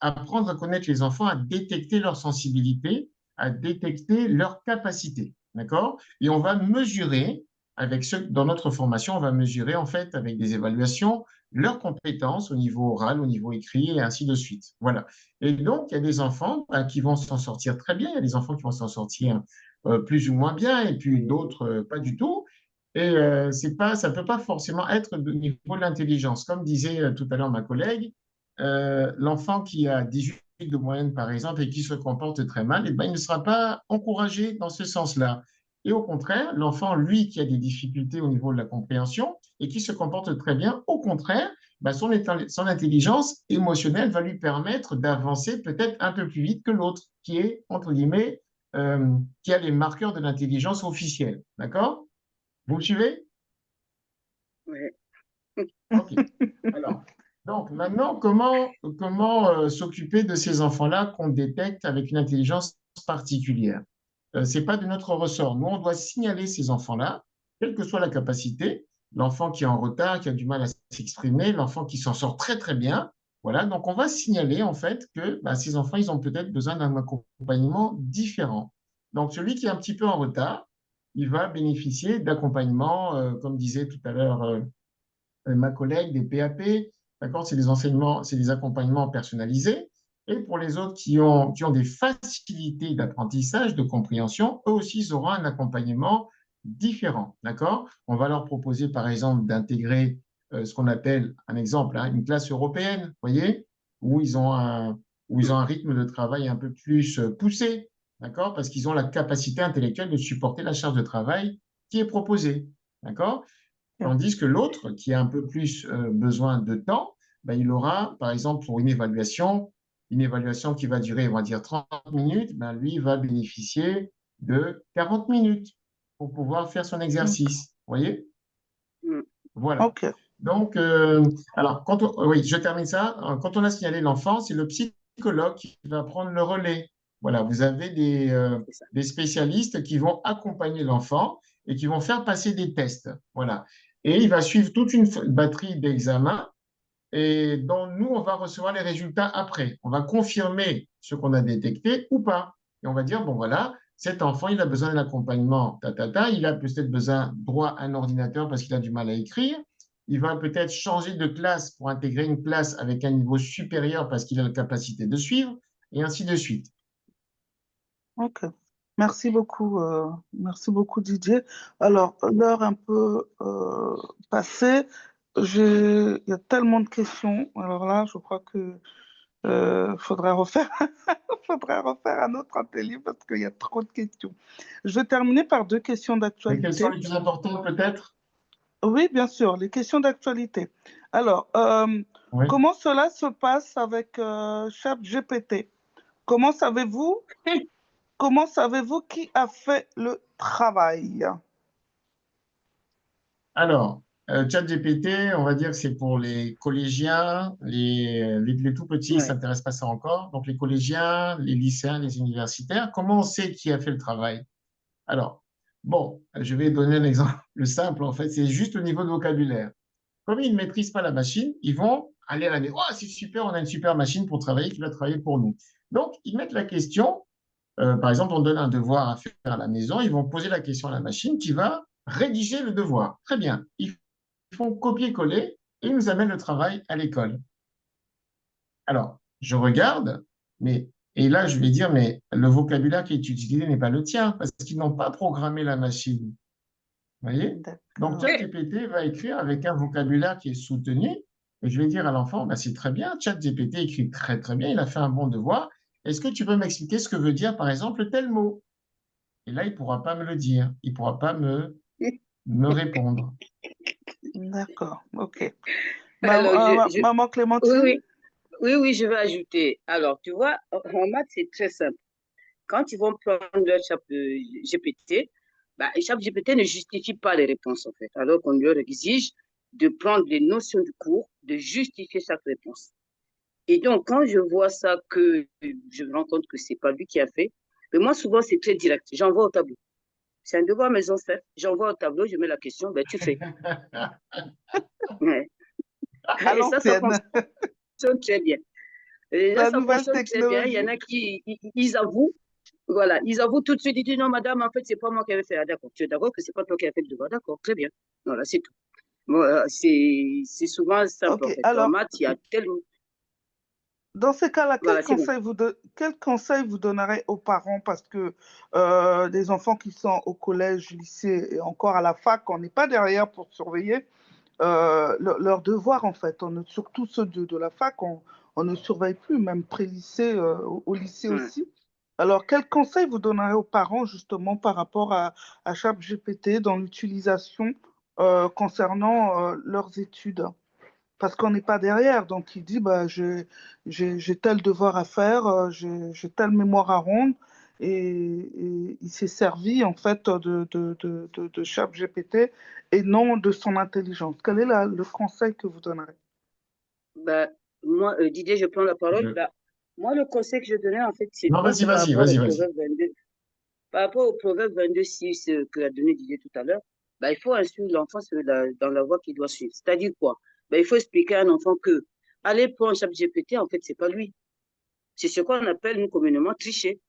apprendre à connaître les enfants, à détecter leur sensibilité, à détecter leurs capacités. D'accord? Et on va mesurer, dans notre formation, on va mesurer en fait avec des évaluations leurs compétences au niveau oral, au niveau écrit, et ainsi de suite. Voilà. Et donc, il y a des enfants qui vont s'en sortir très bien, il y a des enfants qui vont s'en sortir plus ou moins bien, et puis d'autres pas du tout. Et ça ne peut pas forcément être de niveau de l'intelligence. Comme disait tout à l'heure ma collègue, l'enfant qui a 18 de moyenne, par exemple, et qui se comporte très mal, eh ben, il ne sera pas encouragé dans ce sens-là. Et au contraire, l'enfant, lui, qui a des difficultés au niveau de la compréhension et qui se comporte très bien, au contraire, ben, son intelligence émotionnelle va lui permettre d'avancer peut-être un peu plus vite que l'autre, qui est, entre guillemets, qui a les marqueurs de l'intelligence officielle. D'accord? Vous me suivez? Ouais. OK. Alors, donc maintenant, comment s'occuper de ces enfants-là qu'on détecte avec une intelligence particulière? Ce n'est pas de notre ressort. Nous, on doit signaler ces enfants-là, quelle que soit la capacité, l'enfant qui est en retard, qui a du mal à s'exprimer, l'enfant qui s'en sort très, très bien. Voilà, donc on va signaler en fait que bah, ces enfants, ils ont peut-être besoin d'un accompagnement différent. Donc, celui qui est un petit peu en retard, il va bénéficier d'accompagnement, comme disait tout à l'heure ma collègue, des PAP, d'accord? C'est des enseignements, c'est des accompagnements personnalisés. Et pour les autres qui ont des facilités d'apprentissage, de compréhension, eux aussi, ils auront un accompagnement différent, d'accord? On va leur proposer, par exemple, d'intégrer ce qu'on appelle, un exemple, hein, une classe européenne, vous voyez, où ils ont un rythme de travail un peu plus poussé, d'accord? Parce qu'ils ont la capacité intellectuelle de supporter la charge de travail qui est proposée, d'accord? Tandis que l'autre, qui a un peu plus besoin de temps, ben, il aura, par exemple, pour une évaluation qui va durer, on va dire, 30 minutes, ben, lui va bénéficier de 40 minutes pour pouvoir faire son exercice. Vous voyez? Mm. Voilà. Ok. Donc, alors, oui, je termine ça. Quand on a signalé l'enfant, c'est le psychologue qui va prendre le relais. Voilà, vous avez C'est ça. des spécialistes qui vont accompagner l'enfant et qui vont faire passer des tests. Voilà. Et il va suivre toute une batterie d'examens et dont nous, on va recevoir les résultats après. On va confirmer ce qu'on a détecté ou pas. Et on va dire, bon voilà, cet enfant, il a besoin d'un accompagnement, il a peut-être besoin droit à un ordinateur parce qu'il a du mal à écrire. Il va peut-être changer de classe pour intégrer une classe avec un niveau supérieur parce qu'il a la capacité de suivre, et ainsi de suite. Ok. Merci beaucoup Didier. Alors, l'heure un peu passée, il y a tellement de questions. Alors là, je crois que faudrait refaire, faudrait refaire un autre atelier parce qu'il y a trop de questions. Je vais terminer par deux questions Mais quelles sont d'actualité. les plus importantes peut-être? Oui, bien sûr, les questions d'actualité. Alors, Oui. comment cela se passe avec ChatGPT? Comment savez-vous, comment savez-vous qui a fait le travail? Alors, ChatGPT, on va dire que c'est pour les collégiens, les tout petits, ils ne Ouais. s'intéressent pas à ça encore. Donc, les collégiens, les lycéens, les universitaires, comment on sait qui a fait le travail? Alors, bon, je vais donner un exemple le simple, en fait, c'est juste au niveau de vocabulaire. Comme ils ne maîtrisent pas la machine, ils vont aller à la maison. Oh, c'est super, on a une super machine pour travailler qui va travailler pour nous. Donc, ils mettent la question, par exemple, on donne un devoir à faire à la maison, ils vont poser la question à la machine qui va rédiger le devoir. Très bien. Ils font copier-coller et ils nous amènent le travail à l'école. Alors, je regarde, et là, je vais dire, mais le vocabulaire qui est utilisé n'est pas le tien, parce qu'ils n'ont pas programmé la machine. Vous voyez? Donc, D'accord. ChatGPT va écrire avec un vocabulaire qui est soutenu, et je vais dire à l'enfant, bah, c'est très bien, ChatGPT écrit très, très bien, il a fait un bon devoir. Est-ce que tu peux m'expliquer ce que veut dire, par exemple, tel mot? Et là, il ne pourra pas me le dire, il ne pourra pas me répondre. D'accord, ok. Alors, Maman oui, Clémentine? oui, je vais ajouter. Alors, tu vois, en maths, c'est très simple. Quand ils vont prendre leur chape GPT, bah, chaque GPT ne justifie pas les réponses, en fait, alors qu'on leur exige de prendre les notions du cours, de justifier chaque réponse. Et donc, quand je vois ça, que je me rends compte que c'est pas lui qui a fait, mais moi, souvent, c'est très direct. J'envoie au tableau. C'est un devoir maison fait. J'envoie au tableau, je mets la question, ben, tu fais. Ouais. À Et ça l'ancienne, fonctionne très bien. Et là, la ça nouvelle fonctionne très bien. Il y en technologie. a qui, ils avouent. Voilà, ils avouent tout de suite, ils disent non, madame, en fait, c'est pas moi qui avais fait. Ah, d'accord, tu es d'accord que c'est pas toi qui as fait le devoir. D'accord, très bien. Voilà, c'est tout. Voilà, c'est souvent simple, en Ok, fait. En alors, maths, il y a tellement. Dans ces cas-là, Voilà, c'est bon. quel conseil vous donnerez aux parents? Parce que des enfants qui sont au collège, lycée et encore à la fac, on n'est pas derrière pour surveiller leurs devoirs, en fait. Surtout ceux de la fac, on ne surveille plus, même pré-lycée, au lycée Ouais. aussi. Alors, quel conseil vous donnerez aux parents, justement, par rapport à ChatGPT dans l'utilisation concernant leurs études? Parce qu'on n'est pas derrière. Donc, il dit, bah, j'ai tel devoir à faire, j'ai telle mémoire à rendre. Et il s'est servi, en fait, de ChatGPT et non de son intelligence. Quel est le conseil que vous donnerez? Bah, moi, Didier, je prends la parole. Je- Bah, moi, le conseil que je donnais, en fait, Non, c'est par rapport au vas-y. proverbe 22. Par rapport au proverbe 22:6 que a donné Didier tout à l'heure, bah, il faut instruire l'enfant dans la voie qu'il doit suivre. C'est-à-dire quoi? Bah, il faut expliquer à un enfant que aller prendre ChatGPT, en fait, c'est pas lui. C'est ce qu'on appelle, nous, communément, tricher.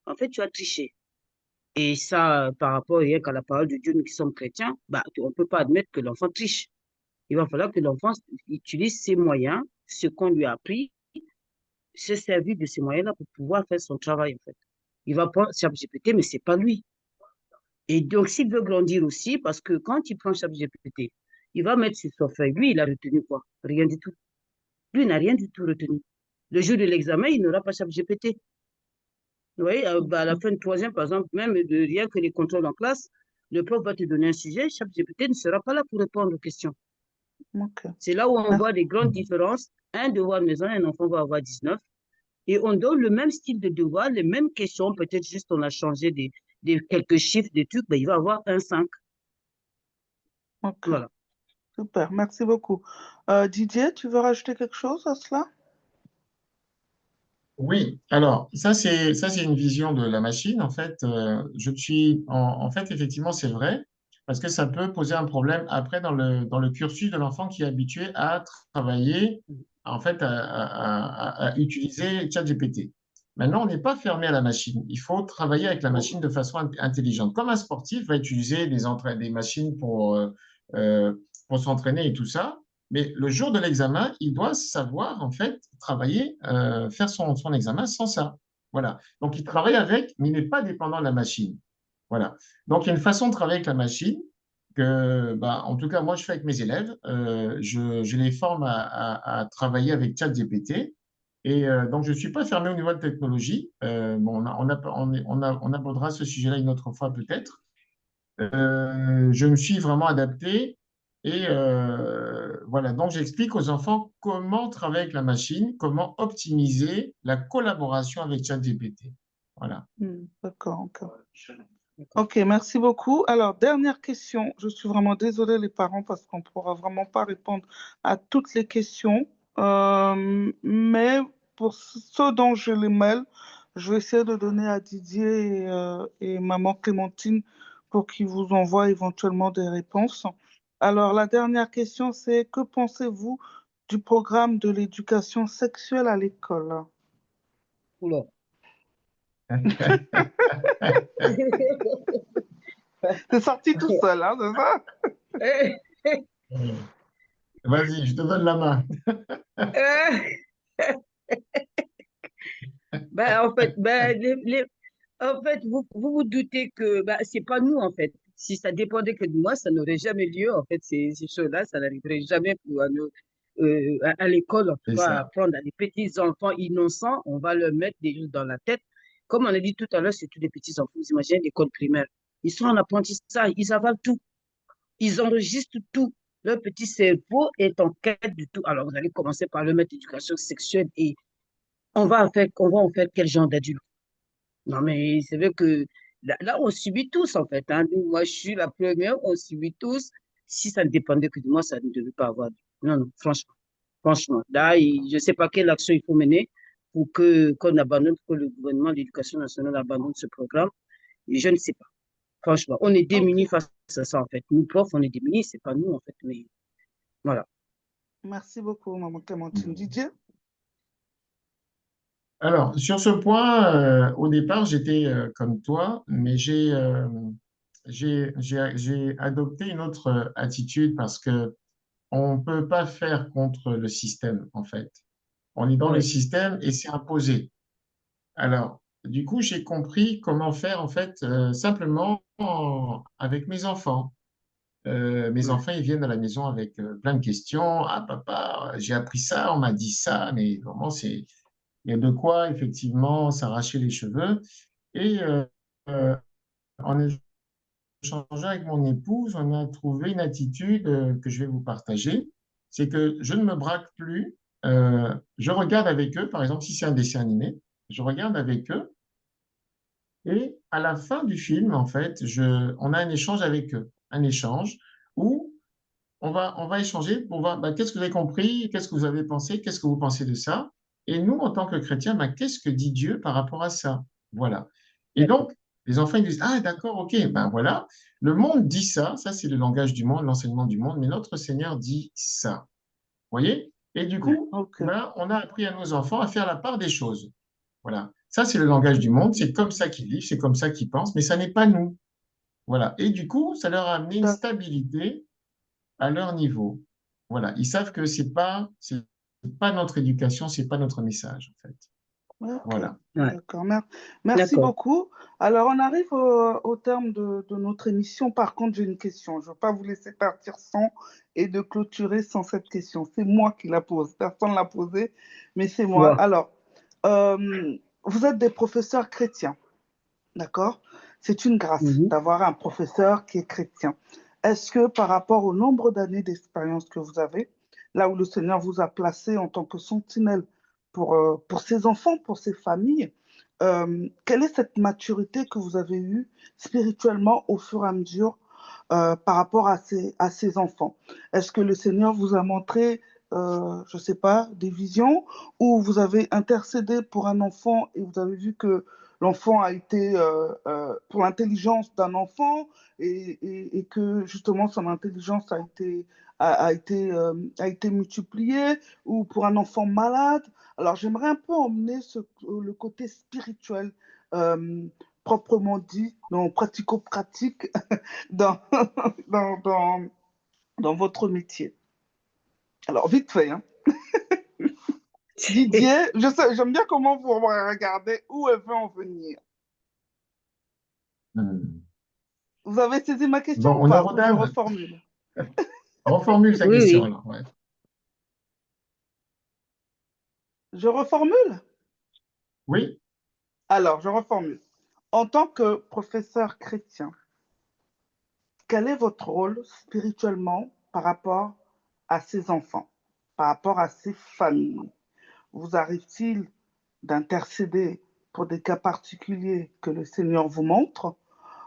En fait, tu as triché. Et ça, par rapport rien qu'à la parole de Dieu, nous qui sommes chrétiens, bah, on ne peut pas admettre que l'enfant triche. Il va falloir que l'enfant utilise ses moyens, ce qu'on lui a appris, se servir de ces moyens-là pour pouvoir faire son travail, en fait. Il va prendre ChatGPT, mais c'est pas lui. Et donc, s'il veut grandir aussi, parce que quand il prend ChatGPT, il va mettre sur sa feuille. Lui, il a retenu quoi? Rien du tout. Lui, il n'a rien du tout retenu. Le jour de l'examen, il n'aura pas ChatGPT. Vous voyez, bah, à la fin de troisième, par exemple, même de rien que les contrôles en classe, le prof va te donner un sujet, ChatGPT ne sera pas là pour répondre aux questions. Ok. C'est là où on Merci. voit des grandes différences. Un devoir maison, un enfant va avoir 19. Et on donne le même style de devoir, les mêmes questions, peut-être juste on a changé quelques chiffres, des trucs, ben, il va avoir un 5. Ok. Voilà. Super. Merci beaucoup. Didier, tu veux rajouter quelque chose à cela? Oui, alors ça c'est une vision de la machine. En fait, en fait effectivement c'est vrai parce que ça peut poser un problème après dans le cursus de l'enfant qui est habitué à travailler en fait à utiliser ChatGPT. Maintenant, on n'est pas fermé à la machine. Il faut travailler avec la machine de façon intelligente. Comme un sportif va utiliser des machines euh, pour s'entraîner et tout ça. Mais le jour de l'examen, il doit savoir, en fait, travailler, faire son examen sans ça. Voilà. Donc, il travaille avec, mais il n'est pas dépendant de la machine. Voilà. Donc, il y a une façon de travailler avec la machine que, bah, en tout cas, moi, je fais avec mes élèves. Je les forme à travailler avec ChatGPT. Et donc, je ne suis pas fermé au niveau de la technologie. Bon, on abordera ce sujet-là une autre fois peut-être. Je me suis vraiment adapté et voilà, donc j'explique aux enfants comment travailler avec la machine, comment optimiser la collaboration avec ChatGPT. Voilà. D'accord. Ok. Ok, merci beaucoup. Alors, dernière question. Je suis vraiment désolée, les parents, parce qu'on ne pourra vraiment pas répondre à toutes les questions. Mais pour ceux dont je les mêle, je vais essayer de donner à Didier et maman Clémentine pour qu'ils vous envoient éventuellement des réponses. Alors, la dernière question, c'est que pensez-vous du programme de l'éducation sexuelle à l'école? Oula. C'est sorti tout seul, hein, c'est ça? Vas-y, je te donne la main. Ben, en fait, vous doutez que ben, c'est pas nous, en fait. Si ça dépendait que de moi, ça n'aurait jamais lieu. En fait, ces choses-là, ça n'arriverait jamais à l'école, en tout C'est cas, à ça. apprendre à des petits enfants innocents. On va leur mettre des choses dans la tête. Comme on a dit tout à l'heure, c'est tous des petits enfants. Vous imaginez l'école primaire. Ils sont en apprentissage, ils avalent tout. Ils enregistrent tout. Leur petit cerveau est en quête de tout. Alors, vous allez commencer par le mettre d'éducation sexuelle et on va en faire quel genre d'adulte? Non, mais c'est vrai que là, on subit tous, en fait. Hein. Moi, je suis la première, on subit tous. Si ça ne dépendait que de moi, ça ne devait pas avoir. Non, non, franchement. Franchement. Là, je ne sais pas quelle action il faut mener pour qu'on abandonne, pour que le gouvernement de l'Éducation nationale abandonne ce programme. Et je ne sais pas. Franchement, on est Ok. démunis face à ça, en fait. Nous, profs, on est démunis, c'est pas nous, en fait. Mais voilà. Merci beaucoup, maman Clémentine. Didier? Alors, sur ce point, au départ, j'étais comme toi, mais j'ai adopté une autre attitude parce que on ne peut pas faire contre le système, en fait. On est dans le Oui. système et c'est imposé. Alors, du coup, j'ai compris comment faire, en fait, simplement avec mes enfants. Mes Oui. enfants, ils viennent à la maison avec plein de questions. Ah, papa, j'ai appris ça, on m'a dit ça, mais vraiment, il y a de quoi, effectivement, s'arracher les cheveux. Et euh, en échangeant avec mon épouse, on a trouvé une attitude que je vais vous partager. C'est que je ne me braque plus. Je regarde avec eux, par exemple, si c'est un dessin animé, je regarde avec eux. Et à la fin du film, en fait, on a un échange avec eux. Un échange où on va échanger pour voir bah, qu'est-ce que vous avez compris, qu'est-ce que vous avez pensé, qu'est-ce que vous pensez de ça. Et nous, en tant que chrétiens, bah, qu'est-ce que dit Dieu par rapport à ça? Voilà. Et D'accord. donc, les enfants, ils disent, ah, d'accord, ok, ben voilà. Le monde dit ça c'est le langage du monde, l'enseignement du monde, mais notre Seigneur dit ça. Vous voyez? Et du coup, Ok, ben, on a appris à nos enfants à faire la part des choses. Voilà. Ça, c'est le langage du monde, c'est comme ça qu'ils vivent, c'est comme ça qu'ils pensent, mais ça n'est pas nous. Voilà. Et du coup, ça leur a amené une d'ac- stabilité à leur niveau. Voilà, ils savent que c'est pas notre éducation, c'est pas notre message en fait. ok, Voilà. Ouais. d'accord. Merci D'accord. beaucoup. Alors, on arrive au terme de notre émission. Par contre, j'ai une question. Je ne veux pas vous laisser partir sans et de clôturer sans cette question. C'est moi qui la pose. Personne ne l'a posée, mais c'est moi. Wow. Alors, vous êtes des professeurs chrétiens. D'accord? C'est une grâce Mhm. d'avoir un professeur qui est chrétien. Est-ce que par rapport au nombre d'années d'expérience que vous avez, là où le Seigneur vous a placé en tant que sentinelle pour ses enfants, pour ses familles, quelle est cette maturité que vous avez eue spirituellement au fur et à mesure par rapport à ces enfants? Est-ce que le Seigneur vous a montré, je ne sais pas, des visions ou vous avez intercédé pour un enfant et vous avez vu que l'enfant a été, pour l'intelligence d'un enfant et que justement son intelligence a été multipliée ou pour un enfant malade. Alors j'aimerais un peu emmener le côté spirituel, euh, proprement dit, non pratico-pratique, dans, dans, dans, dans votre métier. Alors vite fait, hein. Didier, je sais, j'aime bien comment vous regardez où elle veut en venir. Hmm. Vous avez saisi ma question Bon, ou pas? honneur aux Ou je dames, reformule? reformule ta Oui, question oui. alors. Ouais. Je reformule? Oui, Alors, je reformule. En tant que professeur chrétien, quel est votre rôle spirituellement par rapport à ces enfants, par rapport à ces familles? Vous arrive-t-il d'intercéder pour des cas particuliers que le Seigneur vous montre?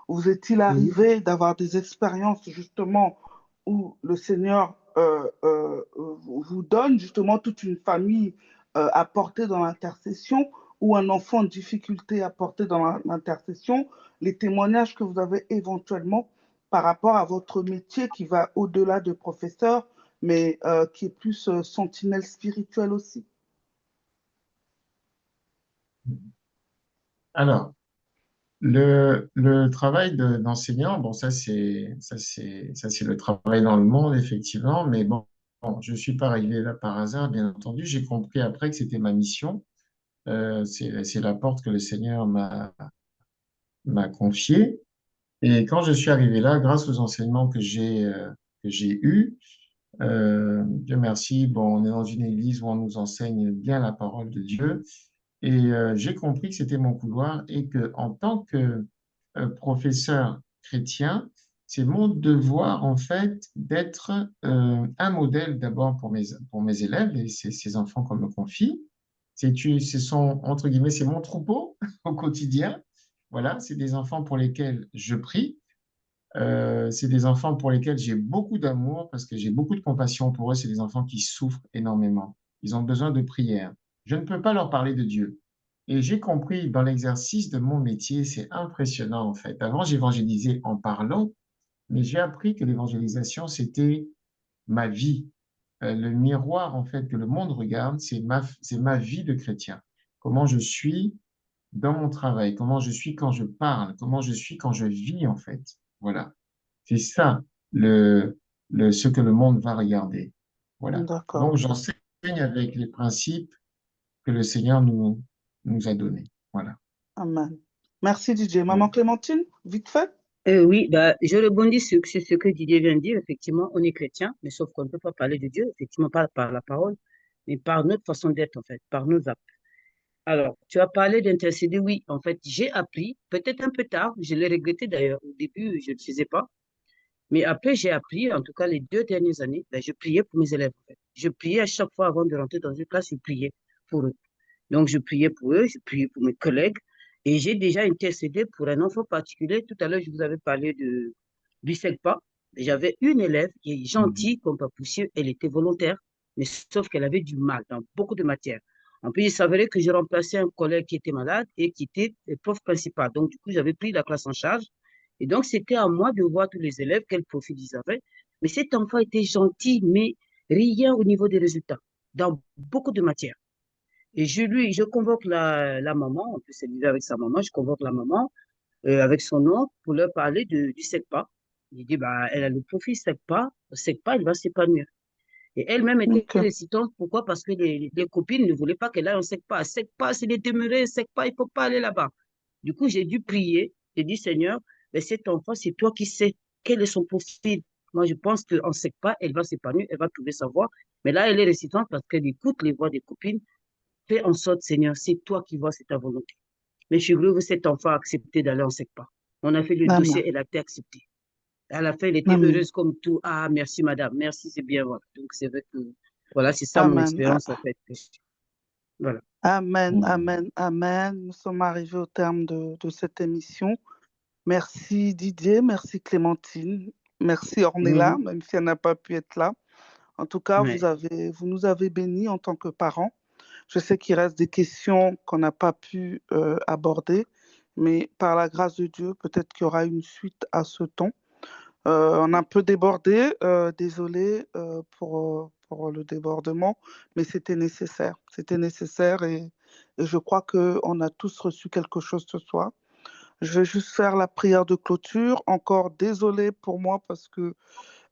Vous est-il Mhm. arrivé d'avoir des expériences justement où le Seigneur vous donne justement toute une famille à porter dans l'intercession ou un enfant en difficulté à porter dans l'intercession, les témoignages que vous avez éventuellement par rapport à votre métier qui va au-delà de professeur, mais qui est plus sentinelle spirituelle aussi. alors, le travail d'enseignant, bon, ça c'est le travail dans le monde, effectivement, mais bon, je ne suis pas arrivé là par hasard, bien entendu. J'ai compris après que c'était ma mission. C'est la porte que le Seigneur m'a confiée. Et quand je suis arrivé là, grâce aux enseignements que j'ai eus, Dieu merci, bon, on est dans une église où on nous enseigne bien la parole de Dieu. Et j'ai compris que c'était mon couloir et que en tant que professeur chrétien, c'est mon devoir en fait d'être un modèle d'abord pour mes élèves et ces enfants qu'on me confie. Ce sont, entre guillemets, c'est mon troupeau au quotidien. Voilà, c'est des enfants pour lesquels je prie. C'est des enfants pour lesquels j'ai beaucoup d'amour parce que j'ai beaucoup de compassion pour eux. C'est des enfants qui souffrent énormément. Ils ont besoin de prière. Je ne peux pas leur parler de Dieu. Et j'ai compris dans l'exercice de mon métier, c'est impressionnant en fait. Avant, j'évangélisais en parlant, mais j'ai appris que l'évangélisation, c'était ma vie. Le miroir en fait que le monde regarde, c'est ma vie de chrétien. Comment je suis dans mon travail, comment je suis quand je parle, comment je suis quand je vis en fait. Voilà. C'est ça ce que le monde va regarder. Voilà. D'accord. Donc, j'enseigne avec les principes que le Seigneur nous a donné. Voilà. Amen. Merci Didier. Maman Clémentine, vite fait. Oui, bah, je rebondis sur ce que Didier vient de dire. Effectivement, on est chrétien, mais sauf qu'on ne peut pas parler de Dieu, effectivement, pas par la parole, mais par notre façon d'être, en fait, par nos actes. Alors, tu as parlé d'intercéder, oui, en fait, j'ai appris, peut-être un peu tard, je l'ai regretté d'ailleurs, au début, je ne le faisais pas, mais après, j'ai appris, en tout cas les 2 dernières années, ben, je priais pour mes élèves, en fait. Je priais à chaque fois avant de rentrer dans une classe, je priais pour eux. Donc, je priais pour eux, je priais pour mes collègues, et j'ai déjà intercédé pour un enfant particulier. Tout à l'heure, je vous avais parlé du SECPA. J'avais une élève qui est gentille comme pas possible, elle était volontaire, mais sauf qu'elle avait du mal dans beaucoup de matières. En plus, il s'avérait que j'ai remplacé un collègue qui était malade et qui était prof principal. Donc, du coup, j'avais pris la classe en charge. Et donc, c'était à moi de voir tous les élèves, quel profil ils avaient. Mais cet enfant était gentil, mais rien au niveau des résultats, dans beaucoup de matières. Et je convoque la maman, en plus elle vivait avec sa maman, je convoque la maman avec son oncle pour leur parler du SECPA. Il dit, bah, elle a le profil SECPA, elle va s'épanouir. Et elle-même était Ok. hésitante. Pourquoi? Parce que les copines ne voulaient pas qu'elle aille en SECPA. SECPA, c'est des demeurés, SECPA, il ne faut pas aller là-bas. Du coup, j'ai dû prier. J'ai dit, Seigneur, mais cet enfant, c'est toi qui sais quel est son profil. Moi, je pense qu'en SECPA, elle va s'épanouir, elle va trouver sa voie. Mais là, elle est hésitante parce qu'elle écoute les voix des copines. Fais en sorte, Seigneur, c'est toi qui vois, c'est ta volonté. Mais je suis heureux que cet enfant a accepté d'aller en SECPA. On a fait le Amen. dossier, elle a été acceptée. À la fin, elle était Amen. heureuse comme tout. Ah, merci, madame. Merci, c'est bien. Voilà. Donc, c'est vrai que, voilà, c'est ça mon Amen. expérience, en fait. Voilà. Amen. Amen. Amen. Nous sommes arrivés au terme de cette émission. Merci Didier, merci Clémentine, merci Ornella, Mhm. même si elle n'a pas pu être là. En tout cas, Ouais. vous nous avez bénis en tant que parents. Je sais qu'il reste des questions qu'on n'a pas pu aborder, mais par la grâce de Dieu, peut-être qu'il y aura une suite à ce temps. On a un peu débordé, désolé pour le débordement, mais c'était nécessaire. C'était nécessaire et je crois qu'on a tous reçu quelque chose ce soir. Je vais juste faire la prière de clôture. Encore désolé pour moi parce que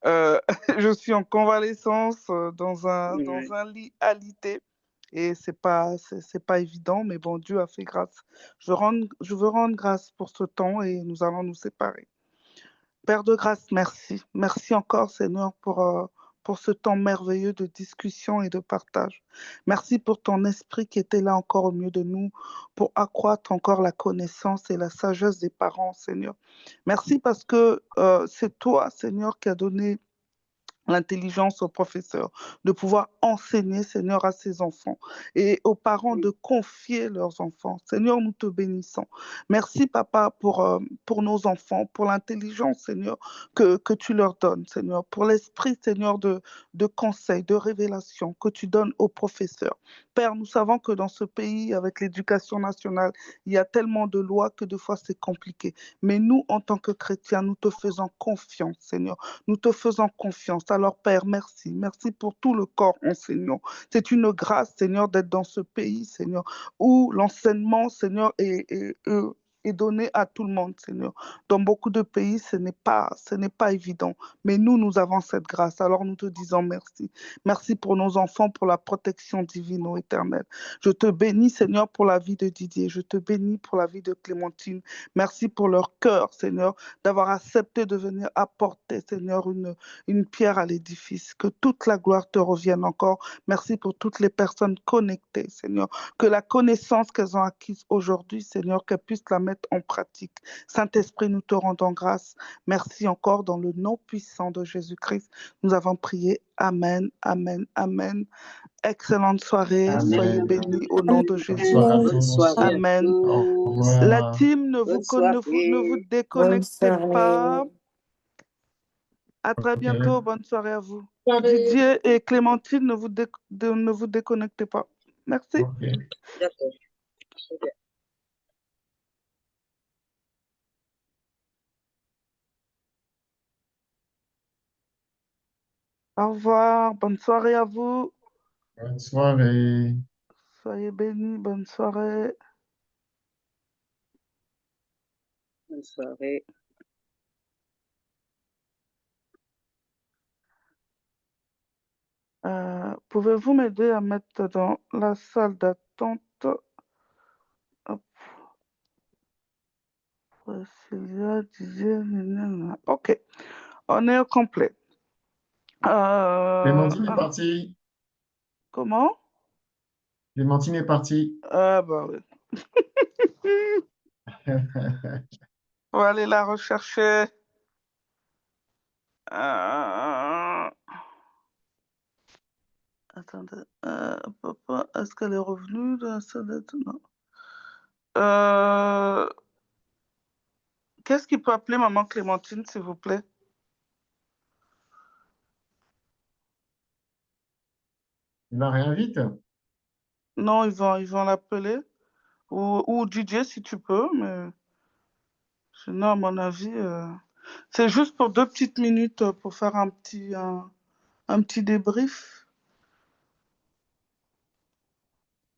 euh, je suis en convalescence dans Ouais. un lit alité et c'est pas évident, mais bon, Dieu a fait grâce. Je veux rendre grâce pour ce temps et nous allons nous séparer. Père de grâce, merci. Merci encore, Seigneur, pour ce temps merveilleux de discussion et de partage. Merci pour ton esprit qui était là encore au milieu de nous, pour accroître encore la connaissance et la sagesse des parents, Seigneur. Merci parce que c'est toi, Seigneur, qui as donné l'intelligence aux professeurs, de pouvoir enseigner, Seigneur, à ses enfants et aux parents de confier leurs enfants. Seigneur, nous te bénissons. Merci, Papa, pour nos enfants, pour l'intelligence, Seigneur, que tu leur donnes, Seigneur, pour l'esprit, Seigneur, de conseil, de révélation que tu donnes aux professeurs. Père, nous savons que dans ce pays, avec l'éducation nationale, il y a tellement de lois que des fois c'est compliqué. Mais nous, en tant que chrétiens, nous te faisons confiance, Seigneur. Nous te faisons confiance. Alors, Père, merci. Merci pour tout le corps enseignant. C'est une grâce, Seigneur, d'être dans ce pays, Seigneur, où l'enseignement, Seigneur, est donné à tout le monde, Seigneur. Dans beaucoup de pays, ce n'est pas évident. Mais nous avons cette grâce. Alors, nous te disons merci. Merci pour nos enfants, pour la protection divine, ô Éternel. Je te bénis, Seigneur, pour la vie de Didier. Je te bénis pour la vie de Clémentine. Merci pour leur cœur, Seigneur, d'avoir accepté de venir apporter, Seigneur, une pierre à l'édifice. Que toute la gloire te revienne encore. Merci pour toutes les personnes connectées, Seigneur. Que la connaissance qu'elles ont acquise aujourd'hui, Seigneur, qu'elles puissent la mettre en pratique. Saint-Esprit, nous te rendons grâce. Merci encore dans le nom puissant de Jésus-Christ. Nous avons prié. Amen, amen, amen. Excellente soirée. Soyez Amen. bénis au nom de Jésus. Bonsoir à Bonne tous. soirée à Amen. Au tous. La revoir. team, Bonne ne vous soirée. Bonne déconnectez soirée. pas. À très OK. bientôt. Bonne soirée à vous. Soirée. Didier et Clémentine, ne vous déconnectez pas. Merci. OK. D'accord. Au revoir. Bonne soirée à vous. Bonne soirée. Soyez bénis. Bonne soirée. Bonne soirée. Pouvez-vous m'aider à mettre dans la salle d'attente assistante. Hop, Célia, Didier, nanana. Ok, on est au complet. Clémentine est partie. Comment? Clémentine est partie. Ah bah oui. On va aller la rechercher. Euh, Attendez. Papa, est-ce qu'elle est revenue de la salle? Non. Qu'est-ce qui peut appeler maman Clémentine, s'il vous plaît? Il la réinvite? Non, ils vont l'appeler. Ou DJ si tu peux, mais sinon, à mon avis, c'est juste pour 2 petites minutes pour faire un petit débrief.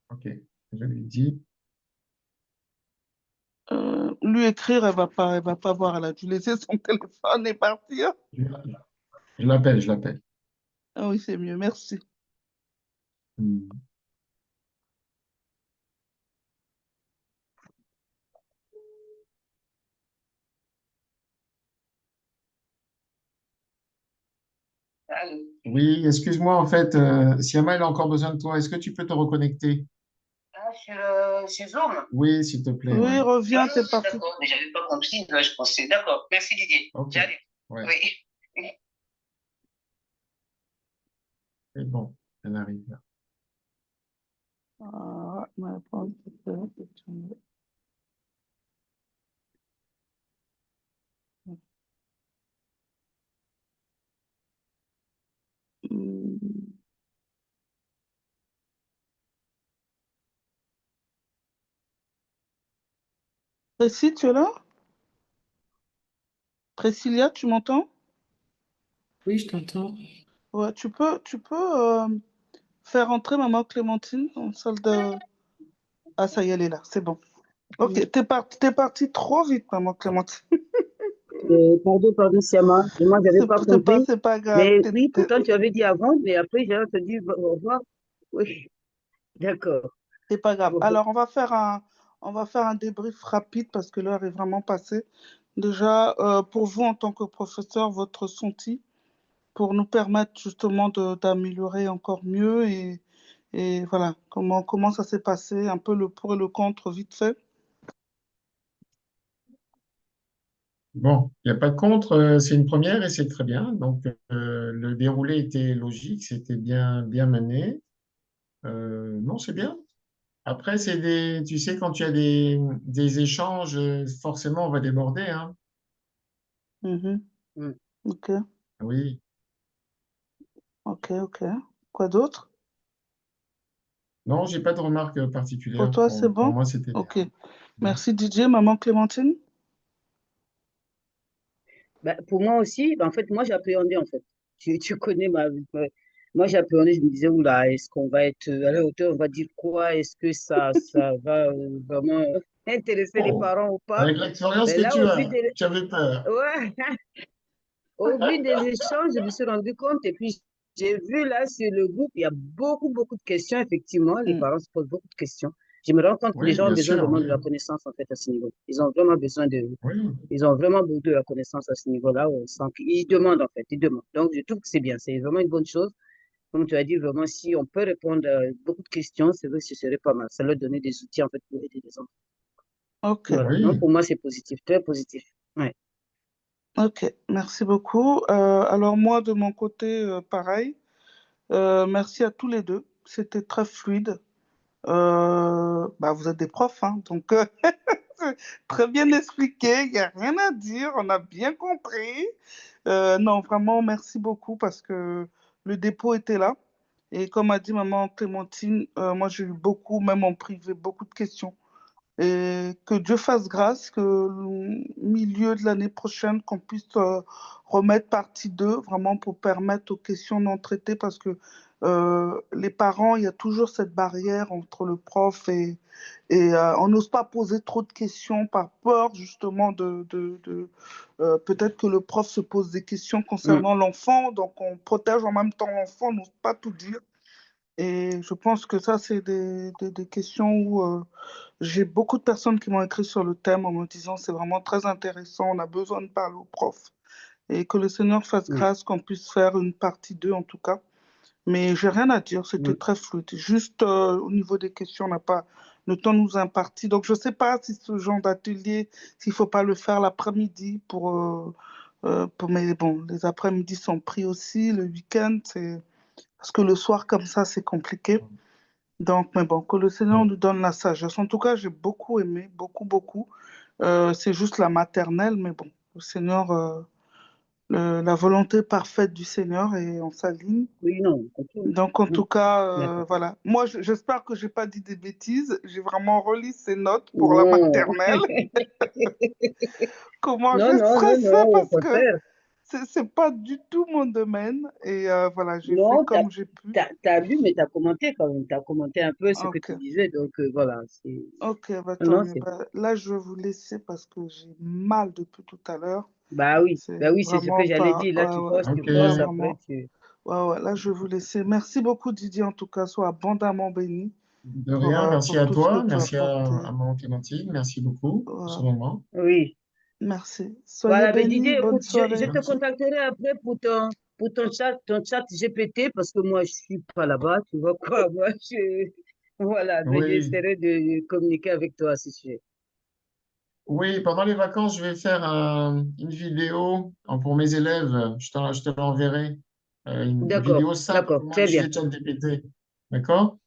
Ok, je lui dis. Lui écrire, elle va pas voir. Elle a dû laisser son téléphone et partir. Je l'appelle, je l'appelle. Ah oui, c'est mieux, merci. Hmm. Oui, excuse-moi, en fait, Siama, elle a encore besoin de toi. Est-ce que tu peux te reconnecter? Ah, sur Zoom? Oui, s'il te plaît, Oui, ouais. reviens, t'es parti. D'accord, mais j'avais pas compris, là, je pensais. D'accord, merci Didier. Ok, J'arrive. ouais, Oui. c'est bon, elle arrive là. Ma réponse, c'est Hmm. Précis, tu es là? Priscilla, tu m'entends? Oui, je t'entends. Ouais, tu peux faire entrer maman Clémentine en salle de... Ah, ça y est, elle est là, c'est bon. Ok, t'es parti trop vite, maman Clémentine. Pardon, Siama. Moi, j'avais C'est pas c'est pas, compris. c'est pas grave. Mais oui, pourtant, tu avais dit avant, mais après, j'ai entendu au revoir. Oui, d'accord. C'est pas grave. Bon, Alors, on va faire un débrief rapide parce que l'heure est vraiment passée. Déjà, pour vous, en tant que professeur, votre ressenti pour nous permettre justement d'améliorer encore mieux et voilà, comment ça s'est passé, un peu le pour et le contre, vite fait. Bon, il n'y a pas de contre, c'est une première et c'est très bien. Donc, le déroulé était logique, c'était bien, bien mené. Non, c'est bien. Après, tu sais, quand tu as des échanges, forcément, on va déborder, hein. Mhm. hmm. Ok, Oui. ok, ok. Quoi d'autre? Non, j'ai pas de remarque Pour particulière. toi, c'est Pour bon? moi, c'était bien. Ok. Merci Didier, maman Clémentine. Pour moi aussi, en fait, moi, j'appréhendais, en fait. Tu connais moi, j'appréhendais, je me disais, oula, est-ce qu'on va être à la hauteur, on va dire quoi? Est-ce que ça va vraiment intéresser les Oh, parents ou pas? avec l'expérience Mais que là, tu as, tu avais peur. ouais, au vu des échanges, je me suis rendu compte et puis j'ai vu là sur le groupe, il y a beaucoup, beaucoup de questions, effectivement. Les Mm. parents se posent beaucoup de questions. Je me rends compte que les Oui, gens ont bien besoin sûr, vraiment de oui. la connaissance, en fait, à ce niveau. Ils ont vraiment besoin de, Oui, ils ont vraiment besoin de la connaissance à ce niveau-là. Ils demandent, en fait, ils demandent. Donc, je trouve que c'est bien. C'est vraiment une bonne chose. Comme tu as dit, vraiment, si on peut répondre à beaucoup de questions, c'est vrai que ce serait pas mal. Ça leur donner des outils, en fait, pour aider les enfants. Ok, Voilà. Donc, oui. pour moi, c'est positif, très positif. Ouais. ok. Merci beaucoup. Alors moi, de mon côté, pareil. Merci à tous les deux. C'était très fluide. Vous êtes des profs, hein, donc très bien expliqué, il n'y a rien à dire, on a bien compris. Non, vraiment, merci beaucoup parce que le dépôt était là. Et comme a dit maman Clémentine, moi j'ai eu beaucoup, même en privé, beaucoup de questions. Et que Dieu fasse grâce, que le milieu de l'année prochaine, qu'on puisse remettre partie 2 vraiment pour permettre aux questions non traitées, parce que les parents, il y a toujours cette barrière entre le prof et on n'ose pas poser trop de questions par peur justement peut-être que le prof se pose des questions Mm. concernant l'enfant, donc on protège en même temps l'enfant, on n'ose pas tout dire. Et je pense que ça, c'est des questions où j'ai beaucoup de personnes qui m'ont écrit sur le thème en me disant c'est vraiment très intéressant, on a besoin de parler aux profs. Et que le Seigneur fasse Oui, grâce qu'on puisse faire une partie 2 en tout cas. Mais j'ai rien à dire, c'était oui. très fluide. Juste au niveau des questions, on n'a pas le temps nous imparti. Donc je ne sais pas si ce genre d'atelier, s'il ne faut pas le faire l'après-midi mais bon, les après-midi sont pris aussi, le week-end, c'est parce que le soir comme ça, c'est compliqué. Donc, mais bon, que le Seigneur Ouais. nous donne la sagesse. En tout cas, j'ai beaucoup aimé, beaucoup, beaucoup. C'est juste la maternelle, mais bon, le Seigneur, la volonté parfaite du Seigneur et on s'aligne. Oui, non, ok. Donc, en tout cas, D'accord. voilà. Moi, j'espère que j'ai pas dit des bêtises. J'ai vraiment relu ces notes pour la Non. maternelle. Comment Non, j'ai non, non, stressé non, au parce que contraire. c'est pas du tout mon domaine. Et voilà, j'ai fait Non, comme j'ai pu. t'as lu, mais t'as commenté quand même. T'as commenté un peu ce que Ok, tu disais. Donc, voilà. ok, bah Non, tant non, mieux. Bah, là, je vais vous laisser parce que j'ai mal depuis tout à l'heure. C'est bah oui, c'est ce que vraiment j'allais pas. dire. Là, Ouais, ouais. tu Ok. forces, Là, après, vraiment. Ouais, ouais. Là, je vais vous laisser. Merci beaucoup, Didier. En tout cas, sois abondamment béni De rien, merci pour à tout ce que toi, tu as merci apporté. à maman Clémentine, merci beaucoup pour ce Voilà. moment. oui. Merci. Soyez Voilà, mais bénis. Didier, Bonne écoute, je soirée. te Merci. contacterai après pour ton chat GPT parce que moi, je suis pas là-bas, tu vois quoi. Voilà, mais Oui, j'essaierai de communiquer avec toi à ce sujet. oui, pendant les vacances, je vais faire une vidéo pour mes élèves. Je te l'enverrai. Une D'accord, vidéo simple, d'accord, comment très bien. utiliser ChatGPT. D'accord?